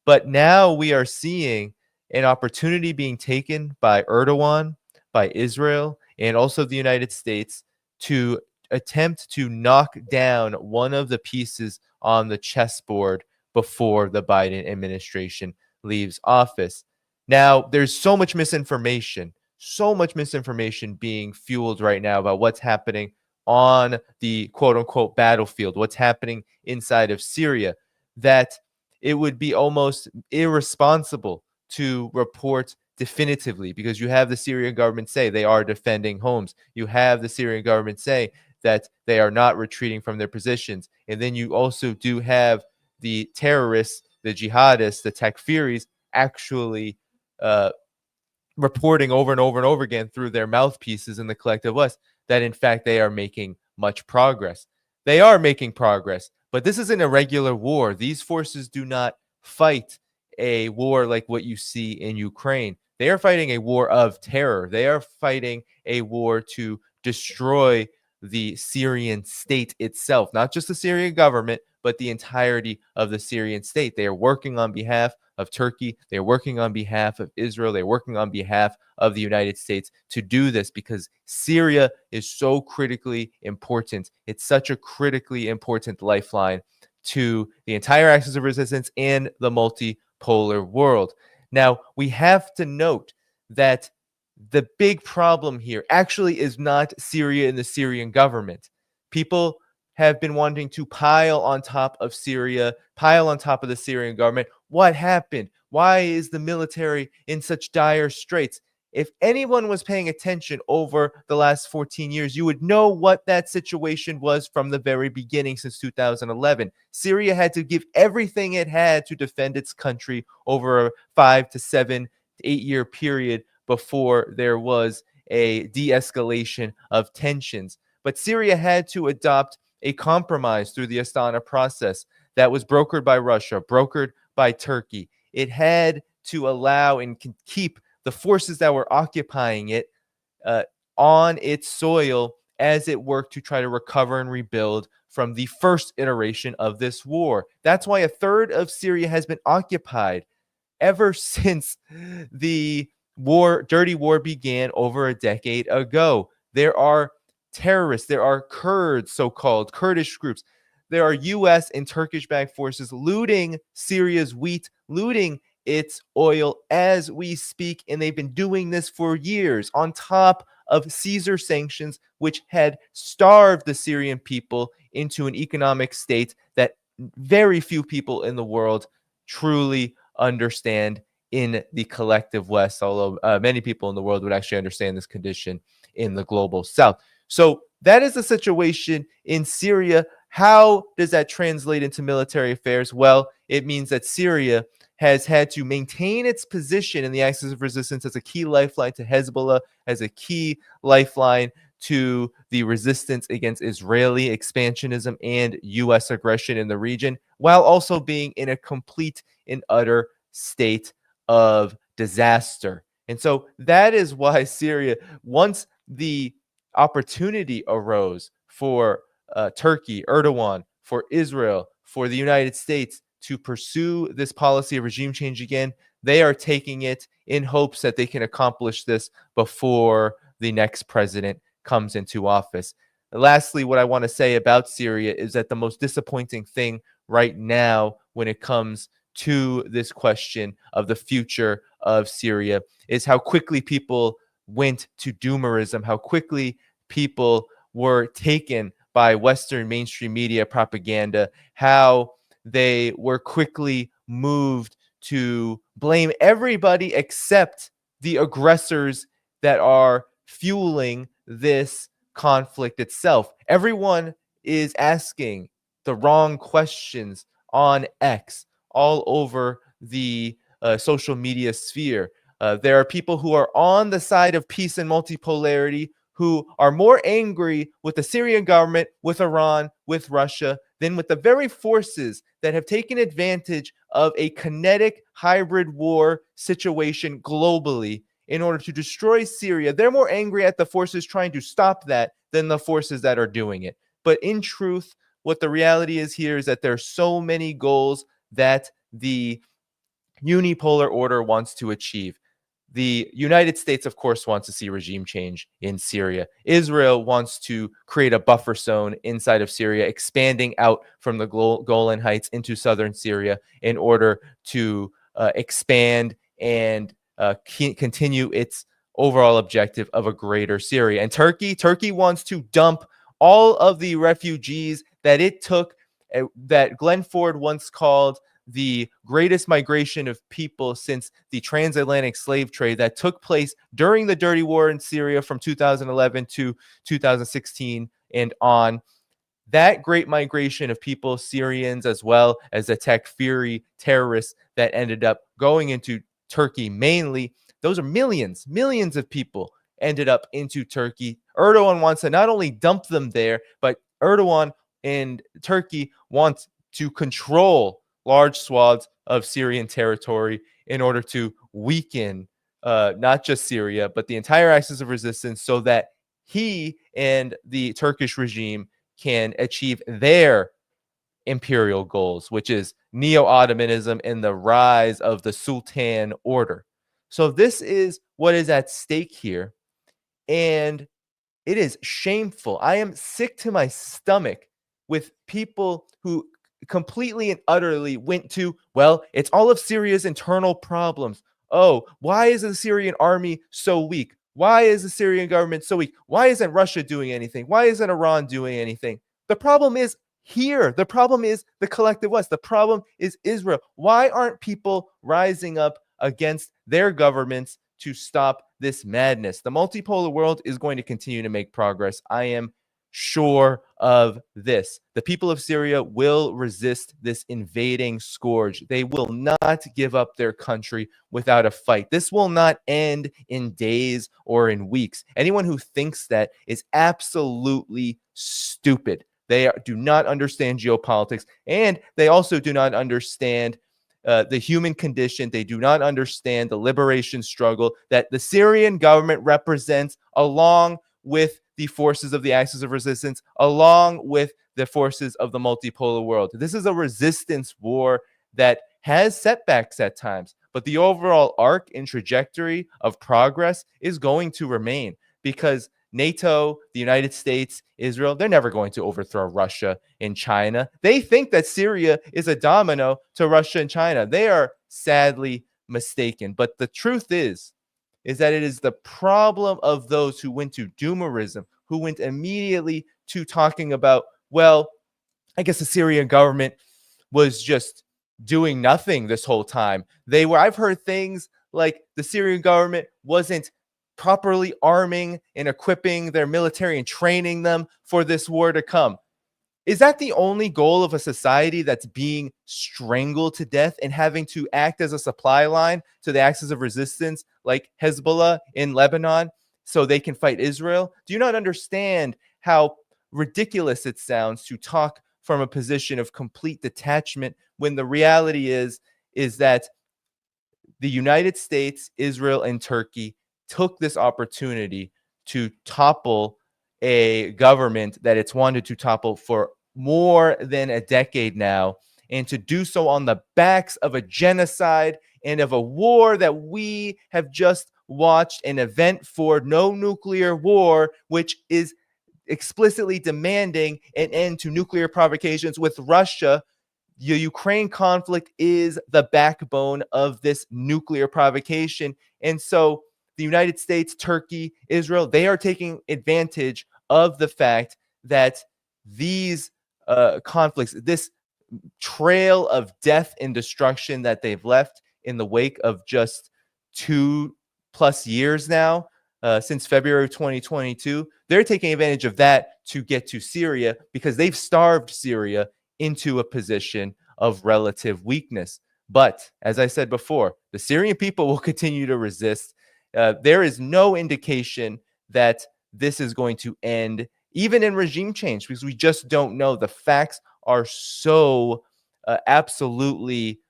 But now we are seeing an opportunity being taken by Erdogan, by Israel, and also the United States to attempt to knock down one of the pieces on the chessboard before the Biden administration leaves office. Now, there's so much misinformation being fueled right now about what's happening on the quote-unquote battlefield, what's happening inside of Syria, that it would be almost irresponsible to report definitively, because you have the Syrian government say they are defending homes. You have the Syrian government say that they are not retreating from their positions. And then you also do have the terrorists, the jihadists, the takfiris actually reporting over and over and over again through their mouthpieces in the collective West that in fact they are making much progress. They are making progress, but this is an irregular war. These forces do not fight a war like what you see in Ukraine. They are fighting a war of terror. They are fighting a war to destroy the Syrian state itself, not just the Syrian government, but the entirety of the Syrian state. They are working on behalf of Turkey. They are working on behalf of Israel. They're working on behalf of the United States to do this because Syria is so critically important. It's such a critically important lifeline to the entire axis of resistance and the multipolar world. Now, we have to note that the big problem here actually is not Syria and the Syrian government. People have been wanting to pile on top of Syria, pile on top of the Syrian government. What happened? Why is the military in such dire straits? If anyone was paying attention over the last 14 years, you would know what that situation was from the very beginning since 2011. Syria had to give everything it had to defend its country over a 5 to 7 to 8 year period before there was a de-escalation of tensions. But Syria had to adopt a compromise through the Astana process that was brokered by Russia, brokered by Turkey. It had to allow and keep the forces that were occupying it on its soil as it worked to try to recover and rebuild from the first iteration of this war. That's why a third of Syria has been occupied ever since the dirty war began over a decade ago. There are terrorists, there are Kurds, so-called Kurdish groups. There are U.S. and Turkish-backed forces looting Syria's wheat, looting its oil as we speak, and they've been doing this for years on top of Caesar sanctions, which had starved the Syrian people into an economic state that very few people in the world truly understand in the collective West, although many people in the world would actually understand this condition in the global South. So that is the situation in Syria. How does that translate into military affairs? Well, it means that Syria has had to maintain its position in the axis of resistance as a key lifeline to Hezbollah, as a key lifeline to the resistance against Israeli expansionism and U.S. aggression in the region, while also being in a complete and utter state of disaster. And so that is why Syria, once the opportunity arose for Turkey, Erdogan, for Israel, for the United States to pursue this policy of regime change again, they are taking it in hopes that they can accomplish this before the next president comes into office. Lastly, what I want to say about Syria is that the most disappointing thing right now when it comes to this question of the future of Syria is how quickly people went to doomerism, how quickly people were taken by Western mainstream media propaganda, how they were quickly moved to blame everybody except the aggressors that are fueling this conflict itself. Everyone is asking the wrong questions on X, all over the social media sphere. There are people who are on the side of peace and multipolarity who are more angry with the Syrian government, with Iran, with Russia, than with the very forces that have taken advantage of a kinetic hybrid war situation globally in order to destroy Syria. They're more angry at the forces trying to stop that than the forces that are doing it. But in truth, what the reality is here is that there are so many goals that the unipolar order wants to achieve. The United States, of course, wants to see regime change in Syria. Israel wants to create a buffer zone inside of Syria, expanding out from the Golan Heights into southern Syria in order to expand and continue its overall objective of a greater Syria. And Turkey wants to dump all of the refugees that it took, that Glenn Ford once called the greatest migration of people since the transatlantic slave trade that took place during the dirty war in Syria from 2011 to 2016 and on. That great migration of people, Syrians as well as the Takfiri terrorists that ended up going into Turkey mainly, those are millions of people ended up into Turkey. Erdogan wants to not only dump them there, but Erdogan and Turkey wants to control large swaths of Syrian territory in order to weaken not just Syria, but the entire axis of resistance so that he and the Turkish regime can achieve their imperial goals, which is neo-Ottomanism and the rise of the Sultan order. So this is what is at stake here. And it is shameful. I am sick to my stomach with people who completely and utterly went to, well, it's all of Syria's internal problems. Oh, why is the Syrian army so weak? Why is the Syrian government so weak? Why isn't Russia doing anything? Why isn't Iran doing anything? The problem is here. The problem is the collective West. The problem is Israel. Why aren't people rising up against their governments to stop this madness? The multipolar world is going to continue to make progress. I am sure of this. The people of Syria will resist this invading scourge. They will not give up their country without a fight. This will not end in days or in weeks. Anyone who thinks that is absolutely stupid. They do not understand geopolitics, and they also do not understand the human condition. They do not understand the liberation struggle that the Syrian government represents, along with the forces of the axis of resistance, along with the forces of the multipolar world. This is a resistance war that has setbacks at times, but the overall arc and trajectory of progress is going to remain, because NATO, the United States, Israel, they're never going to overthrow Russia and China. They think that Syria is a domino to Russia and China. They are sadly mistaken. But the truth is that it is the problem of those who went to doomerism, who went immediately to talking about, well, I guess the Syrian government was just doing nothing this whole time. I've heard things like the Syrian government wasn't properly arming and equipping their military and training them for this war to come. Is that the only goal of a society that's being strangled to death and having to act as a supply line to the axis of resistance like Hezbollah in Lebanon so they can fight Israel? Do you not understand how ridiculous it sounds to talk from a position of complete detachment when the reality is that the United States, Israel, and Turkey took this opportunity to topple a government that it's wanted to topple for more than a decade now, and to do so on the backs of a genocide and of a war that we have just watched an event for, no nuclear war, which is explicitly demanding an end to nuclear provocations with Russia the Ukraine conflict is the backbone of this nuclear provocation. And so the United States, Turkey, Israel, they are taking advantage of the fact that these conflicts, this trail of death and destruction that they've left in the wake of just 2+ years now, since February 2022, they're taking advantage of that to get to Syria because they've starved Syria into a position of relative weakness. But as I said before, the Syrian people will continue to resist. There is no indication that this is going to end, even in regime change, because we just don't know. The facts are so absolutely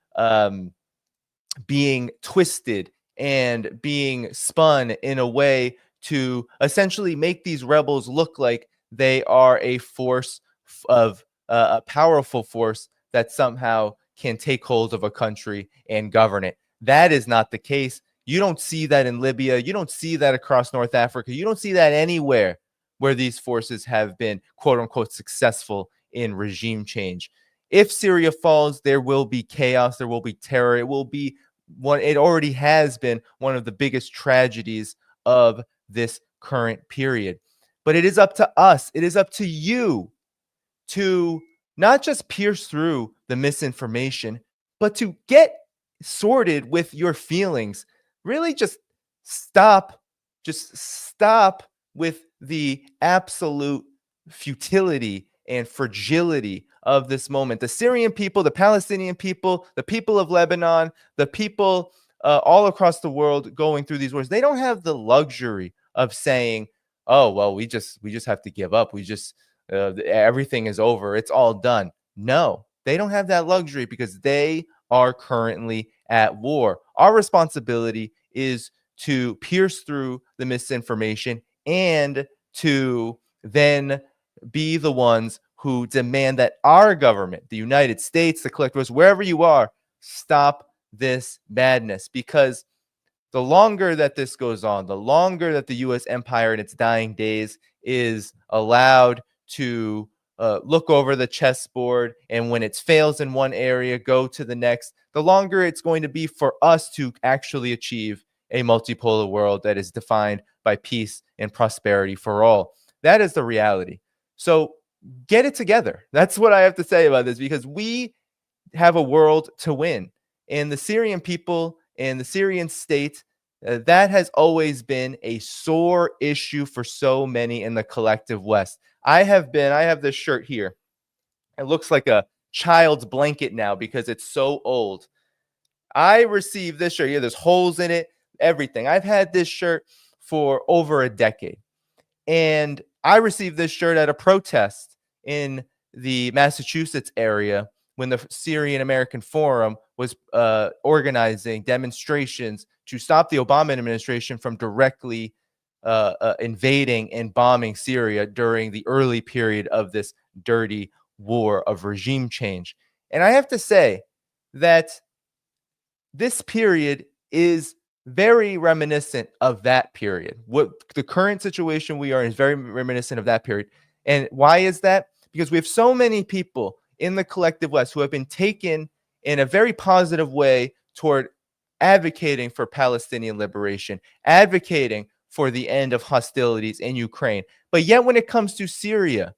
being twisted and being spun in a way to essentially make these rebels look like they are a force of a powerful force that somehow can take hold of a country and govern it. That is not the case. You don't see that in Libya. You don't see that across North Africa. You don't see that anywhere where these forces have been, quote unquote, successful in regime change. If Syria falls, there will be chaos. There will be terror. It will be it already has been one of the biggest tragedies of this current period. But it is up to us. It is up to you to not just pierce through the misinformation, but to get sorted with your feelings. Really just stop with the absolute futility and fragility of this moment. The Syrian people, the Palestinian people, the people of Lebanon, the people all across the world going through these wars, they don't have the luxury of saying, oh, well, we just have to give up. We just, everything is over. It's all done. No, they don't have that luxury because they are currently at war. Our responsibility is to pierce through the misinformation and to then be the ones who demand that our government, the United States, the collectivists, wherever you are, stop this madness. Because the longer that this goes on, the longer that the U.S. empire in its dying days is allowed to look over the chessboard, and when it fails in one area, go to the next, the longer it's going to be for us to actually achieve a multipolar world that is defined by peace and prosperity for all. That is the reality. So get it together. That's what I have to say about this, because we have a world to win. And the Syrian people and the Syrian state, that has always been a sore issue for so many in the collective West. I have this shirt here. It looks like a child's blanket now because it's so old. I received this shirt here. There's holes in it, everything. I've had this shirt for over a decade. And I received this shirt at a protest in the Massachusetts area when the Syrian American Forum was organizing demonstrations to stop the Obama administration from directly invading and bombing Syria during the early period of this dirty war of regime change. And I have to say that this period is very reminiscent of that period. What the current situation we are in is very reminiscent of that period. And why is that? Because we have so many people in the collective West who have been taken in a very positive way toward advocating for Palestinian liberation, advocating for the end of hostilities in Ukraine. But yet when it comes to Syria,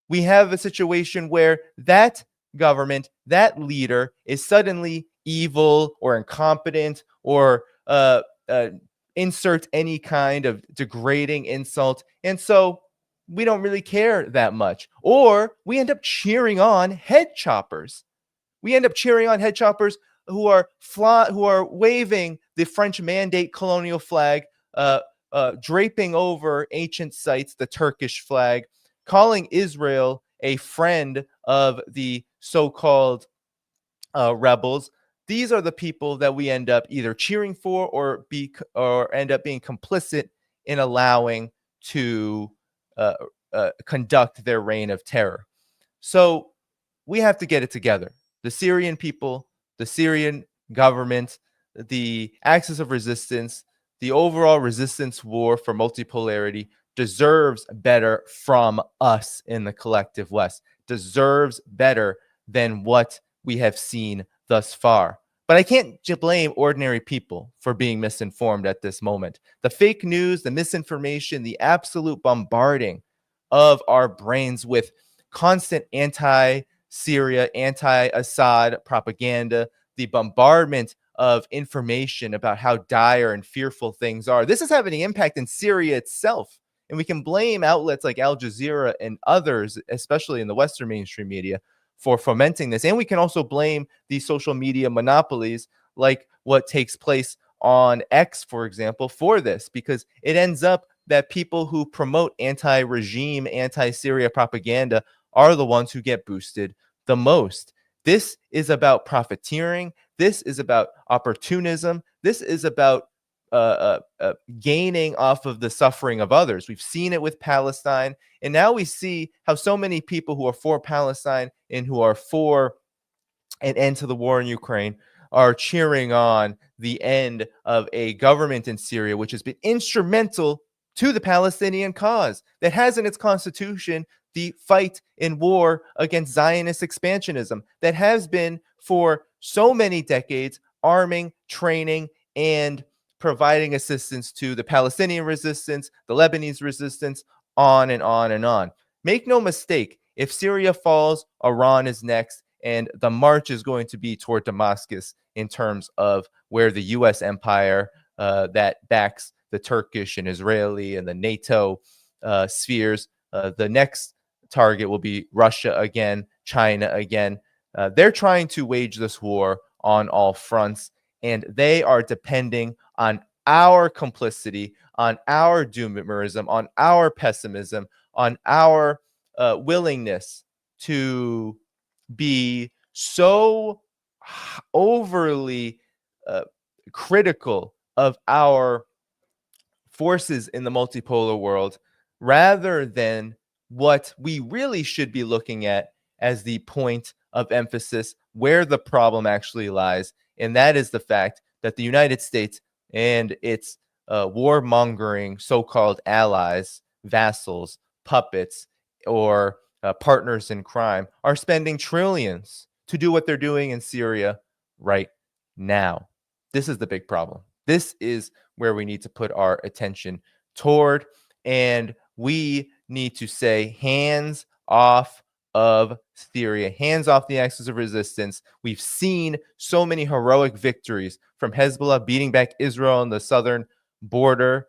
we have a situation where that government, that leader is suddenly evil or incompetent or insert any kind of degrading insult. And so we don't really care that much. Or we end up cheering on head choppers. We end up cheering on head choppers who are waving the French mandate colonial flag, draping over ancient sites, the Turkish flag, calling Israel a friend of the so-called rebels. These are the people that we end up either cheering for or end up being complicit in allowing to conduct their reign of terror. So we have to get it together. The Syrian people, the Syrian government, the axis of resistance, the overall resistance war for multipolarity deserves better from us in the collective West, deserves better than what we have seen thus far. But I can't blame ordinary people for being misinformed at this moment. The fake news, the misinformation, the absolute bombarding of our brains with constant anti-Syria, anti-Assad propaganda, the bombardment of information about how dire and fearful things are. This is having an impact in Syria itself. And we can blame outlets like Al Jazeera and others, especially in the Western mainstream media, for fomenting this. And we can also blame these social media monopolies like what takes place on X, for example, for this, because it ends up that people who promote anti-regime, anti-Syria propaganda are the ones who get boosted the most. This is about profiteering. This is about opportunism. This is about gaining off of the suffering of others. We've seen it with Palestine, and now we see how so many people who are for Palestine and who are for an end to the war in Ukraine are cheering on the end of a government in Syria, which has been instrumental to the Palestinian cause, that has in its constitution the fight in war against Zionist expansionism, that has been for so many decades arming, training, and providing assistance to the Palestinian resistance, the Lebanese resistance, on and on and on. Make no mistake, if Syria falls, Iran is next, and the march is going to be toward Damascus in terms of where the U.S. empire that backs the Turkish and Israeli and the NATO spheres, the next target will be Russia again, China again. They're trying to wage this war on all fronts, and they are depending on our complicity, on our doomerism, on our pessimism, on our willingness to be so overly critical of our forces in the multipolar world, rather than what we really should be looking at as the point of emphasis, where the problem actually lies. And that is the fact that the United States and its warmongering so-called allies, vassals, puppets, or partners in crime are spending trillions to do what they're doing in Syria right now. This is the big problem. This is where we need to put our attention toward, and we need to say hands off of Syria, hands off the axis of resistance. We've seen so many heroic victories, from Hezbollah beating back Israel on the southern border,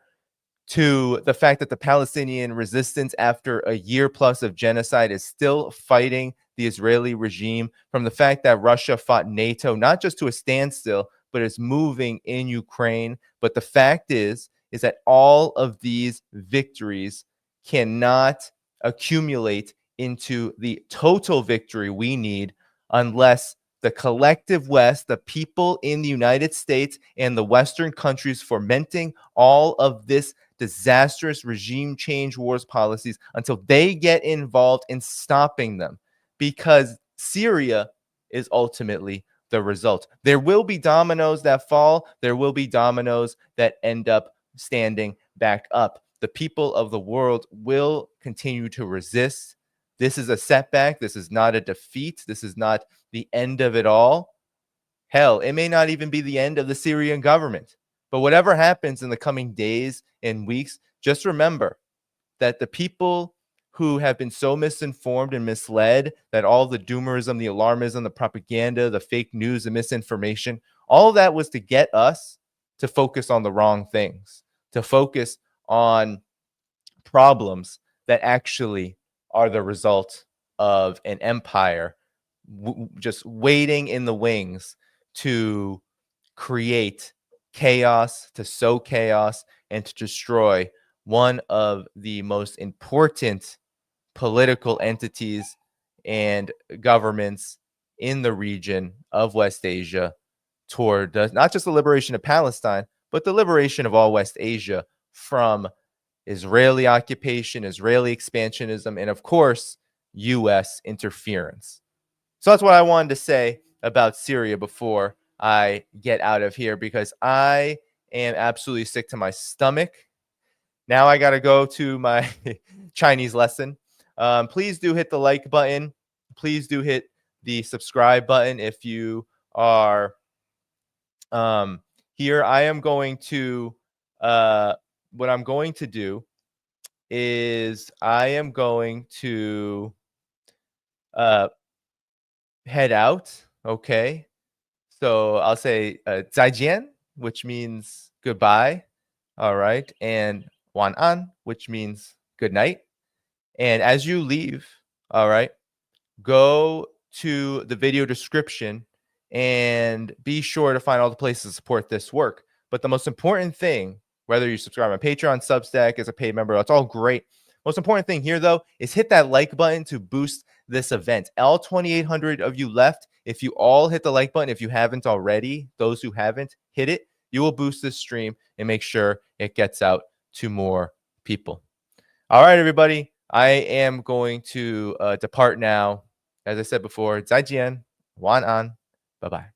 to the fact that the Palestinian resistance, after a year plus of genocide, is still fighting the Israeli regime, from the fact that Russia fought NATO not just to a standstill, but is moving in Ukraine. But the fact is that all of these victories cannot accumulate into the total victory we need unless the collective West, the people in the United States and the Western countries fomenting all of this disastrous regime change wars policies, until they get involved in stopping them, because Syria is ultimately the result. There will be dominoes that fall. There will be dominoes that end up standing back up. The people of the world will continue to resist. This is a setback. This is not a defeat. This is not the end of it all. Hell, it may not even be the end of the Syrian government. But whatever happens in the coming days and weeks, just remember that the people who have been so misinformed and misled, that all the doomerism, the alarmism, the propaganda, the fake news, the misinformation, all of that was to get us to focus on the wrong things, to focus on problems that actually are the result of an empire just waiting in the wings to create chaos, to sow chaos, and to destroy one of the most important political entities and governments in the region of West Asia, toward not just the liberation of Palestine, but the liberation of all West Asia from Israeli occupation, Israeli expansionism, and of course, U.S. interference. So that's what I wanted to say about Syria before I get out of here, because I am absolutely sick to my stomach. Now I got to go to my Chinese lesson. Please do hit the like button. Please do hit the subscribe button if you are here. I am going to what I'm going to do is I am going to head out. Okay, so I'll say 再见, which means goodbye. All right, and 晚安, which means good night. And as you leave, all right, go to the video description and be sure to find all the places to support this work. But the most important thing, whether you subscribe on Patreon, Substack, as a paid member, that's all great. Most important thing here, though, is hit that like button to boost this event. All 2,800 of you left, if you all hit the like button, if you haven't already, those who haven't, hit it. You will boost this stream and make sure it gets out to more people. All right, everybody. I am going to depart now. As I said before, 再见, 晚安, bye-bye.